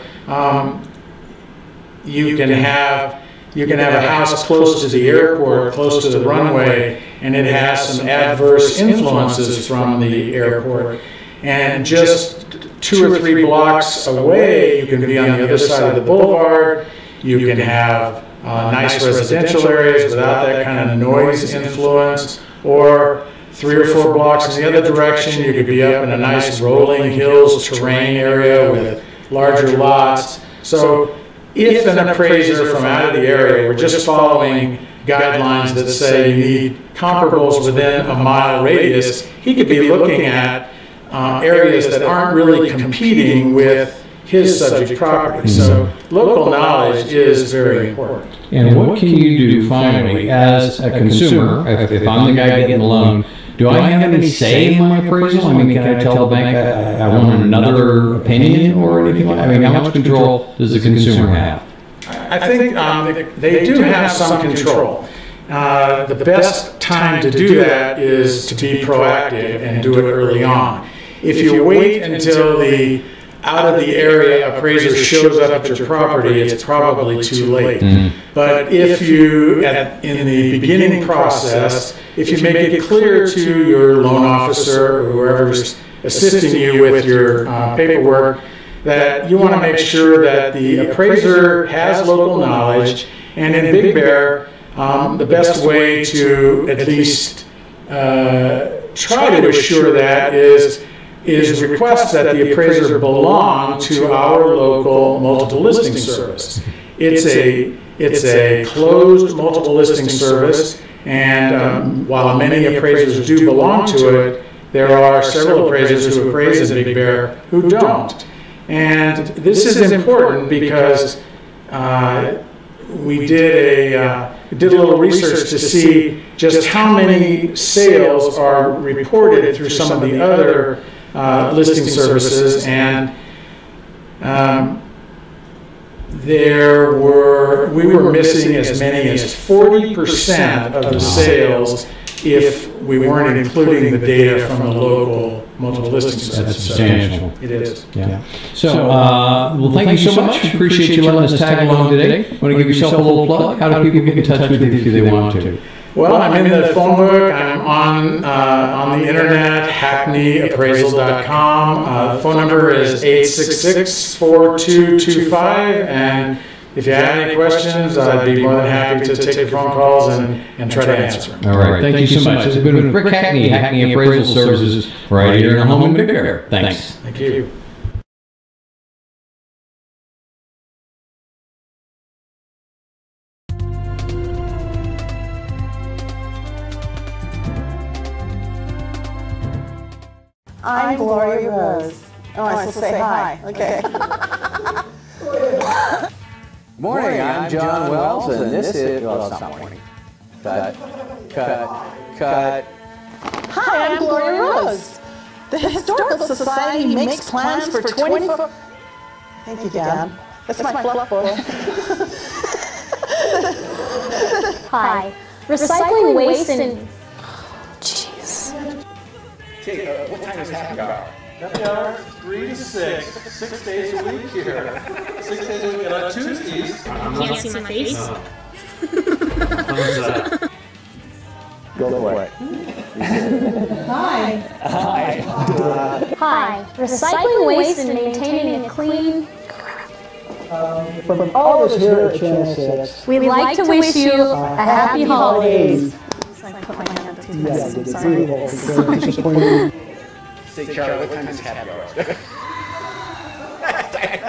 you can have a house close to the airport, close to the runway, and it has some adverse influences from the airport. And just 2 or 3 blocks away, you can be on the other side of the boulevard. You can have nice residential areas without that kind of noise influence, or 3 or 4 blocks in the other direction, you could be up in a nice rolling hills terrain area with larger lots. So if an appraiser from out of the area were just following guidelines that say you need comparables within a mile radius, he could be looking at areas that aren't really competing with his subject property. So local knowledge is very important. And what can you do finally as a consumer, if I'm the guy getting the loan, do I have any say in my appraisal? I mean, can I tell the bank I want another opinion or anything like that? I mean, how much control does the consumer have? I think they do have some control. The best time to do that is to be proactive and do it early on. If you wait until the out of the area appraiser shows up at your property, it's probably too late. But if you, in the beginning process, if you make it clear to your loan officer or whoever's assisting you with your paperwork that you want to make sure that the appraiser has local knowledge, and in Big Bear, the best way to at least try to assure that is request that the appraiser belong to our local multiple listing service. It's a closed multiple listing service, and while many appraisers do belong to it, there are several appraisers who appraise in Big Bear who don't. And this is important because we did a little research to see just how many sales are reported through some of the other listing services, and we were missing as many as 40% of the sales if we weren't including the data from the local multiple listing sites. That's substantial. It is. Yeah. So, well, thank you so much. Appreciate you letting us tag along today. Want to give yourself a little plug? How do people get in touch with you if they want to? Well, I'm in the phone book. I'm on the internet, hackneyappraisal.com. The phone number is 866-4225, and if you have any questions, I'd be more than happy to take your phone calls and try to answer. All right. Thank you so much. This has been Rick Hackney, Hackney Appraisal Services, right here in home in Big Bear. Thanks. Thank you. I'm Gloria Rose. Oh, I supposed to say hi. Okay. Morning, I'm John Wells, and this is, well, it's not morning. Cut. Hi, I'm Gloria Rose. The Historical Society makes plans for 24... Thank you, Dad. That's my fluff boy. Hi. Recycling waste and... Jeez. What time is happy hour? Happy hour, 3 to 6, 6 days a week here. 6 days a week, and on Tuesdays. Can't see my face. Go away. Hi. Hi. Recycling waste and maintaining a clean... From all of us here at Channel 6, We'd like to wish you a happy holidays. Say, Charlie, what time is happy hour? I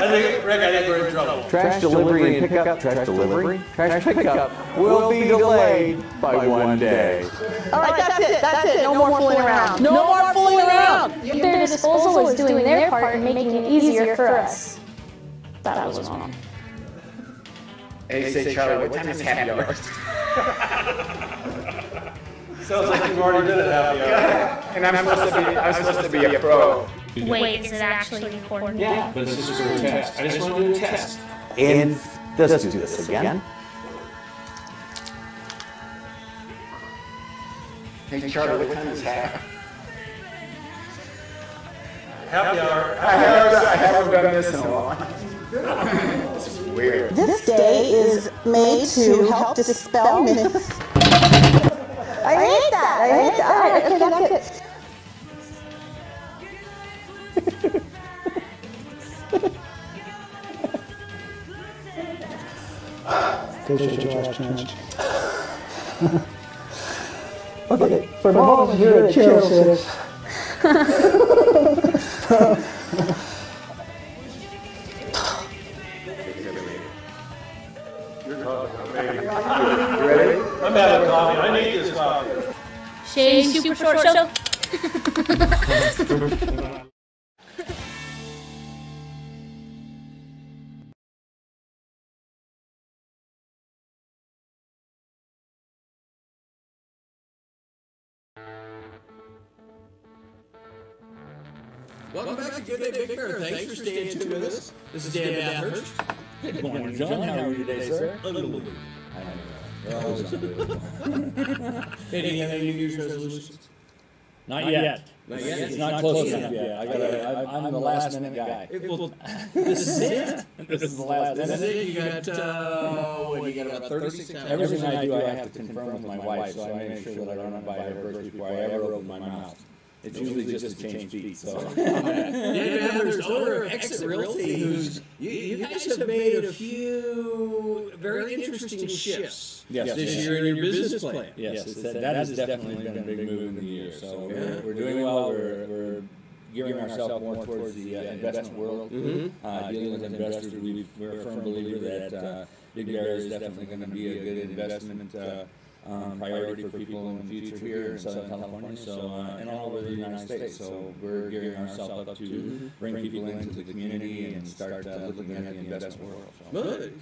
think we're in trouble. Trash delivery and pickup. Trash pickup will be delayed by 1 day. All right, that's it. No more fooling around. No more fooling around. Their disposal is doing their part in making it easier for us. That was wrong. Hey, say, Charlie, what time is happy hour? Sounds like you've already been at happy hour. And I'm supposed to be a pro. Wait, is it actually recording? Yeah, but this is for a test. I just want to do a test. And let's do this again. Hey, Charlie, what time is happy hour? Happy hour. I haven't done this in a while. This is weird. This day is made to help dispel myths. I hate that. All right, okay, that's it. Okay, for all of us here at Channel 6, You ready? I'm having coffee. I need this coffee. Shane Super Short Show. Welcome back to Good Day Big Bear. Thanks for staying tuned with us. This is Dan Bathurst. Good morning, John. How are you today, sir? Unbelievable. We're always unbelievable. Hey, do you have any New Year's resolutions? Not yet. Not yet? It's not close enough yet. I'm the last minute guy. This is it. This is the last minute. This is it. You got, you got about 36 hours. Everything I do, I have to confirm with my wife, so I make sure that I run it by her first before I ever open my mouth. It's usually just to change beats. So. Dan Bathurst, owner of Exit Realty, who's you guys have made a few very interesting shifts this year in your business plan. Yes, that has definitely been a big move in the year. So we're doing well. We're gearing ourselves more towards the investment world, dealing with investors. We're a firm believer that Big Bear is definitely going to be a good investment priority for people in the future here in Southern California, and all over the United States. So we're gearing ourselves up to bring people into the community and start looking at the investment world. Well, it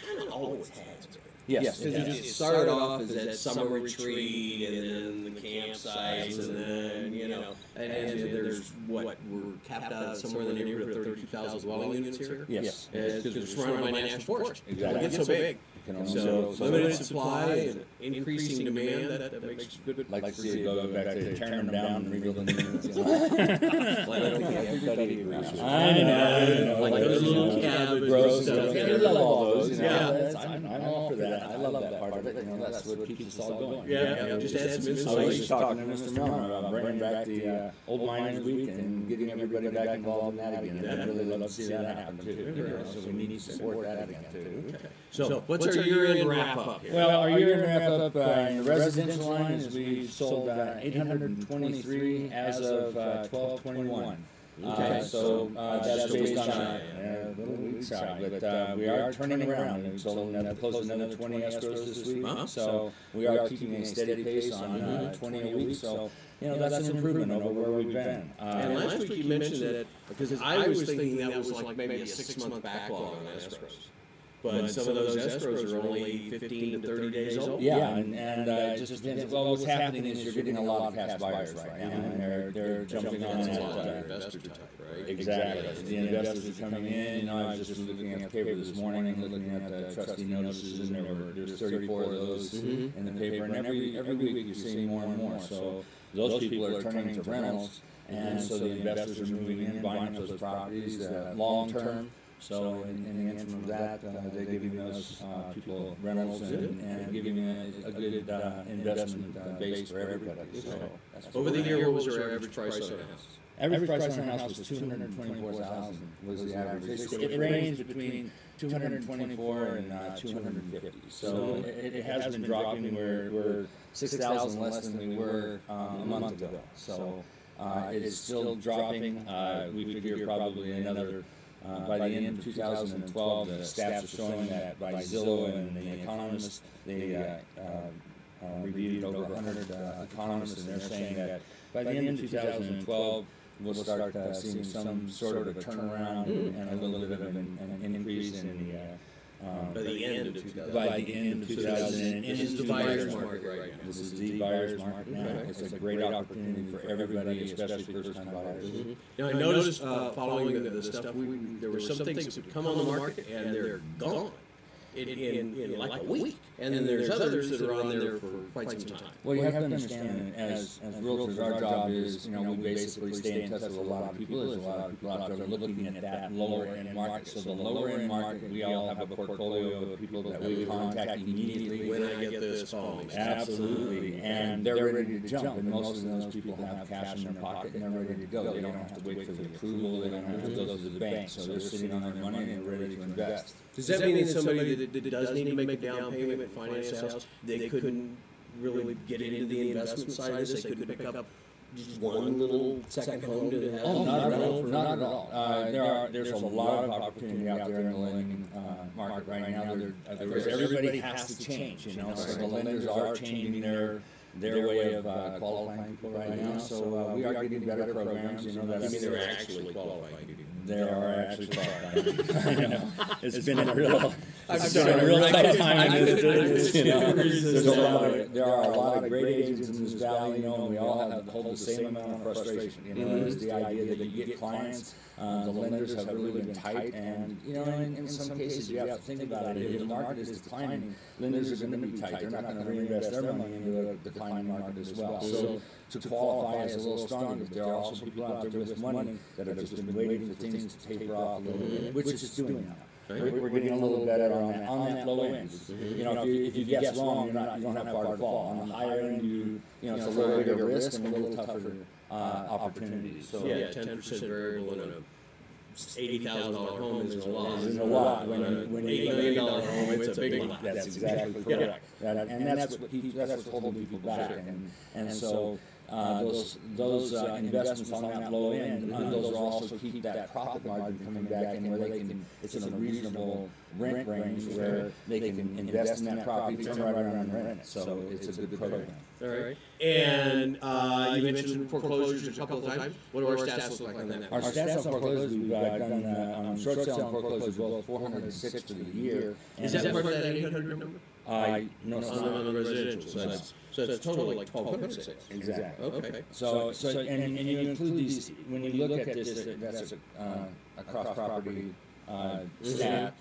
kind of always has been. Yes. Because it started off as that summer retreat, and then the campsites, and then, you know, and there's what, we're capped out somewhere in the neighborhood of 32,000 dwelling units here? Yes. Because we're surrounded by national forest. Exactly. It gets so big. So limited supply and increasing demand, that makes good. Like to see it go back to tearing them down and rebuilding them. Everybody agrees. I know. Like those little cabins gross stuff. stuff. I love all those. You know, Yeah. I'm all for that. I love that part of it. You know, that's what keeps us all going. Yeah. Just add some insulation. I was just talking to Mr. Miller about bringing back the Old Miners Week and getting everybody back involved in that again. I'd really love to see that happen too. You know, so we need to support that again too. Okay. So what's our year-end wrap-up here? Well, our year-end wrap-up in the residential line is we've sold 823 as of 12/21. Okay. So that's based on a little weak side, but we are turning around. We've sold close to another 20 escrows this week, so we are keeping a steady pace on 20 a week. So you know that's an improvement over where we've been. And last week you mentioned that, because I was thinking that was like maybe a 6-month backlog on escrows. But some of those escrows are only 15 to 30 days old. Yeah, and it just depends. Well, what's happening is you're getting a lot of cash buyers right now, and they're jumping on that. Investor type, right? Exactly. The investors are coming in. You know, I was just looking at the paper this morning and looking at the trustee notices, and there's 34 of those in the paper, and every week you're seeing more and more. So those people are turning to rentals, and so the investors are moving in, buying up those properties long term. So in the interim of that, they're giving those people rentals and giving a good investment base for everybody. So over the year, what was your average price on a house? Average price on a house was $224,000 was the average. It ranged between $224 and $250. So it has been dropping. We're $6,000 less than we were a month ago. So it is still dropping. We figure probably another. By the end of 2012, the stats are showing that by Zillow and The Economist, they reviewed over 100 economists, and they're saying that by the end of 2012, we'll start seeing some sort of a turnaround and a little bit of an increase in the by the end of 2000. By the end of 2000. This is the buyer's market right now. This is the buyer's market now. It's a great opportunity for everybody, especially first-time buyers. Now, I noticed following the stuff, there were some things that would come on the market and they're gone in like a week. And then there's others that are on there for quite some time. Well, you have to understand that as realtors, our job is, you know, we basically stay in touch with a lot of people. There's a lot of people out there looking at that lower end market. So the lower end market, we all have a portfolio of people that we contact immediately. When I get this call. Absolutely. And they're ready to jump. And most of those people have cash in their pocket and they're ready to go. They don't have to wait for the approval. They don't have to go to the bank. So they're sitting on their money and they're ready to invest. Does that mean that somebody that does need to make a down payment, finance a house, they couldn't really get into the investment side of this? They couldn't pick up just one little second home to have? Oh, not at all. There's a lot of opportunity out there in the lending market right now. Everybody has to change, you know. So the lenders are changing their way of qualifying people right now. So we are getting better programs. You know, I mean, they're actually qualifying people. They are actually qualifying. I know. It's been a real tough time in this business. You know, there are a lot of great agents in this valley. You know, and we all hold the same amount of frustration. You know, it's the idea that you get clients. The lenders have really been tight, and you know, in some cases you have to think about it. If the market is declining, lenders are going to be tight. They're not going to reinvest their money into a declining market as well. So to qualify is a little stronger. But there are also people out there with money that have just been waiting for things to taper off a little bit, which is doing now. We're getting a little better on that low end. You know, if you guess wrong, you don't have far to fall. On the higher end, you know, it's a little bigger risk and a little tougher opportunity. So yeah, 10% variable in a $80,000 home is a lot. It's a lot. When $8 million home, it's a big lot. That's exactly correct. And that's what's holding people back. And so those investments on that low end, those will also keep that profit margin coming back in where they can. It's in a reasonable rent range where they can invest in that property, turn right around and rent it. So it's a good program. All right. And you mentioned foreclosures a couple of times. What do our stats look like on that? Our stats on foreclosures, we've done on short sale and foreclosures, both 406 for the year. Is that part of that 800 number? No, it's on the residential. So it's total like 1,200 sales. Exactly. Okay. So and you include these, when you look at this, that's a cross-property stat.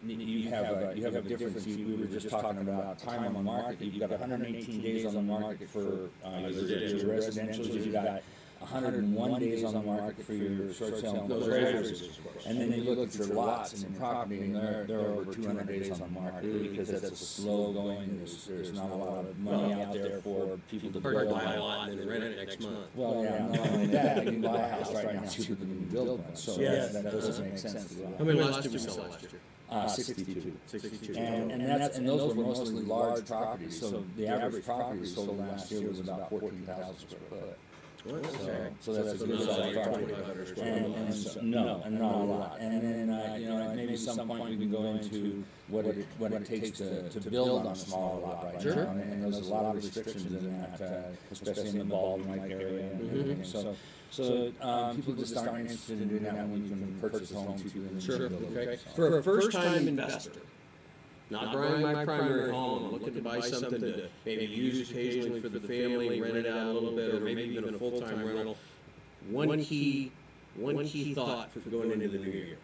You have a difference. We were just talking about time on the market. You've got 118 days on the market for your residential. You've got 101 days on the market for your short sale and foreclosures. And then you look at your lots and your property, and they're over 200 days on the market because that's a slow going. There's not a lot of money out there for people to build. Buy a lot and then rent it next month. Well, yeah, not only that, you can buy a house right now cheaper than you build one. So that doesn't make sense as well. How many lots did we sell last year? 62. And those were mostly large properties. So the average property sold last year was about 14,000 square foot. So that's a good size property. And not a lot. And then maybe at some point we can go into what it takes to build on a smaller lot right now. And there's a lot of restrictions in that, especially in the Baldwin Lake area and everything. So people just aren't interested in doing that when you can purchase a home cheaper than you build. Okay. For a first-time investor, not buying my primary home, I'm looking to buy something to maybe use occasionally for the family, rent it out a little bit, or maybe even a full-time rental. One key thought for going into the new year.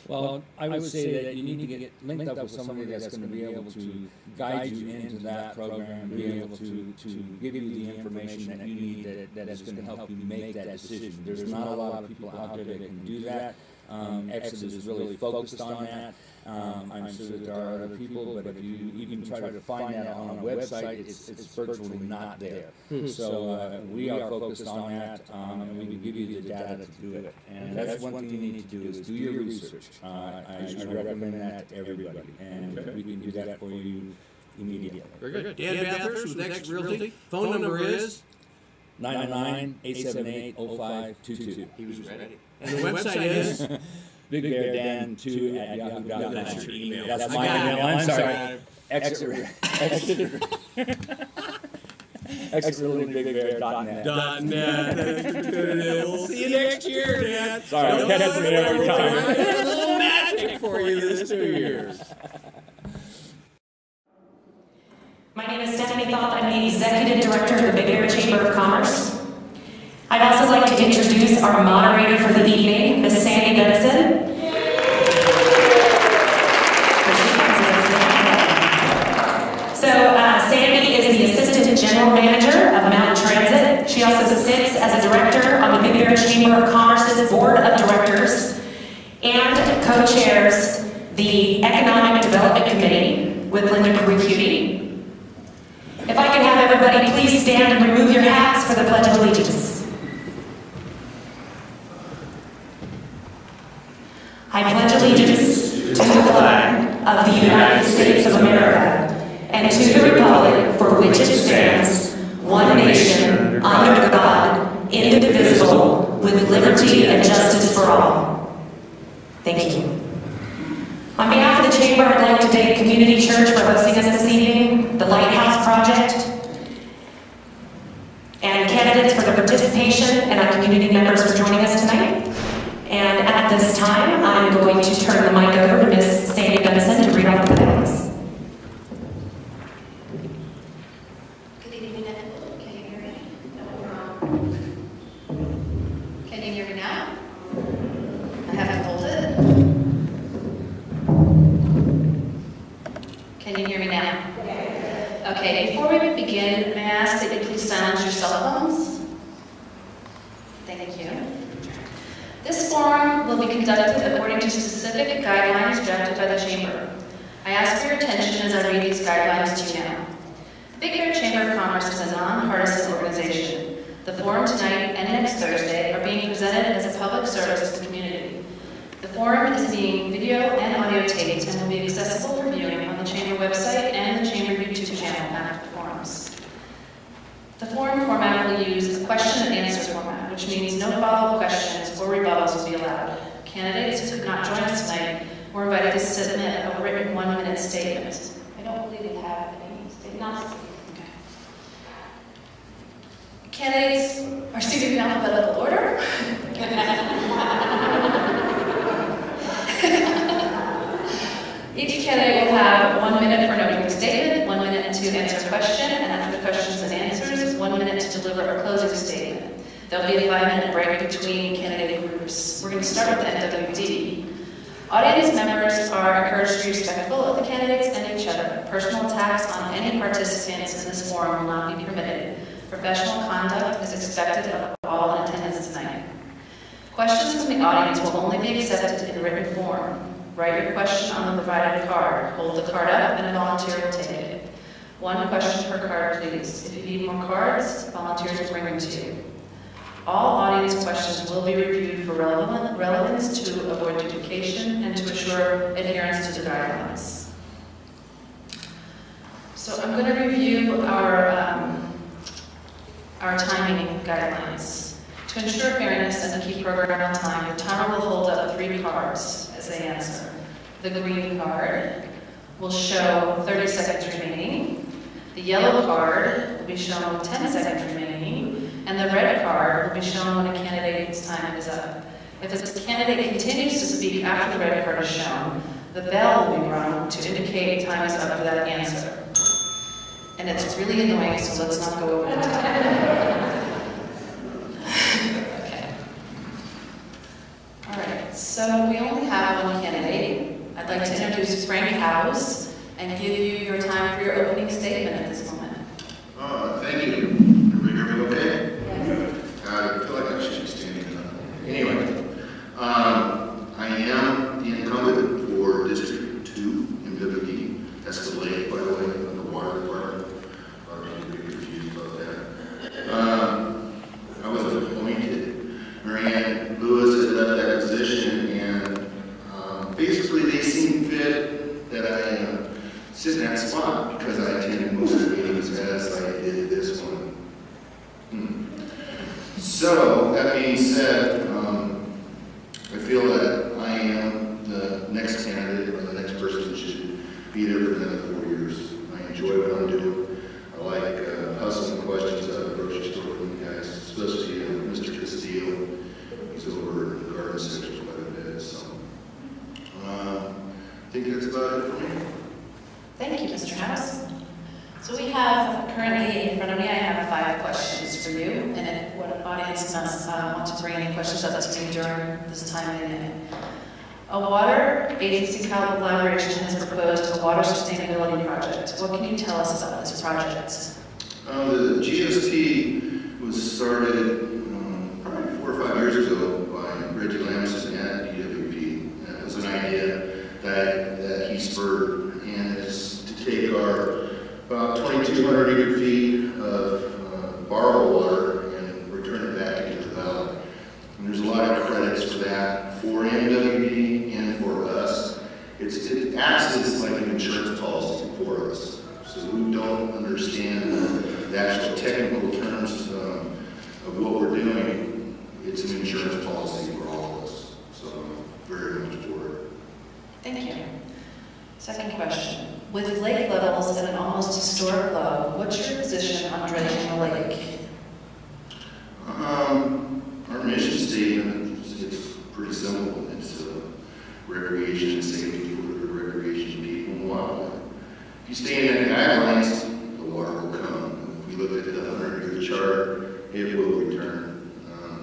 Well, I would say that you need to get linked up with somebody that's going to be able to guide you into that program, be able to give you the information that you need that is going to help you make that decision. There's not a lot of people out there that can do that. Exit is really focused on that. I'm sure that there are other people, but if you can try to find that on a website, it's virtually not there. So we are focused on that, and we can give you the data to do it. And that's one thing you need to do is do your research. I recommend that to everybody, and we can do that for you immediately. Very good. Dan Bathurst with Next Realty. Phone number is 909-878-0522. He was ready. And the website is BigBearDan2@yahoo.com. That's your email. That's my email. I'm sorry. ExitRealtyBigBear.net. We'll see you next year, Dan. Sorry, I'm catching me every time. A little magic for you this 2 years. My name is Stephanie Thought. I'm the Executive Director of the Big Bear Chamber of Commerce. I'd also like to introduce our moderator for the evening, Ms. Sandy Benson. So Sandy is the Assistant General Manager of Mountain Transit. She also sits as a Director on the Big Bear Chamber of Commerce's Board of Directors and co-chairs the Economic Development Committee with Linda Carrucuti. If I can have everybody please stand and remove your hats for the Pledge of Allegiance. I pledge allegiance to the flag of the United States of America and to the republic for which it stands, one nation, under God, indivisible, with liberty and justice for all. Thank you. On behalf of the Chamber, I'd like to thank Community Church for hosting us this evening, the Lighthouse Project, and candidates for their participation, and our community members for joining us tonight. And at this time, I'm going to turn the mic over to Ms. Sandy Benson to read off the headlines. Good evening, everyone. Can you hear me? Can you hear me now? I have to hold it. Can you hear me now? Okay, before we begin, may I ask that you please silence your cell phones? Thank you. This forum will be conducted according to specific guidelines drafted by the Chamber. I ask for your attention as I read these guidelines to you now. The Big Bear Chamber of Commerce is a nonpartisan organization. The forum tonight and next Thursday are being presented as a public service to the community. The forum is being video and audio taped and will be accessible for viewing on the Chamber website and the Chamber YouTube channel after the forums. The forum format will use a question and answer format, which means no follow-up questions or rebuttals will be allowed. Candidates who could not join us tonight were invited to submit a written 1-minute statement. I don't believe we have any statements. Okay. Candidates are seated in alphabetical order. Each candidate will have 1 minute for an opening statement, 1 minute to answer a question, and after the questions and answers, 1 minute to deliver a closing statement. There'll be a 5-minute break between candidate groups. We're going to start with the NWD. Audience members are encouraged to be respectful of the candidates and each other. Personal attacks on any participants in this forum will not be permitted. Professional conduct is expected of all in attendance tonight. Questions from the audience will only be accepted in written form. Write your question on the provided card. Hold the card up and a volunteer will take it. 1 question per card, please. If you need more cards, volunteers will bring them to you. All audience questions will be reviewed for relevance to avoid duplication and to assure adherence to the guidelines. So I'm going to review our timing guidelines. To ensure fairness and to keep program on time, the timer will hold up 3 cards as they answer. The green card will show 30 seconds remaining. The yellow card will be shown 10 seconds remaining. And the red card will be shown when a candidate's time is up. If a candidate continues to speak after the red card is shown, the bell will be rung to indicate time is up for that answer. And it's really annoying, so let's not go over it today. Okay. All right, so we only have 1 candidate. I'd like to introduce Frank House and give you your time for your opening statement at this moment. Thank you. Everybody hear me okay? Yes. I feel like I should be standing up. Anyway, I am the incumbent for District 2 MWD. That's the lake, by the way, of the water department. A lot of people get confused about that. I was appointed. Marianne Lewis had left that position, and basically they seemed fit that I sit in that spot because I attended most of the meetings as I did this one. So, that being said, I feel that I am the next candidate or the next person that should be there for another 4 years. I enjoy what I'm doing. I like hustling questions out of the grocery store from you guys, especially Mr. Castillo. He's over in the garden section quite a bit. So, I think that's about it for me. Thank you, Mr. House. So we have currently in front of me, I have 5 questions for you, and if what audience does want to bring any questions up to me during this time of the day. A water agency collaboration has proposed a water sustainability project. What can you tell us about this project? The GST was started probably 4 or 5 years ago by Reggie Lamson at DWP. And it was an idea that he spurred, and it's to take our about 2,200 acre feet of borrowed water and return it back into the valley. And there's a lot of credits for that for MWD and for us. It acts as like an insurance policy for us. So we don't understand the actual technical terms of what we're doing. It's an insurance policy for all of us. So very much for it. Thank you. Second question. With lake levels at an almost historic low, what's your position on dredging the lake? Our mission statement is pretty simple. It's recreation and safety for the recreation people and wildlife. If you stay in that guidelines, the water will come. If we look at the 100-year chart, it will return.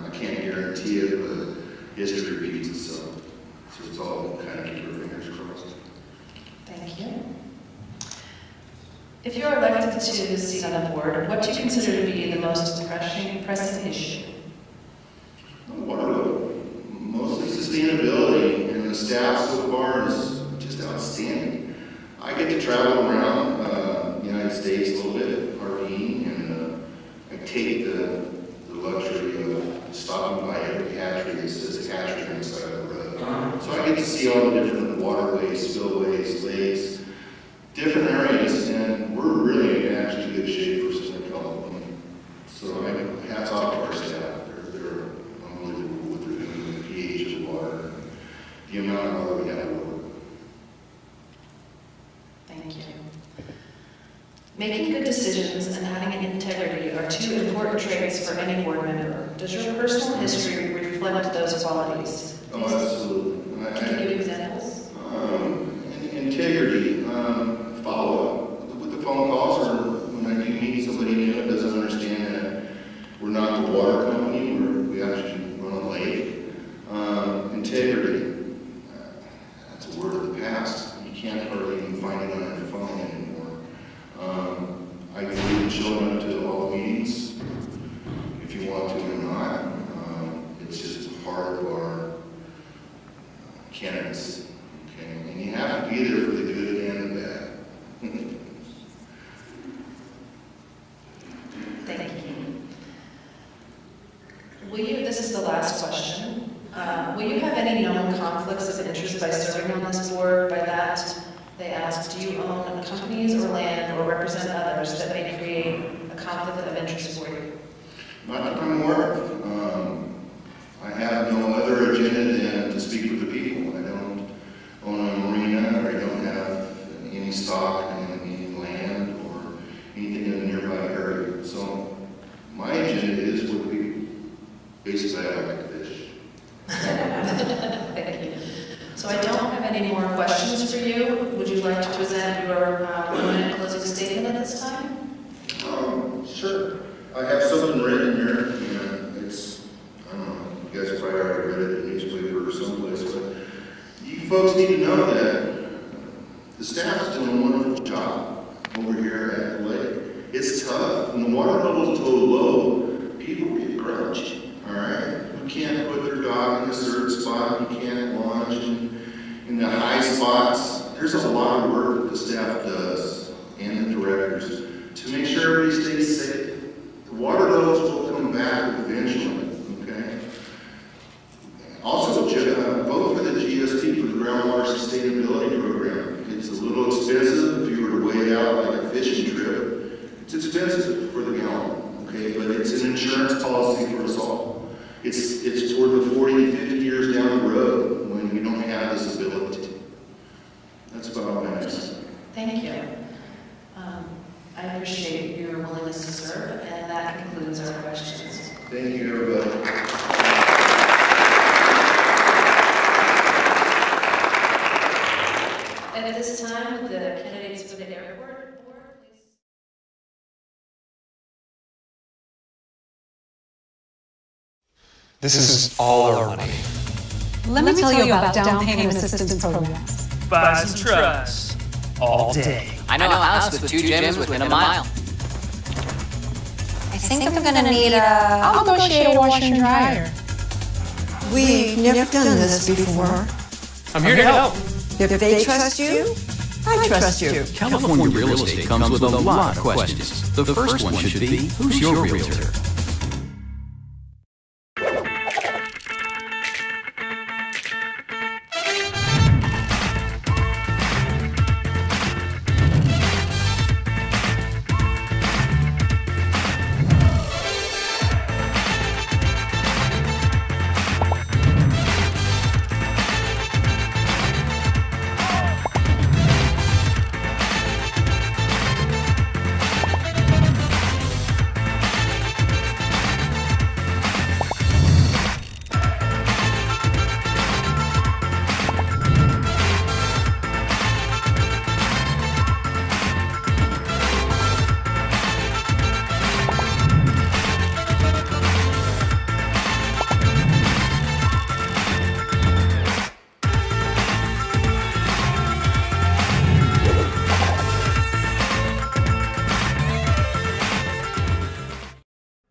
I can't guarantee it, but history repeats itself. So it's all kind of keep our fingers crossed. Thank you. If you're elected to the seat on the board, what do you consider to be the most pressing issue? Water level. Mostly sustainability, and the staff so far is just outstanding. I get to travel around the United States a little bit, RVing, and I take the luxury of stopping by every hatchery that says hatchery on the side of the road. So I get to see all the different waterways, spillways, lakes, different areas, and we're really in actually good shape for Southern California. So hats off to our staff. They're unbelievable what they're doing with the pH of the water and the amount of water we have to work. Thank you. Making good decisions and having integrity are two important traits for any board member. Does your personal history reflect those qualities? Oh, absolutely. Can you give examples? Integrity, follow-up with the phone calls, or when I do meet somebody new that doesn't understand that we're not the water company, we actually run a lake. Integrity, that's a word of the past. You can't hardly even find it on your phone anymore. I believe in showing up to all the meetings, if you want to or not. It's just part of our candidacy. Okay? And you have to be there for the good and the bad. Thank you. This is the last question. Will you have any known conflicts of interest by serving on this board? By that, they asked, do you own companies or land or represent others that may create a conflict of interest for you? Not that I'm aware of. I have no other agenda than to speak with the people. I don't own a marina, or I don't have any stock in any land or anything in a nearby area. So my agenda is with people. Basically, I like to fish. Thank you. So I don't have any more questions for you. Would you like to present your 1-minute closing statement at this time? Sure. I have something written here, and it's, I don't know, you guys have probably already read it in the newspaper or someplace, but you folks need to know that the staff is doing a wonderful job over here at the lake. It's tough. When the water level is so low, people get grouchy, all right? You can't put their dog in a certain spot. You can't launch in the high spots. There's a lot of work that the staff does and the directors to make sure everybody stays safe. The water levels will come back eventually, okay? Also, vote for the GST, for the Groundwater Sustainability Program. It's a little expensive if you were to weigh out like a fishing trip. It's expensive for the gallon, okay? But it's an insurance policy for us all. It's toward the 40 to 50 years down the road when we don't have this ability. That's about all I have to say. Thank you. I appreciate your willingness to serve, and that concludes our questions. Thank you, everybody. And at this time, would the candidates for the airport board, please? This is all our money. Let me tell you about down payment assistance programs. Buy some trucks all day. I know a house with 2 gyms within a mile. I think I'm gonna need I'll negotiate a washer and dryer. We've never done this before. I'm here to help. If they trust you, I trust you. California real estate comes with a lot of questions. The first one should be, who's your realtor?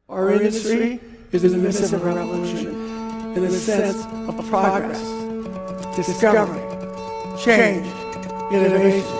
Our industry is in the midst of a revolution in the sense of progress, discovery, change, innovation.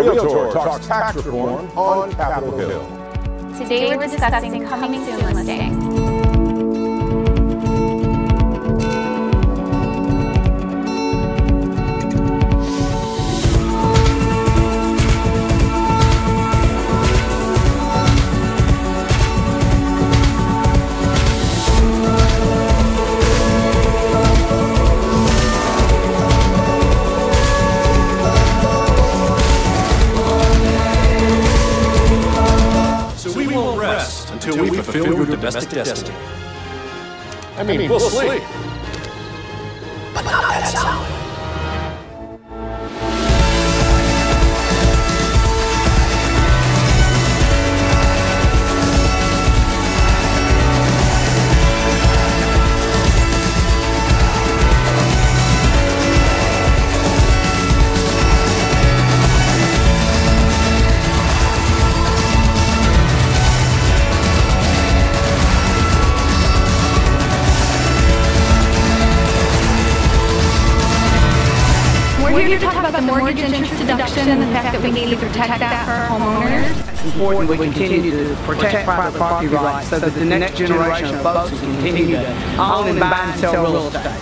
Realtor talks tax reform on Capitol Hill. Today we're discussing coming soon listings. Until we fulfill your domestic destiny. I mean, we'll sleep. But not that sound. We're here to talk about the mortgage interest deduction and the fact that we need to protect that for our homeowners. It's important we continue to protect private property rights so that the next generation of folks will continue to own and buy and sell real estate.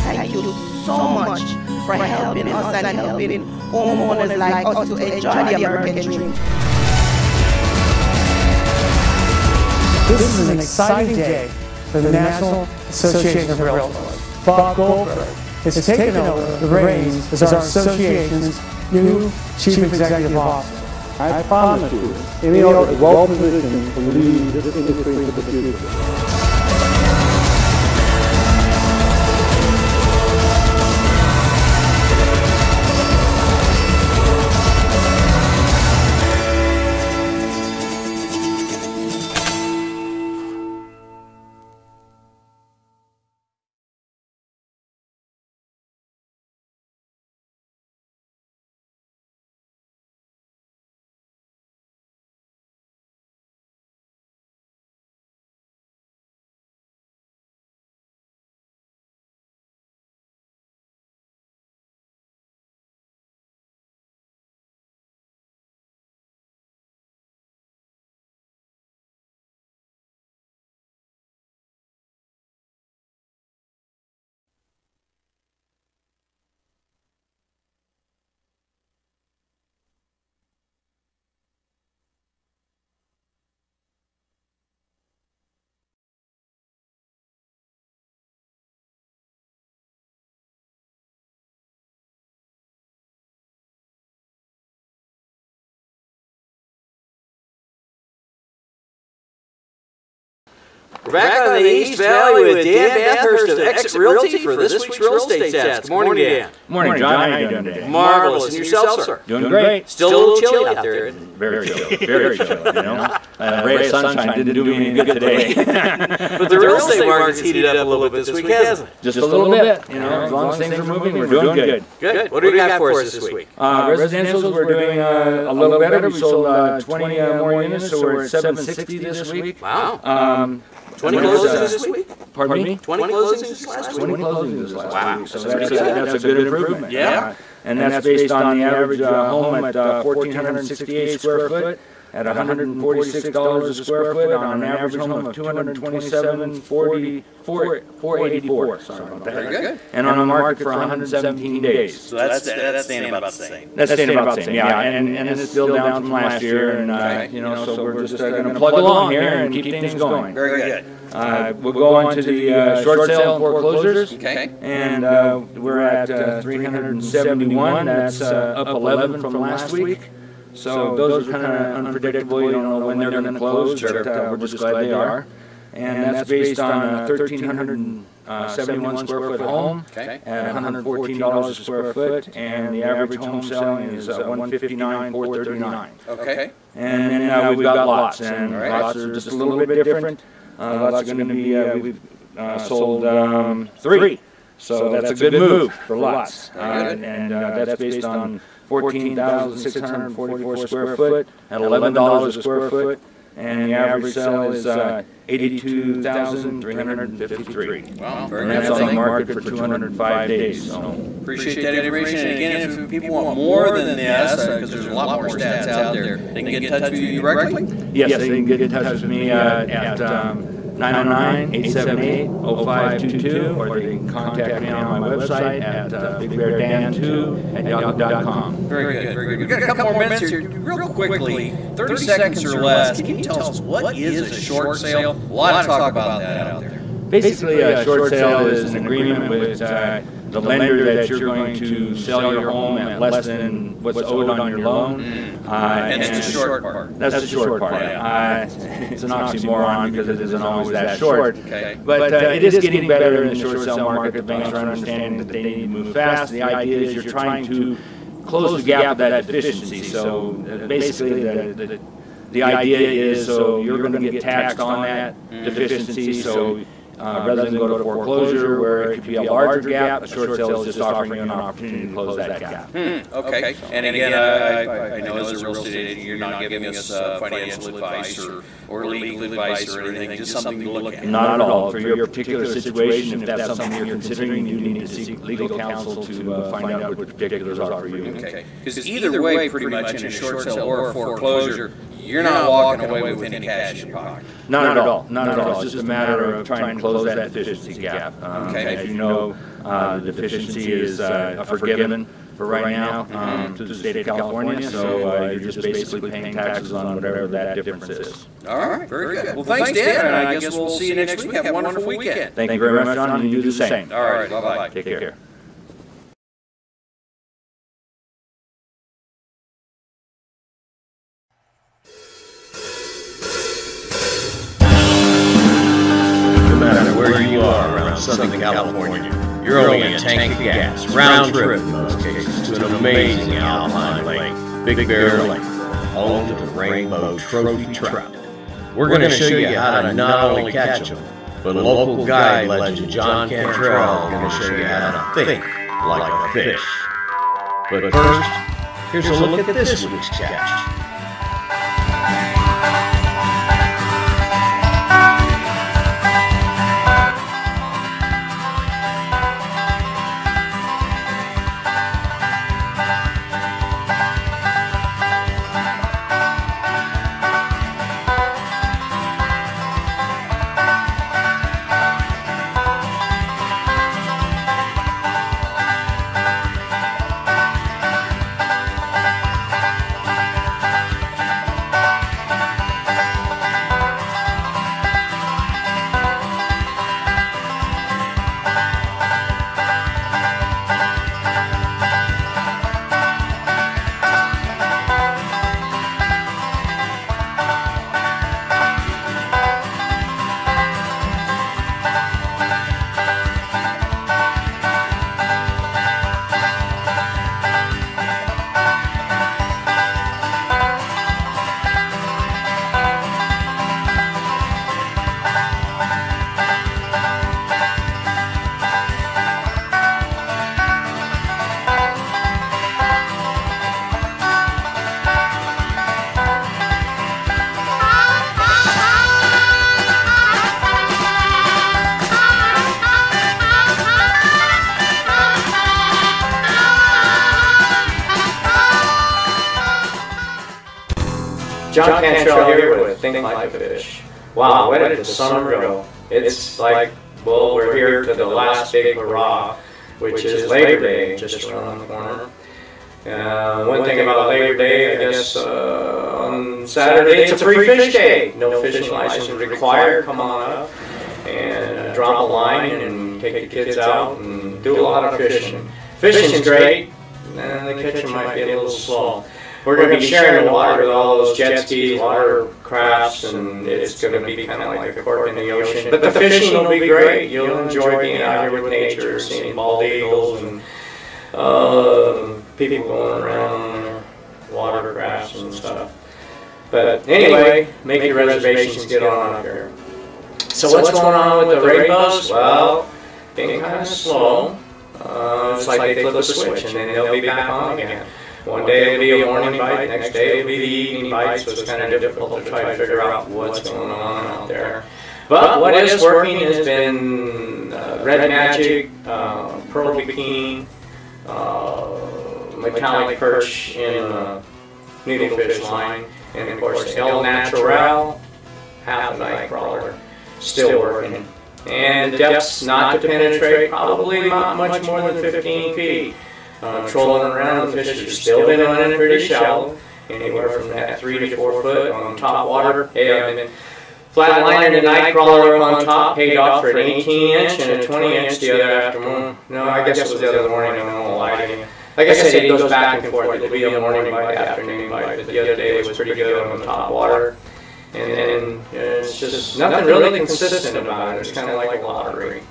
Thank you so much for helping us and helping homeowners like us to enjoy the American dream. This is an exciting day for the National Association of Realtors. Bob Goldberg has taken over the reins as our association's new Chief Executive Officer. I promise you, Emil is well positioned to lead this industry into the future. We're back on the East Valley with Dan Bathurst of Exit Realty for this week's Real Estate Chats. Good morning, Dan. Morning, John. How you doing today? Marvelous. And yourself, sir? Doing great. Still a little chilly out there. Very chilly. Very chilly, you know. Ray of sunshine didn't do me any good today. But the real estate market's heated up a little bit this week, hasn't it? Just a little bit. You know, as long as things are moving, we're doing good. Good. What do you got for us this week? Residentials, we're doing a little better. We sold 20 more units, so we're at 760 this week. Wow. 20 closings this week? Pardon me? 20 closings this last week? 20 closings this last wow. week. So that's a good improvement. Yeah. And that's based on the average home at 1,468 square foot at $146 a square foot on an average home of $227,484. Sorry about that. Very good. And on the market for 117 days. So that's staying about the same. That's staying about the same, yeah. And it's still down from last year, and you know, so we're just going to plug along here and keep things going. Very good. We'll go on to the short sale and foreclosures. Okay. And we're at 371. That's up 11 from last week. So those are kind of unpredictable. You don't know when they're going to close, but we're just glad they are. And that's based on a 1,371 square foot home at $114 a square foot, and the average home selling is $159,439. Okay. And then we've got lots, and lots are just a little bit different. Lots are going to be we've sold 3. So that's a good move for lots, and that's based on 14,644 square foot at $11 a square foot, and the average sale is $82,353. Wow, And that's on the market for 205 days. So. Appreciate that information. And again, if people want more than this, because there's a lot more stats out there, they can get in touch with you directly? Yes, they can get in touch with me at 909-878-0522, or they can contact me on my website at bigbeardan2@yahoo.com. Very good, very good. We've got a couple more minutes here. Real quickly, 30 seconds or less, can you tell us what is a short sale? A lot of talk about that out there. Basically, a short sale is an agreement with the lender that you're going to sell your home at less than what's owed on your loan. And it's the short part. That's the short part. It's an oxymoron because it isn't always that short. Okay. But it is getting better in the short sale market. Banks are understanding that they need to move fast. The idea is you're trying to close the gap of that deficiency. So basically, the idea is so you're going to get taxed on that deficiency. So rather than go to foreclosure where it could be a larger gap, a short sale is just offering you an opportunity to close that gap. Okay. And again, I know as a real estate agent, you're not giving us financial advice or legal advice or anything, just something to look at. Not at all. For your particular situation, if that's something you're considering, you need to seek legal counsel to find out what the particulars are for you. Okay. Because either way, pretty much in a short sale or a foreclosure, you're not walking away with any cash in your pocket. Not at all. Not at all. It's just a matter of trying to close that deficiency gap. As you know, the deficiency is forgiven for right now to the state of California, so you're just basically paying taxes on whatever that difference is. All right, very good. Well, thanks, Dan, and I guess we'll see you next week. Have a wonderful weekend. Thank you very much, John, and you do the same. All right, bye-bye. Take care. Where you are around Southern California, you're only a tank of gas, round trip in most cases, to an amazing alpine lake, Big Bear Lake, home to the rainbow trophy trout. We're going to show you how to not only catch them, but local guide legend John Cantrell is going to show you how to think like a fish. But first, here's a look at this week's catch. John Cantrell here with Think Like a Fish. Wow, where did the summer go? It's like, well, we're here to the last big hurrah, which is Labor Day, just around the corner. One thing about Labor Day, I guess, on Saturday, it's a free fish day. No fishing license required. Come on up and drop a line and take the kids out and do a lot of fishing. Fishing's great, and the catching might be a little slow. We're going to be sharing the water with all those jet skis, water crafts, and it's going to be kind of like a cork in the ocean. But the fishing will be great. You'll enjoy being out here with nature, seeing bald eagles and people going around on their water crafts and stuff. But anyway, make your reservations, get on up here. So what's going on with the rainbows? Well, being kind of slow. It's like they flip a switch and then they'll be back on again. One day it'll be a morning bite, next day it'll be the evening bite, so it's kind of difficult to try to figure out what's going on out there. But what is working has been red magic, pearl bikini, metallic perch in needlefish line, and of course El Natural, half a night crawler, still working. And depths not to penetrate, probably not much more than 15 feet. Trolling around, the fish have still been running pretty shallow, anywhere from that 3 to 4 foot on top water. Hey, I've been flatlining a night crawler up on top, paid off for an 18-inch and a 20-inch the other afternoon. No, I guess it was the other morning, I won't lie to you. Like I said, it goes back and forth. It'll be a morning bite, afternoon bite, but the other day was pretty good on the top water. And it's just nothing really consistent about it. It's kind of like a lottery.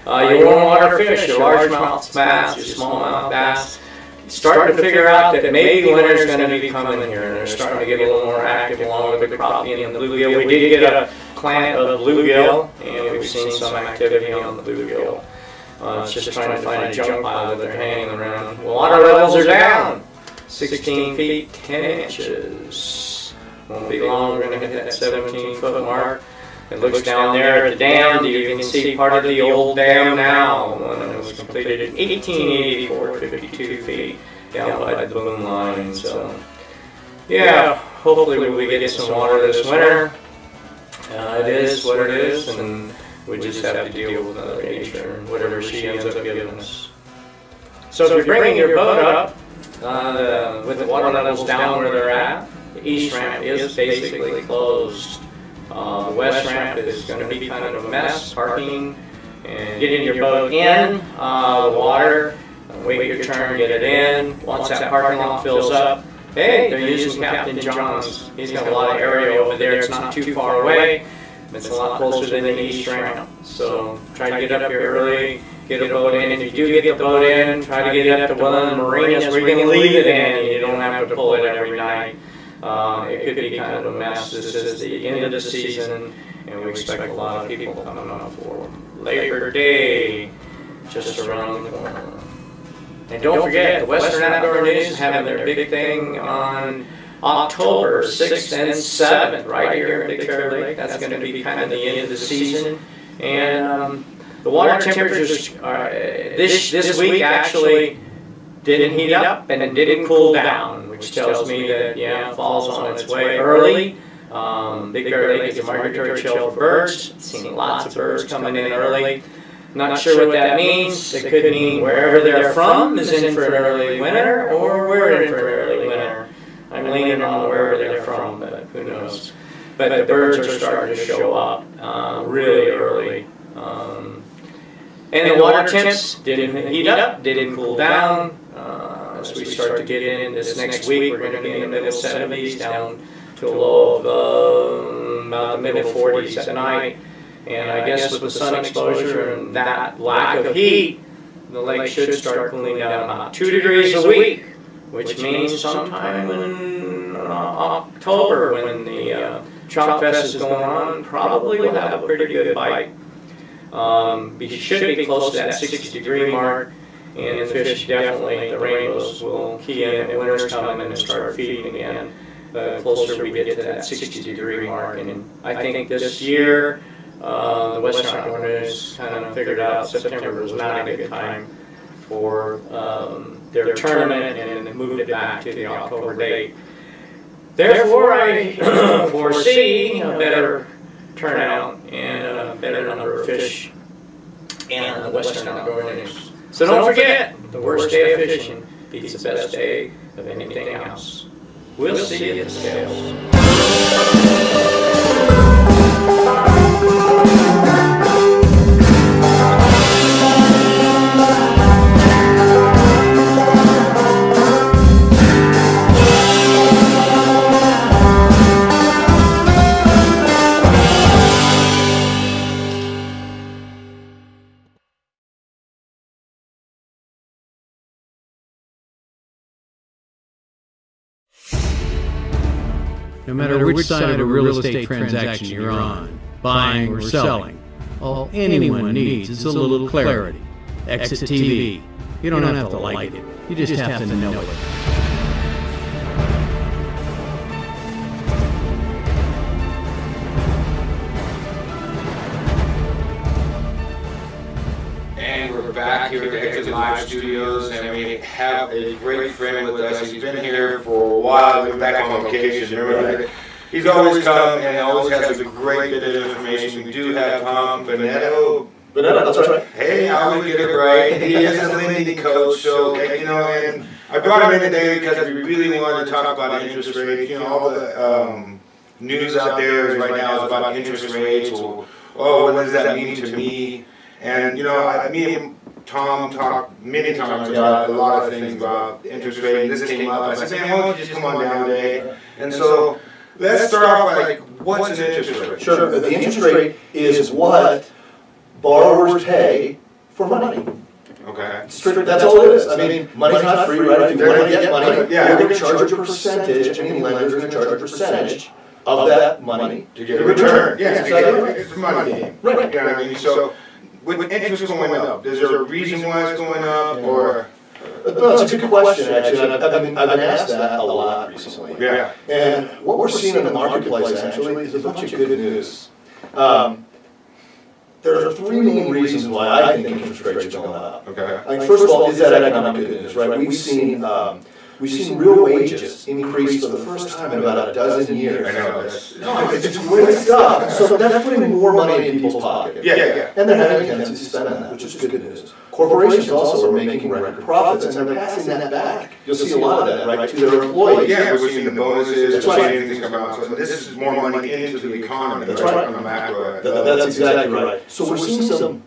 Your warm water fish, your largemouth bass, your smallmouth bass, starting to figure out that maybe winter's going to be coming here, and they're starting to get a little more active along with the crappie and the bluegill. We did get a plant of bluegill, and we've seen some activity on the bluegill. It's just trying to find a junk pile that they're hanging around. Well, water levels are down 16 feet 10 inches. Won't be long, we're going to hit that 17-foot mark. It looks down there at the dam. You can see part of the old dam now. When it was completed in 1884, 52 feet down by the boom line. So, yeah, hopefully we'll get some water this winter. It is what it is, and we just have to deal with Mother Nature and whatever she ends up giving us. So if you're bringing your boat up with the water levels down where they're at, the east ramp is basically closed. The west ramp is going to be kind of a mess, parking and getting your boat in the water, wait your turn, get it in. Once that parking lot fills up, hey, they're using Captain John's. He's got a lot of area over there. It's not too far away. It's a lot closer than the east ramp. So try to get up here early, get a boat in. If you do get the boat in, try to get up to one of the marinas where you're going to leave it in and you don't have to pull it every night. It could be kind of a mess. This is the end of the season, and we expect a lot of people coming up for Labor Day, just around the corner. And don't forget, the Western Outdoor News is having their big thing on October 6th and 7th, right here in Big Bear Lake. That's going to be kind of the end of the season. And the water temperatures are, this week actually didn't heat up and it didn't cool down, which tells me that, yeah, fall's on its way early. Big Bear Lake is a migratory chill for birds. Seen lots of birds coming in early. Not sure what that means. It could mean wherever they're from is in for an early winter, or we're in for an early winter. I'm leaning on wherever they're from, but who knows. But the birds are starting to show up really early. And the water temps didn't heat up, didn't cool down. As we start to get in this next week, we're going to be in the middle 70s down to a low of about the middle 40s at night. And I guess with the sun exposure and that lack of heat, the lake should start cooling down about 2 degrees a week, which means sometime in October, when the Chop Fest is going on, probably we'll have a pretty good bite. We should be close to that 60-degree mark, and the fish definitely, the rainbows will key in, and winter's coming and start feeding again. The closer we get to that 60-degree mark, and I think this year, the Western Outdoor News kind of figured out September was not a good time for their tournament, and they moved it back to the October date. Therefore, I foresee a better turnout and a better number of fish in the Western Outdoor News. So don't forget, the worst day of fishing beats the best day of anything else. We'll see you at the scales. No matter which side of a real estate transaction you're on, buying or selling, all anyone needs is a little clarity. Exit TV. You don't have to like it, you just have to know it. here at the Hector's Live Studios, and we have a great friend with us. He's been here for a while. We're back on location. Remember that? He's always come and always has a great bit of information. We do have Tom Benetto. That's right. Hey, I always get it right. He is a lending coach, so you know, and I brought him in today because we really wanted to talk about interest rates. You know, all the news out there right now is about interest rates. Or, oh, what does that mean to me? And you know, me and Tom talked many times about a lot of things about interest rate. And this came up. I said, man, why don't you just come on down today? And so let's start off by like, what's an interest rate? Sure. The interest rate is what borrowers pay for money. Okay. That's all it is. I mean, money's not free, right? If you want to get money, you're going to charge a percentage. Any lender's going to charge a percentage of that money to get a return. Yeah, it's a money game. Right. You know what I mean? So, with interest going up, is there a reason why it's going up, or? No, it's a good question, actually. I've been asked that a lot recently. Yeah. And what we're seeing in the marketplace, actually, is a bunch of good news. There are three main reasons why I think interest rates are going up. Okay. First of all, is that economic good news, right? We've seen real wages increase for the first time in about a dozen years. I know. It's great stuff. So that's putting more money in people's pockets. Yeah. And they're having a tendency to spend on that, which is good news. Corporations also are making record profits, and they're passing that back. You'll see a lot of that, right, to their employees. Yeah, we're seeing the bonuses, we're seeing things come out. So this is more money into the economy, right, on the macro. That's exactly right. So we're seeing some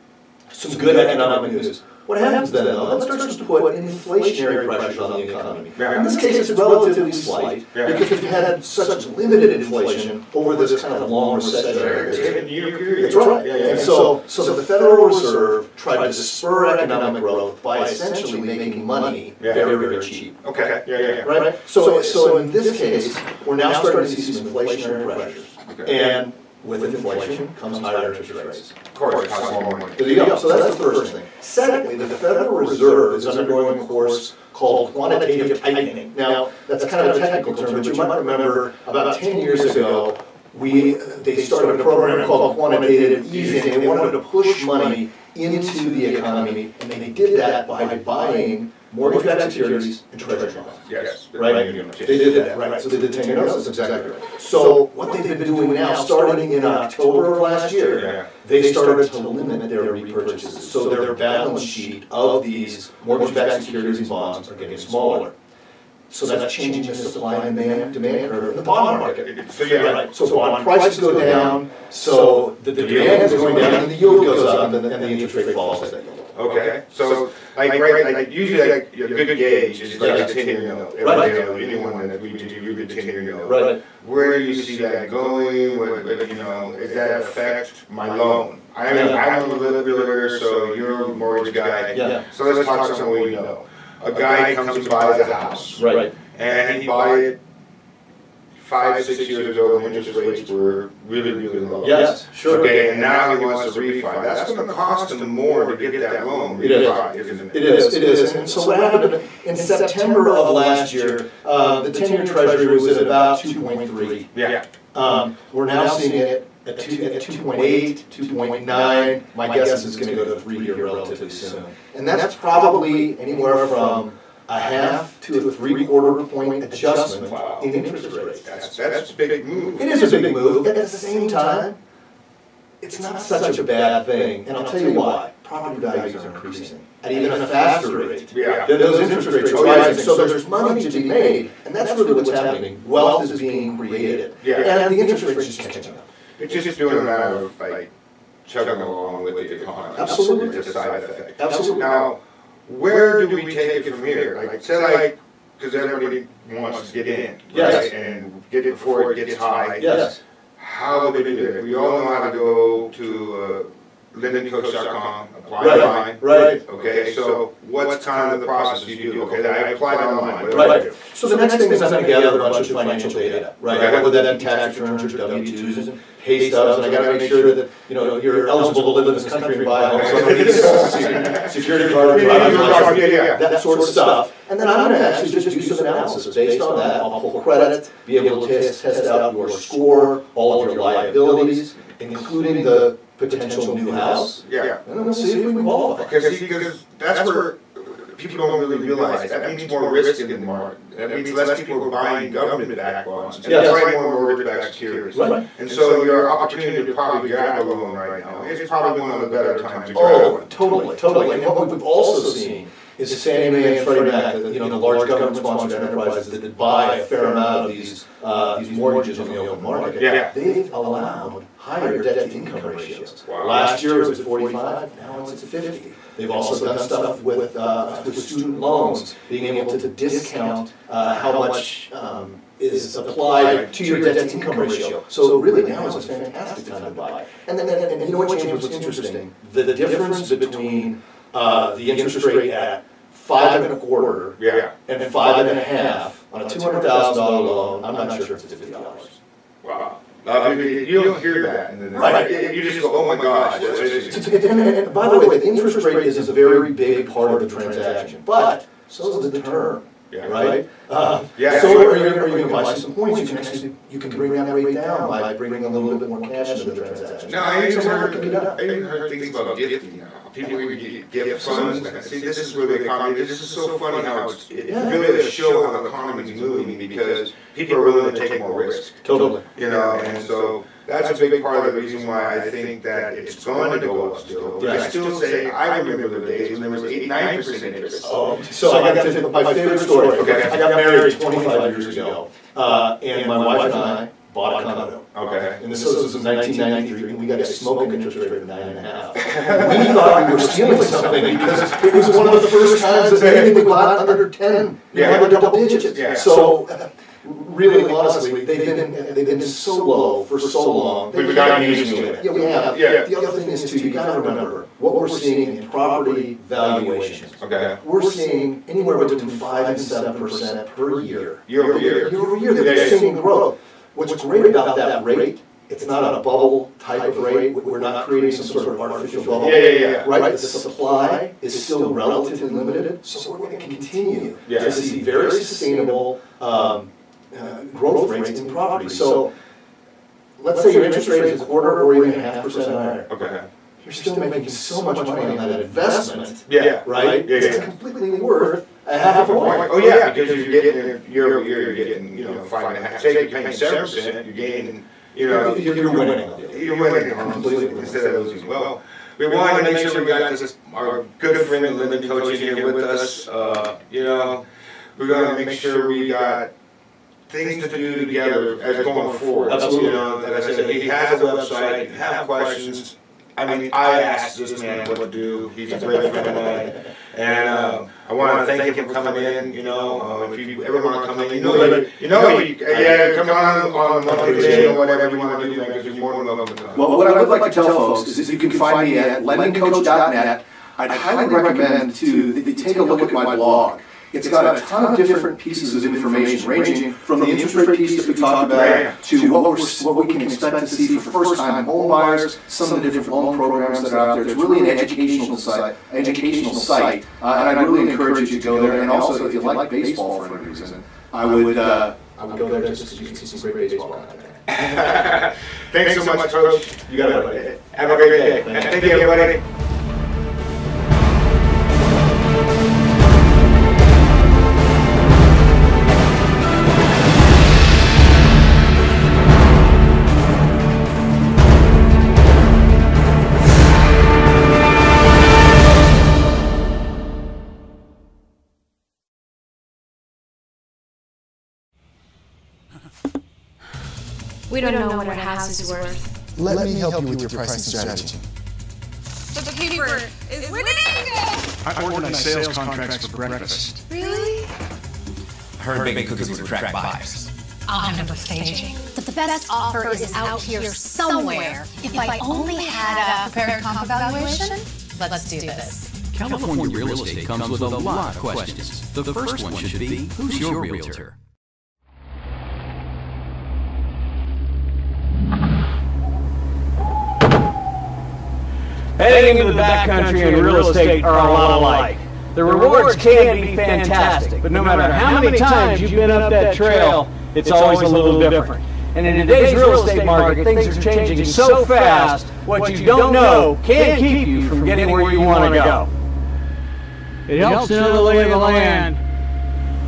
good economic news. What happens then, though, that starts to put inflationary pressures on the economy. In this case, it's relatively slight, because we've had such limited inflation over this kind of long recessionary period. That's right. And so the Federal Reserve tried to spur economic growth by essentially making money very, very cheap. Okay. Yeah. Right? So in this case, we're now starting to see some inflationary pressures. And with inflation comes higher interest rates. Of course, it costs more money. There you go. So that's the first thing. Secondly, the Federal Reserve is undergoing a course called quantitative tightening. Now, that's kind of a technical term, but you might remember about 10 years ago, they started a program called quantitative easing, and they wanted to push money into the economy, and they did that by buying mortgage-backed securities and treasury bonds. Yes. Right? They did that, right? So they did 10-year notes, that's exactly right. So what they've been doing now, starting in October of last year, they started to limit their repurchases. So their balance sheet of these mortgage-backed securities and bonds are getting smaller. So that's changing the supply and demand curve in the bond market. So bond prices go down, so the demand is going down, and the yield goes up, and the interest rate falls as that yield. Okay, so usually a good gauge is like a 10-year note. Anyone that we do, you get a 10-year note. Right. Where do you see that going? Does that affect my loan? I'm a realtor, so you're a mortgage guy. Yeah. So let's talk about something we know. A guy comes and buys a house. Right. And he bought it 5-6 years ago when interest rates were really, really low. Yes, sure. Okay, and now he wants to refi. That's going to cost him more to get that loan refi, isn't it? It is. And so what happened in September of last year, the 10-year Treasury was at about 2.3. Yeah. We're now seeing it at 2.8, 2.9. My guess is it's going to go to 3 here relatively soon. And that's probably anywhere from a half to a 3/4 point adjustment in interest rates. That's a big move. It is a big move. At the same time, it's not such a bad thing. And I'll tell you why. Property values are increasing at even a faster rate than those interest rates are rising. So there's money to be made, and that's really what's happening. Wealth is being created, and the interest rates are just catching up. It's just doing a matter of chugging along with the economy. Absolutely. It's a side effect. Absolutely. Now, where do we take it from here? Because everybody wants to get in, right? And get it before it gets high. Yes. How do they do that? We all know how to go to lendingcoach.com, apply online. Right. Okay, so what's kind of the process you do? Okay, I applied online. Right. So the next thing is I'm going to gather a bunch of financial data, right? Whether that be tax returns or W-2s and pay stubs, and I got to make sure that you're eligible to live in this country and buy a home. So I'm going to need security card, driver's license, that sort of stuff. And then I'm going to actually just do some analysis based on that. I'll pull credit, be able to test out your score, all of your liabilities, including the potential new house. Yeah. And then we'll see if we can qualify. Because that's where people don't really realize that means more risk in the market. That means less people are buying government-backed bonds and buying more mortgage-backed securities. Right. And so your opportunity to probably grab a loan right now is probably one of the better times to grab one. Totally. And what we've also seen is Fannie Mae and Freddie Mac, the large government-sponsored enterprises that buy a fair amount of these mortgages on the open market. Yeah. They've allowed higher debt-to-income ratios. Wow. Last year it was at 45, now it's at 50. They've also done stuff with student loans, being able to discount how much is applied to your debt-to-income ratio. So really now is a fantastic time to buy. And you know what, James, what's interesting? The difference between the interest rate at 5.25 and 5.5 on a $200,000 loan, I'm not sure if it's $50. Wow. You don't hear that. Right. You just go, oh my gosh. And by the way, the interest rate is a very big part of the transaction, but so is the term. Right? So are you going to buy some points? You can bring that rate down by bringing a little bit more cash into the transaction. No, I even heard things about gifting now. People even gift funds. See, this is where the economy, this is so funny how it really does show how the economy is moving because people are willing to take more risk. Totally. And so that's a big part of the reason why I think that it's going to go up still. But I still say, I remember the days when there was 9% interest. So I got to tell my favorite story. I got married 25 years ago, and my wife and I bought a condo. And this was in 1993, and we got a smoking interest rate of 9.5. We thought we were stealing something because it was one of the first times that anything was bought under 10, under double digits. So really, honestly, they've been so low for so long. We've gotten used to it. Yeah, we have. The other thing is, too, you got to remember, what we're seeing in property valuations, we're seeing anywhere between 5 and 7% per year. Year over year. They're seeing growth. What's great about that rate, it's not a bubble type of rate. We're not creating some sort of artificial bubble. Right? The supply is still relatively limited, so we're going to continue to see very sustainable growth rates in property. So let's say your interest rate is 1/4 or even 0.5% higher. You're still making so much money on that investment, right? It's completely worth a 0.5 point. Oh yeah, because you're getting year over year, you're getting 5.5. Say you're paying 7%, you're gaining. You're winning. You're winning completely instead of losing. Well, we wanted to make sure we got our good friend Lyndon Coach in here with us. We're going to make sure we got things to do together as going forward. Absolutely. Like I said, he has a website. You have questions. I mean, I asked this man what to do. He's a great friend of mine. And I want to thank him for coming in. If you ever want to come in, come on a monthly day or whatever you want to do, because you're more than welcome to come. Well, what I would like to tell folks is you can find me at lendingcoach.net. I'd highly recommend to take a look at my blog. It's got a ton of different pieces of information, ranging from the interest rate piece that we talked about to what we can expect to see for first-time home buyers, some of the different loan programs that are out there. It's really an educational site, and I really encourage you to go there. And also, if you like baseball for any reason, I would go there just so you can see some great baseball out there. Thanks so much, Coach. You got it, buddy. Have a great day. Thank you, everybody. We don't know what our house is worth. Let me help you with your pricing strategy. The paper is winning! I organize sales contracts for breakfast. Really? I heard baking cookies would attract buyers. I'll handle the staging. The best offer is out here somewhere. If I only had a prepared comp evaluation, let's do this. California real estate comes with a lot of questions. The first one should be, who's your realtor? Heading into the backcountry and real estate are a lot alike. The rewards can be fantastic, but no matter how many times you've been up that trail, it's always a little different. And in today's real estate market, things are changing so fast, what you don't know can keep you from getting where you want to go. It helps to know the lay of the land.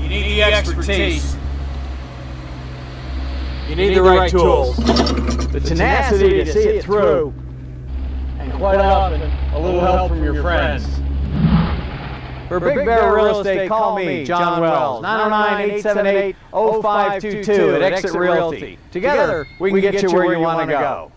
You need the expertise. You need the right tools. The tenacity to see it through. And quite often, a little help from your friends. For Big Bear Real Estate, call me, John Wells, 909-878-0522 at Exit Realty. Together, we can get you where you want to go.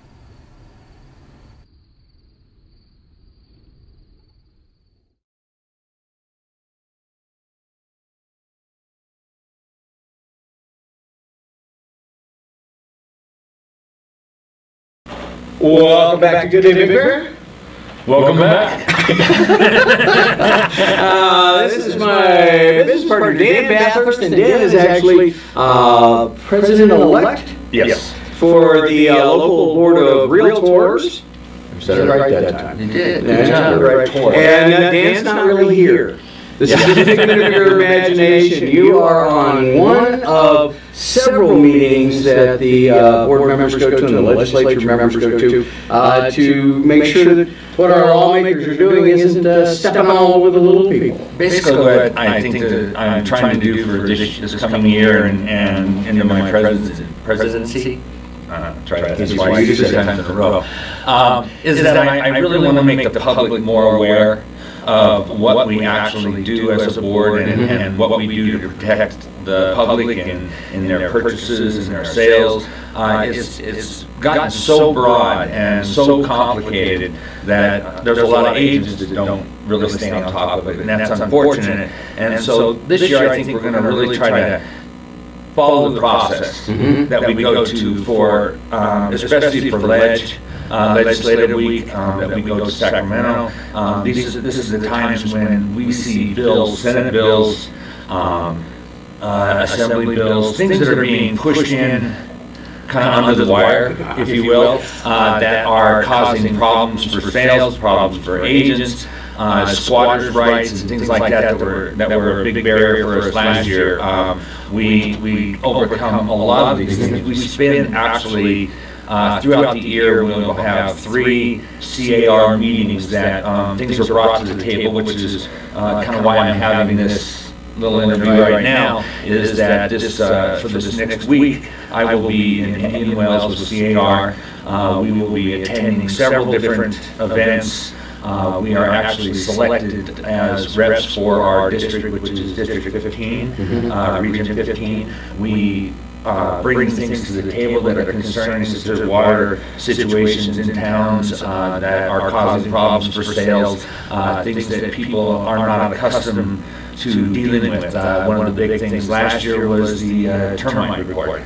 Welcome back to Good Day Big Bear. Welcome back. This is my business partner, Dan Bathurst, and Dan is actually president-elect for the local board of Realtors. You said it right that time. You did. And Dan's not really here. This is a figment of your imagination. You are on one of several meetings that the board members go to and the legislature members go to make sure that what our lawmakers are doing isn't stepping all over the little people. Basically, what I think that I'm trying to do for this coming year and into my presidency, try to use why you said times in a row, is that I really want to make the public more aware of what we actually do as a board and what we do to protect the public in their purchases and their sales. It's gotten so broad and so complicated that there's a lot of agents that don't really stay on top of it, and that's unfortunate. And so this year I think we're going to really try to follow the process that we go to for, especially for legislative week, that we go to Sacramento. This is the times when we see bills, Senate bills, Assembly bills, things that are being pushed in kind of under the wire, if you will, that are causing problems for sales, problems for agents, squatters' rights, and things like that that were a big barrier for us last year. We overcome a lot of these things. We spend actually throughout the year, we'll have 3 CAR meetings that things are brought to the table, which is kind of why I'm having this little interview right now, is that this for this next week, I will be in Indian Wells with CAR. We will be attending several different events. We are actually selected as reps for our district, which is District 15, Region 15. We bring things to the table that are concerning, such as water situations in towns that are causing problems for sales, things that people are not accustomed to dealing with. One of the big things last year was the termite report.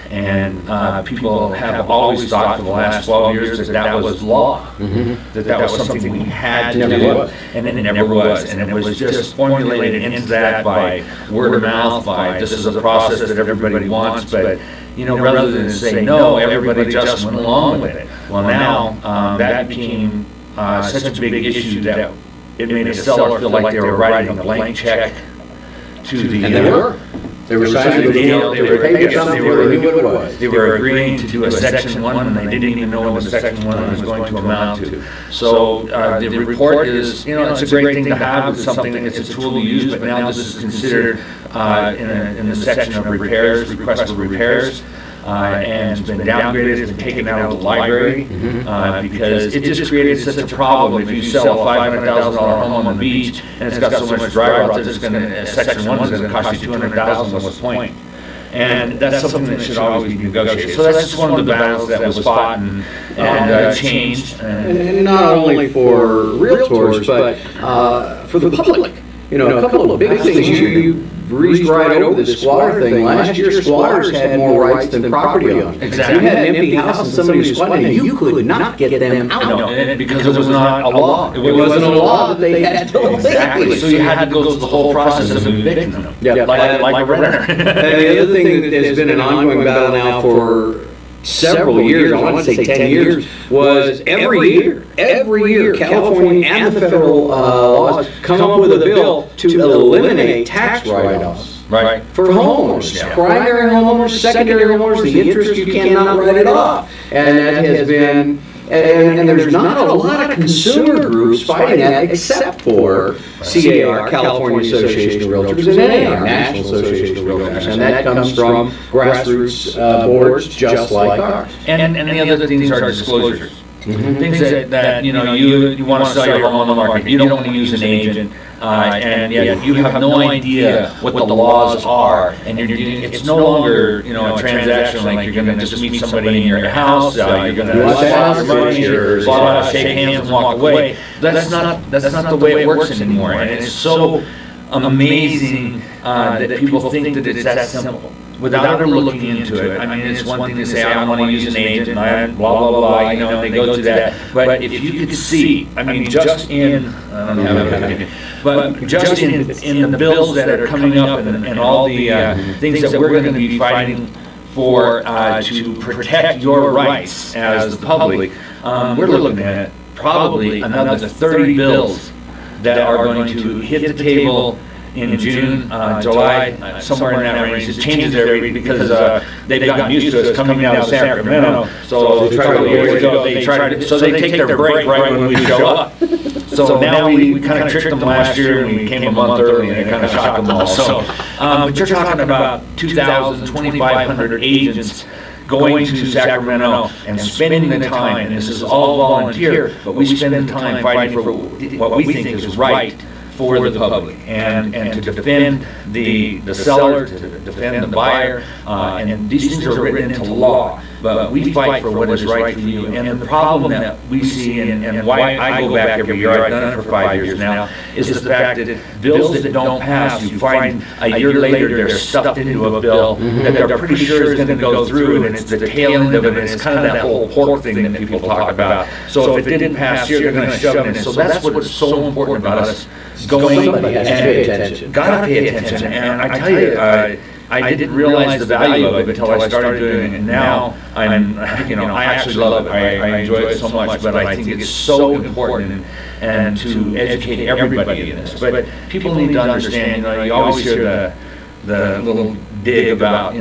And people have always thought for the last 12 years that was law, that was something we had to do, and it never was. And it was just formulated into that by word of mouth, by this is a process that everybody wants, but you know, rather than say no, everybody just went along with it. Well, now that became such a big issue that it made a seller feel like they were writing a blank check to the... And they were. They were signing the deal, they were paying something before they knew what it was. They were agreeing to do a Section 1 and they didn't even know what the Section 1 was going to amount to. So the report is, you know, it's a great thing to have, it's something, it's a tool to use, but now this is considered in the section of repairs, requests for repairs. And it's been downgraded, it's been taken out of the library because it just created such a problem. If you sell a $500,000 home on the beach and it's got so much dry rot that it's going to, Section 1 is going to cost you $200,000, what's the point? And that's something that should always be negotiated. So that's just one of the battles that was fought and changed. And not only for realtors, but for the public. You know, a couple of big things. You breezed right over the squatter thing. Last year, squatters had more rights than property owners. Exactly. You had an empty house and somebody was squatting, and you could not get them out. No, because it was not a law. It wasn't a law that they had to live. Exactly. So you had to go through the whole process of evicting them. Yeah, like a renter. And the other thing that has been an ongoing battle now for several years, I want to say 10 years, was every year, California and the federal laws come up with a bill to eliminate tax write-offs Right. For homeowners, primary homeowners, secondary homeowners, the interest you cannot write it off. And that has been, and there's not a lot of consumer groups fighting that except for CAR, California Association of Realtors, and NAR, National Association of Realtors. And that comes from grassroots boards just like ours. And the other things are disclosures. Things that you know, you want to sell your home on the market, you don't want to use an agent, and yet you have no idea what the laws are, and it's no longer, you know, a transaction like you're going to just meet somebody in your house, you're going to shake hands and walk away. That's not the way it works anymore, and it's so amazing that people think that it's that simple. Without ever looking into it. I mean, it's one thing to say, I don't want to use an agent, and I blah, blah, blah, you know, and they go through that. But if you could see, I mean, just in, I don't have an opinion, but just in the bills that are coming up and all the things that we're going to be fighting for to protect your rights as the public, we're looking at probably another 30 bills that are going to hit the table in June, July, somewhere in that range. It changes every week because they've gotten used to us coming out of Sacramento. So they take their break right when we show up. So now we kind of tricked them last year and we came a month early and it kind of shocked them all. So, but you're talking about 2,000, 2,500 agents going to Sacramento and spending the time, and this is all volunteer, but we spend the time fighting for what we think is right for the public, and to defend the seller, to defend the buyer, and these things are written into law, but we fight for what is right for you. And the problem that we see, and why I go back every year, I've done it for 5 years now, is the fact that bills that don't pass, you find a year later they're stuffed into a bill that they're pretty sure is going to go through, and it's the tail end of it, and it's kind of that whole pork thing that people talk about. So if it didn't pass here, they're going to shove it in. So that's what's so important about us going and gotta pay attention. And I tell you, I didn't realize the value of it until I started doing it, and now I actually love it. I enjoy it so much, but I think it's so important and to educate everybody in this. But people need to understand, you always hear the little dig about,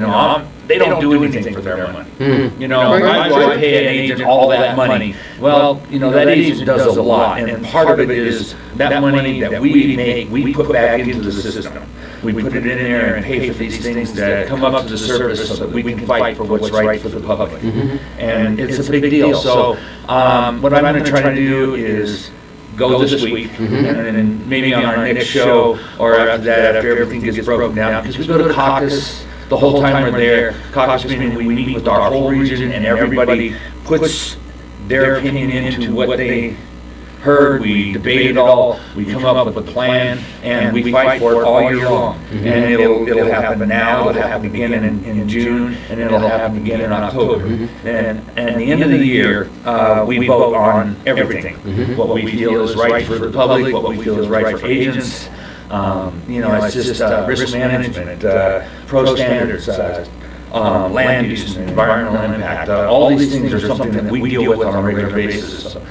they don't do anything for their money. Why do I pay an agent all that money? Well, that agent does a lot, and part of it is that money that we make, we put back into the system. We put it in there and pay for these things that come up to the surface so that we can fight for what's right for the public. And it's a big deal. So what I'm going to try to do is go this week, and then maybe on our next show or after that, after everything gets broken down, because we go to caucus the whole time we're there. Caucus meaning we meet with our whole region, and everybody puts their opinion into what they heard. We debate it all. We come up with a plan, and we fight for it all year long. And it'll happen now. It'll happen again in June, and it'll happen again in October. And at the end of the year, we vote on everything. What we feel is right for the public, what we feel is right for agents. It's just risk management, pro standards, land use and environmental impact. All these things are something that we deal with on a regular basis. So,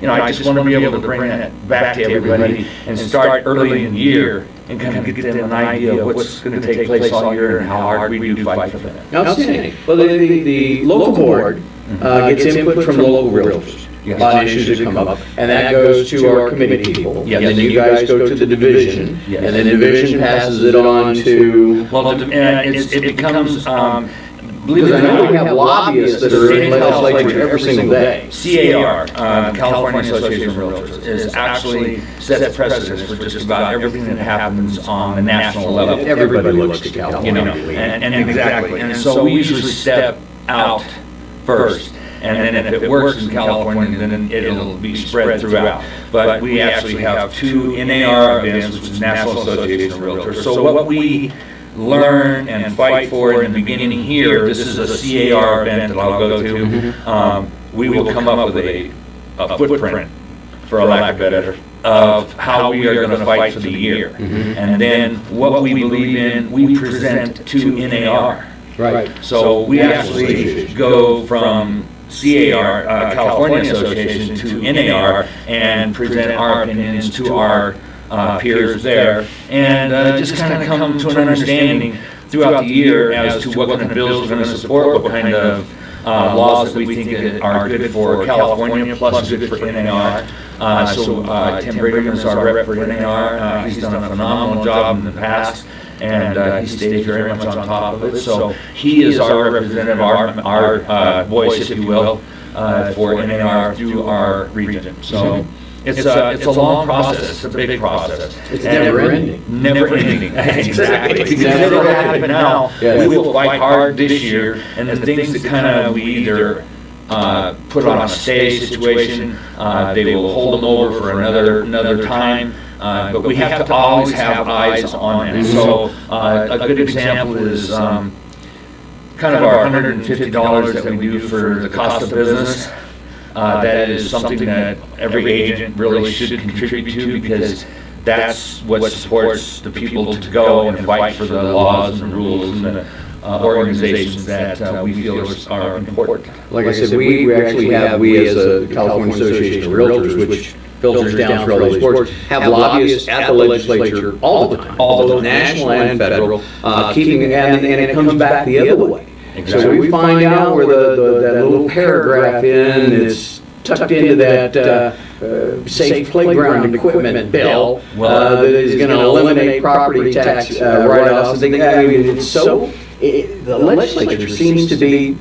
I just want to be able to bring that back to everybody and start early in the year and kind of get them an idea of what's going to take place all year and how hard we do fight for them. Outstanding. Well, the local board gets input from the local realtors on issues that come up, and that goes to our committee people. And then you guys go to the division, and then the division passes it on to... Well, it becomes... Believe it or not, we have lobbyists that are in legislature every single day. CAR, California Association of Realtors, is actually set precedents for just about everything that happens on the national level. Everybody looks to California. And exactly. And so we usually step out first. And then if it works in California, then it'll be spread throughout. But we actually have 2 NAR events, which is National Association of Realtors. So what we learn and fight for in the beginning here, this is a CAR event that I'll go to, we will come up with a footprint, for a lack of better, of how we are going to fight for the year. And then what we believe in, we present to NAR. Right. So we actually go from CAR, California Association, to NAR and present our opinions to our peers there, and just kind of come to an understanding throughout the year as to what kind of bills we're going to support, what kind of laws that we think are good for California, plus good for NAR. So Tim Brigham is our rep for NAR. He's done a phenomenal job in the past, and he stays very much on top of it. So he is our representative, our voice, if you will, for NAR through our region. So it's a long process. It's a big process. It's never ending. Never ending. Exactly. Because it'll happen now. We will fight hard this year, and the things that kind of we either put on a stay situation, they will hold them over for another time. But we have to always have eyes on it. So a good example is kind of our $150 that we do for the cost of business. That is something that every agent really should contribute to, because that's what supports the people to go and fight for the laws and rules and the organizations that we feel are important. Like I said, we actually have, we as a California Association of Realtors, which filters down through all these boards, have lobbyists at the legislature all the time, both national and federal, keeping, and it comes back the other way. Exactly. So we find out where that little paragraph it's tucked into that safe playground equipment bill that is going to eliminate property tax write-offs. I mean, it's so, the legislature seems to be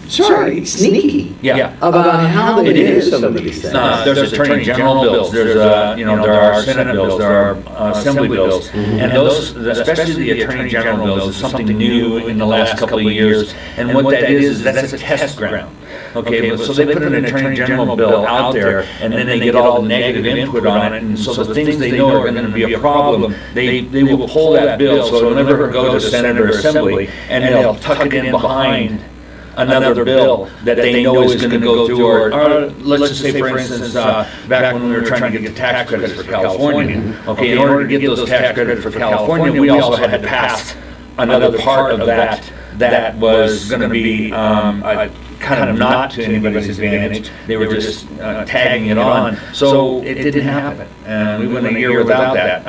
sneaky about how they do some of these things. There's Attorney General bills, there's there are Senate bills, there are Assembly bills, and those, especially the Attorney General bills, is something new in the last couple of years. And what that is that's a test ground. Okay, so they put an Attorney General bill out there, and then they get all the negative input on it, and so the things they know are going to be a problem, they will pull that bill, so it'll never go to Senate or Assembly, and they'll tuck it in behind another bill that they know is going to go through, or let's just say, for instance, back when we were trying to get the tax credits for California, okay, in order to get those tax credits for California, we also had to pass another part of that was going to be kind of not to anybody's advantage. They were just tagging it on. So it didn't happen. And we went a year without that.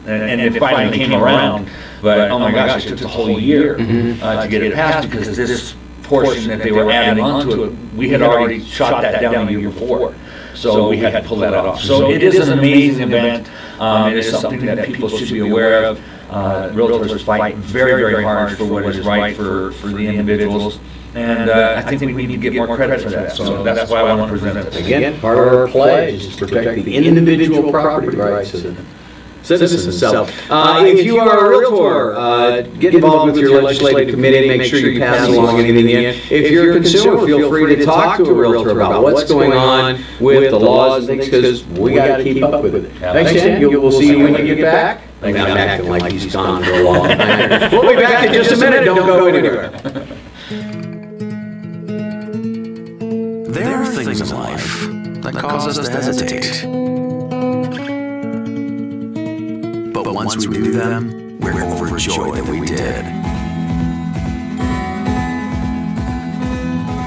And it finally came around. But oh my gosh, it took a whole year to get it passed, because this portion that they were adding onto it, we had already shot that down the year before. So we had to pull that off. So it is an amazing event. It is something that people should be aware of. Realtors fight very, very hard for what is right for the individuals. And I think we need to get more credit for that. So that's why I want to present it. Again, part of our pledge is to protect the individual property rights of the citizens. So if you are a realtor, get involved with your legislative committee. Make sure you pass along anything in. If you're a consumer, feel free to talk to a realtor about what's going on with the laws and things, because we got to keep up with it. Thanks, Dan. We'll see you when you get back. I'm acting like he's gone for a long time. We'll be back in just a minute. Don't go anywhere. There are things in life that cause us to hesitate. But once we do them, we're overjoyed that we did.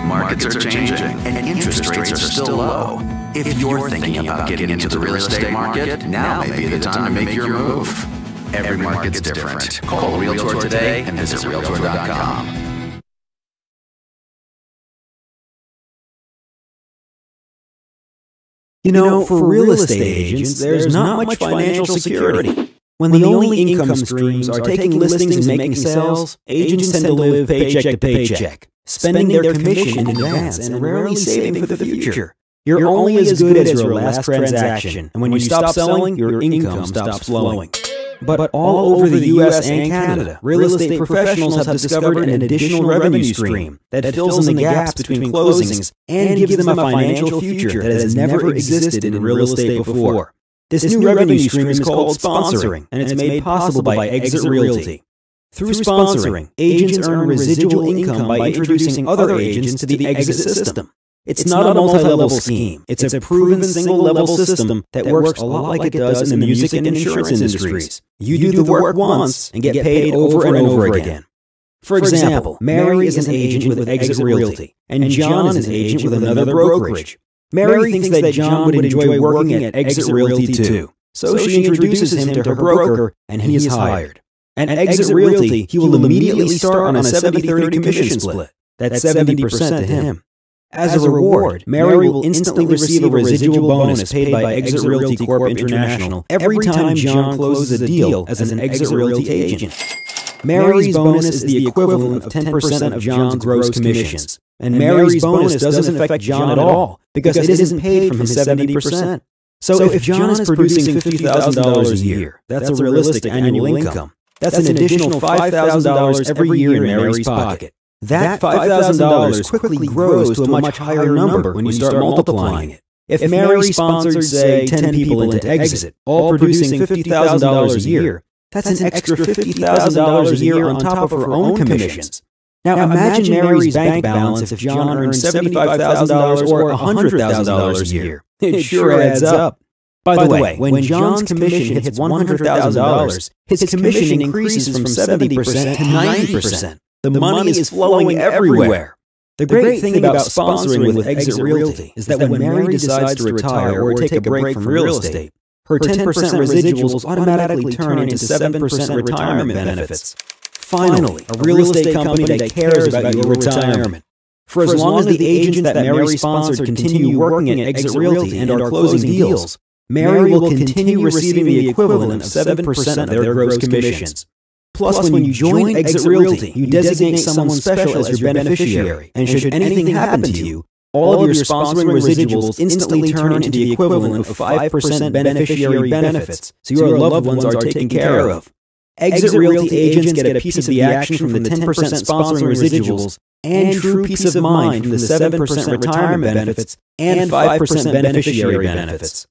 Markets are changing, and interest rates are still low. If you're thinking about getting into the real estate market, now may be the time to make your move. Every market's different. Call Realtor today and visit Realtor.com. You know, for real estate agents, there's not much financial security. When the only income streams are taking listings and making sales, agents tend to live paycheck to paycheck, spending their commission in advance and rarely saving for the future. You're only as good as your last transaction, and when you stop selling, your income stops flowing. But all over the U.S. and Canada, real estate professionals have discovered an additional revenue stream that fills in the gaps between closings and gives them a financial future that has never existed in real estate before. This new revenue stream is called sponsoring, and it's made possible by Exit Realty. Through sponsoring, agents earn residual income by introducing other agents to the Exit system. It's not a multi-level scheme. It's a proven single-level system that works a lot like it does in the music and insurance industries. You do the work once and get paid over and over again. For example, Mary is an agent with Exit Realty, and John is an agent with another brokerage. Mary thinks that John would enjoy working at Exit Realty too. So she introduces him to her broker, and he is hired. At Exit Realty, he will immediately start on a 70-30 commission split. That's 70% to him. As a reward, Mary will instantly receive a residual bonus paid by Exit Realty Corp International every time John closes a deal as an Exit Realty agent. Mary's bonus is the equivalent of 10% of John's gross commissions. And Mary's bonus doesn't affect John at all because it isn't paid from his 70%. So if John is producing $50,000 a year, that's a realistic annual income. That's an additional $5,000 every year in Mary's pocket. That $5,000 quickly grows to a much higher number when you start multiplying it. If Mary sponsored, say, 10 people into Exit, all producing $50,000 a year, that's an extra $50,000 a year on top of her own commissions. Now imagine Mary's bank balance if John earned $75,000 or $100,000 a year. It sure adds up. By the way, when John's commission hits $100,000, his commission increases from 70% to 90%. The money is flowing everywhere. The great thing about sponsoring with Exit Realty is that when Mary decides to retire or take a break from real estate, her 10% residuals automatically turn into 7% retirement benefits. Finally, a real estate company that cares about your retirement. For as long as the agents that Mary sponsored continue working at Exit Realty and are closing deals, Mary will continue receiving the equivalent of 7% of their gross commissions. Plus, when you join Exit Realty, you designate someone special as your beneficiary, and should anything happen to you, all of your sponsoring residuals instantly turn into the equivalent of 5% beneficiary benefits, so your loved ones are taken care of. Exit Realty agents get a piece of the action from the 10% sponsoring residuals and true peace of mind from the 7% retirement benefits and 5% beneficiary benefits.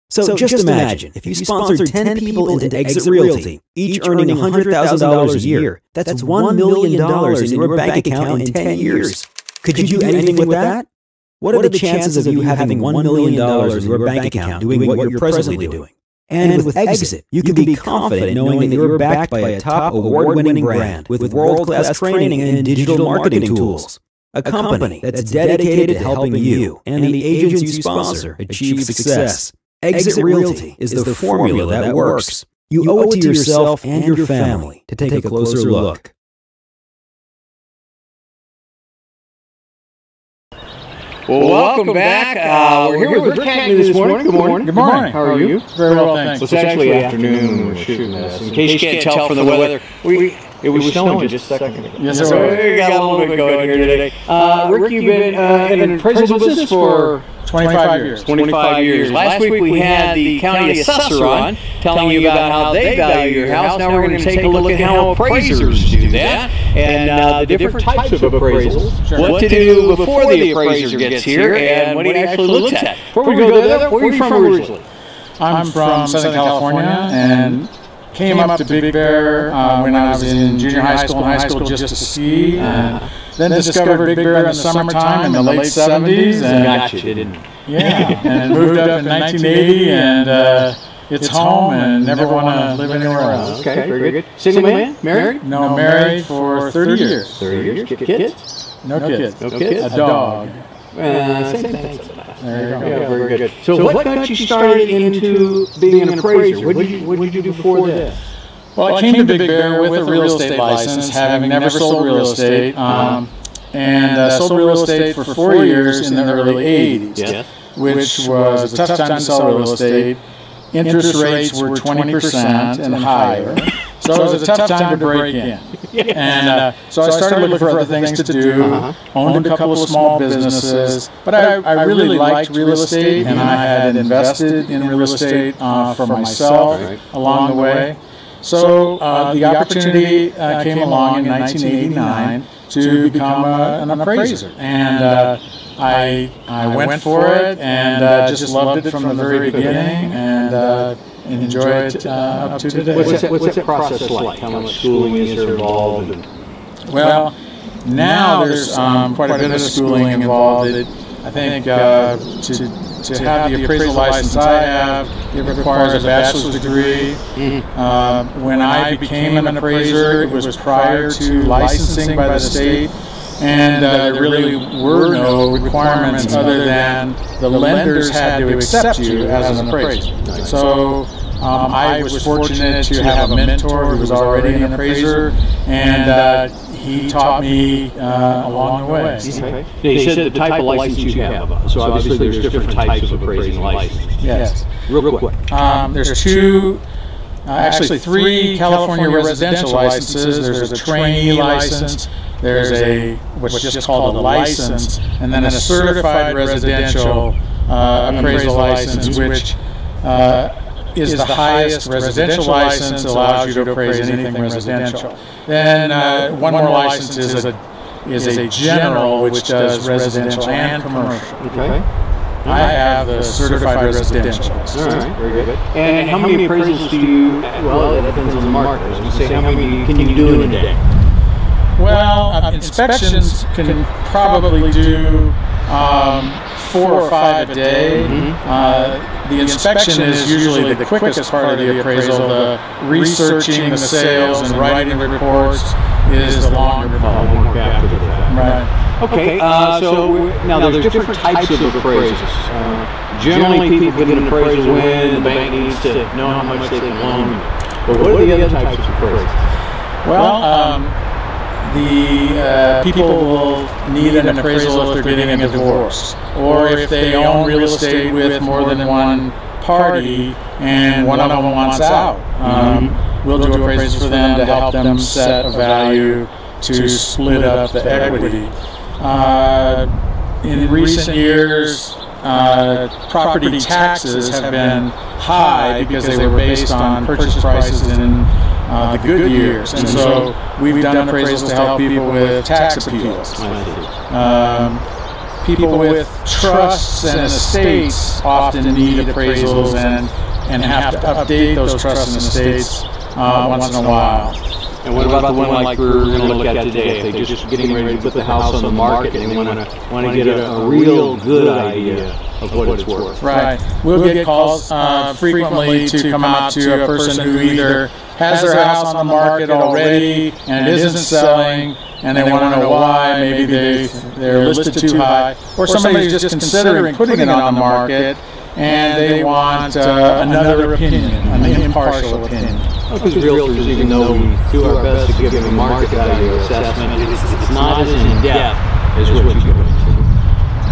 So just imagine, if you sponsored 10 people into Exit Realty, each earning $100,000 a year, that's $1 million in your bank account in 10 years. Could you do anything with that? What are the chances of you having $1 million in your bank account doing what you're presently doing? And with Exit, you can be confident knowing that you're backed by a top award-winning brand with world-class training and digital marketing tools. A company that's dedicated to helping you and the agents you sponsor achieve success. Exit Realty is the formula that works. You owe it to yourself and your family to take a closer look. Well, welcome back. We're here with Rick Hackney this morning. Good morning. Good morning. How are you? Very well, thanks. Well, it's actually afternoon when we're shooting this. In case you can't tell from the weather, it was snowing just a second ago. Yes, sir. sir. We got a little bit going here today. Rick, you've been in an appraisal business for 25 years. 25 years. Last week we had the county assessor on telling you about how they value your house. Now we're going to take a look at how appraisers do that and the different types of appraisals. Sure. What to do before the appraiser gets here and what he actually looks at. Before we go there, where are you from originally? I'm from Southern California and came up to Big Bear when I was in junior high school and high school just to ski. Then discovered Big Bear in the summertime in the late 70s. And got you, didn't you? Yeah, and moved up in 1980 and it's home and never want to live anywhere else. Okay, very good. Single man? Married? No, married for 30 years. 30 years. Kids? No kids. No kids? A dog. Same thing. There you go. Yeah, very good. So what got you started into being an appraiser? What did you do before this? Well, I came to Big Bear with a real estate license, having never sold real estate, and sold real estate for 4 years in the early 80s, which was a tough time to sell real estate. Interest rates were 20% and higher, so it was a tough time to break in. And so I started looking for other things to do, owned a couple of small businesses, but I really liked real estate, and I had invested in real estate for myself along the way. So the opportunity came along in 1989 to become an appraiser, and I went for it and just loved it from the very beginning and enjoy it up to today. What's that process like? How much schooling is there involved? Well, now there's quite a bit of schooling involved. I think to have the appraisal license I have, it requires a bachelor's degree. When I became an appraiser, it was prior to licensing by the state, and there really were no requirements other than the lenders had to accept you as an appraiser. So I was fortunate to have a mentor who was already an appraiser, and he taught me along the way. Okay. Now, you said the type of license you have, so obviously there's different types of appraising license. Yes. Real quick. There's actually three California residential licenses. There's a trainee license, there's what's just called a license, and then a certified residential appraisal license, which is the highest residential license, allows you to appraise anything residential. Then one more license is a general, which does residential and commercial. Okay. I have the certified residential license. All right, very good. And how many appraisals do you, well, it depends on the market. I was going to say, how many can you do in a day? Well, inspections can probably do 4 or 5 a day. The inspection is usually the quickest part of the appraisal. The researching the sales and writing the reports is the longer part. Right. Okay, so now there's different types of appraisals. Generally, people get an appraisal when the bank needs to know how much they can loan you. But what are the other types of appraisals? Well, the people will need an appraisal if they're getting a divorce, or if they own real estate with more than one party and one of them wants out. We'll do appraisals for them to help them set a value to split up the equity. In recent years, property taxes have been high because they were based on purchase prices in the good years, and so we've done appraisals to help people with tax appeals. People with trusts and estates often need appraisals and have to update those trusts and estates once in a while. And what about the one like we're going to look at today? If they're just getting ready to put the house on the market and they want to get a real good idea of what it's worth. Right. We'll get calls frequently to come out to a person who either has their house on the market already and it isn't selling, and they want to know why. Maybe they're listed too high, or somebody who's just considering putting it on the market and they want another opinion, an impartial opinion. Because realtors, even though we do our best to give them a market value assessment, it's not as in-depth as what you give them.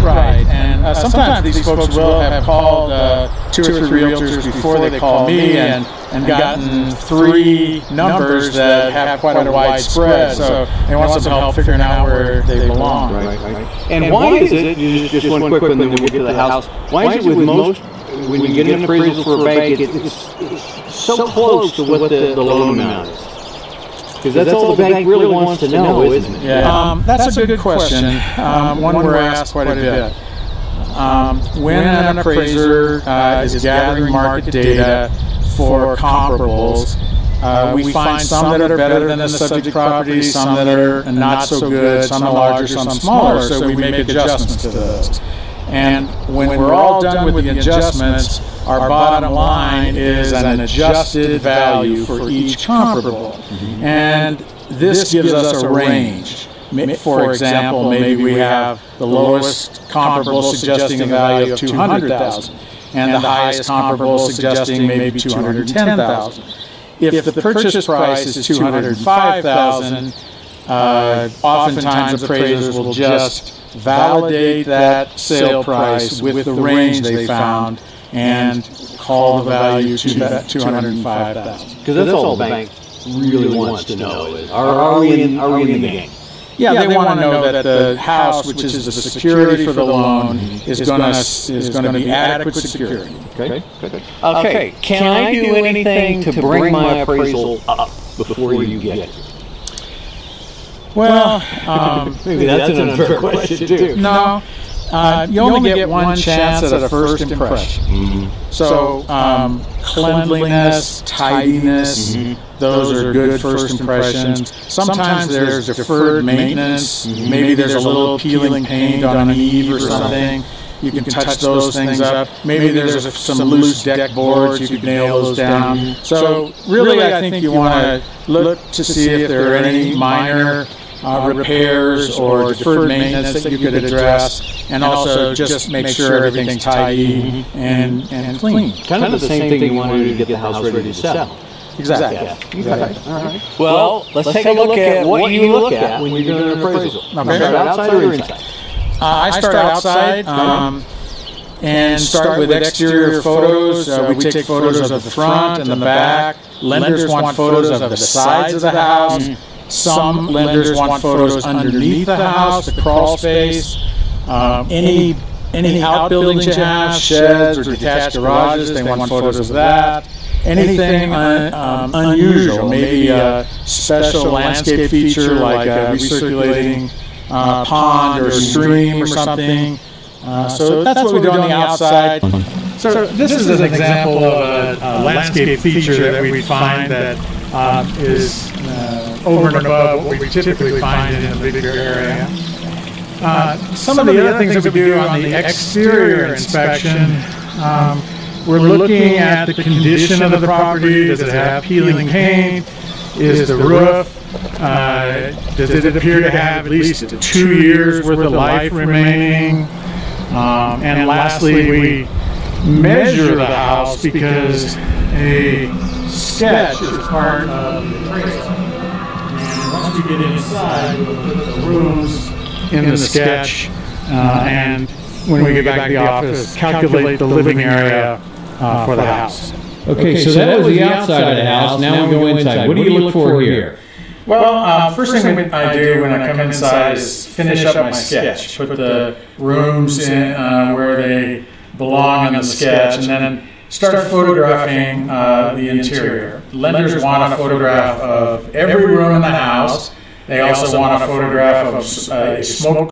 Right, and sometimes these folks will have called 2 or 3 realtors before they call me and gotten 3 numbers that have quite a wide spread, so they want some help figuring out where they belong. Right. And why is it, just one quick one, then we'll get to the house, why is it with most, when you get an appraisal for a bank, it's so close to what the loan amount is? Because that's all the bank really wants to know, isn't it? Yeah, that's a good question. One we're asked quite a bit. When an appraiser is gathering market data for comparables, we find some that are better than the subject properties, some that are not so good, some are larger, some smaller, so we make adjustments to those. And when we're all done with the adjustments, our bottom line is an adjusted value for each comparable. And this gives us a range. For example, maybe we have the lowest comparable suggesting a value of $200,000 and the highest comparable suggesting maybe $210,000. If the purchase price is $205,000, oftentimes appraisers will just validate that sale price with the range they found and call the value to $205,000. Because that's all the bank really wants to know. Are we in the game? Yeah, they want to know that the house, which is the security for the loan, is going to be adequate security. Okay. Can I do anything to bring my appraisal up before you get it? Well, maybe that's an unfair question too. No, you only get one chance at a first impression. So cleanliness, tidiness, those are good first impressions. Sometimes there's deferred maintenance. Maybe there's a little peeling paint on an eave or something. You can touch those things up. Maybe there's some loose deck boards. You can nail those down. So really, I think you want to look to see if there are any minor repairs or deferred maintenance that you could address, and also just make sure everything's tidy and clean. Kind of the same thing you want to do to get the house ready to sell. Exactly. Okay. All right. Well, let's take a look at what you look at when you're doing an appraisal. Okay. Start outside or inside? I start outside and start with exterior photos. We take photos of the front and the back. Lenders want photos of the sides of the house. Some lenders want photos underneath the house, the crawl space. Any outbuildings you have, sheds or detached garages, they want photos of that. Anything unusual, maybe a special landscape feature like a recirculating pond or stream or something. So that's what we do on the outside. So this is an example of a landscape feature that we find that is over and above what we typically find in the bigger area. Some of the other things that we do on the exterior inspection, we're looking at the condition of the property. Does it have peeling paint? Is the roof, does it appear to have at least 2 years worth of life remaining? And lastly, we measure the house because a sketch is part of the appraisal. And once we get inside, we'll put the rooms in the sketch, and when we get back to the office, calculate the living area for the house. Okay, so that was the outside of the house. Now we go inside. What do you look for here? Well, first thing I do when I come inside is finish up my sketch. Put the rooms in where they belong in the sketch, and then start photographing the interior. Lenders want a photograph of every room in the house. They also want a photograph of a smoke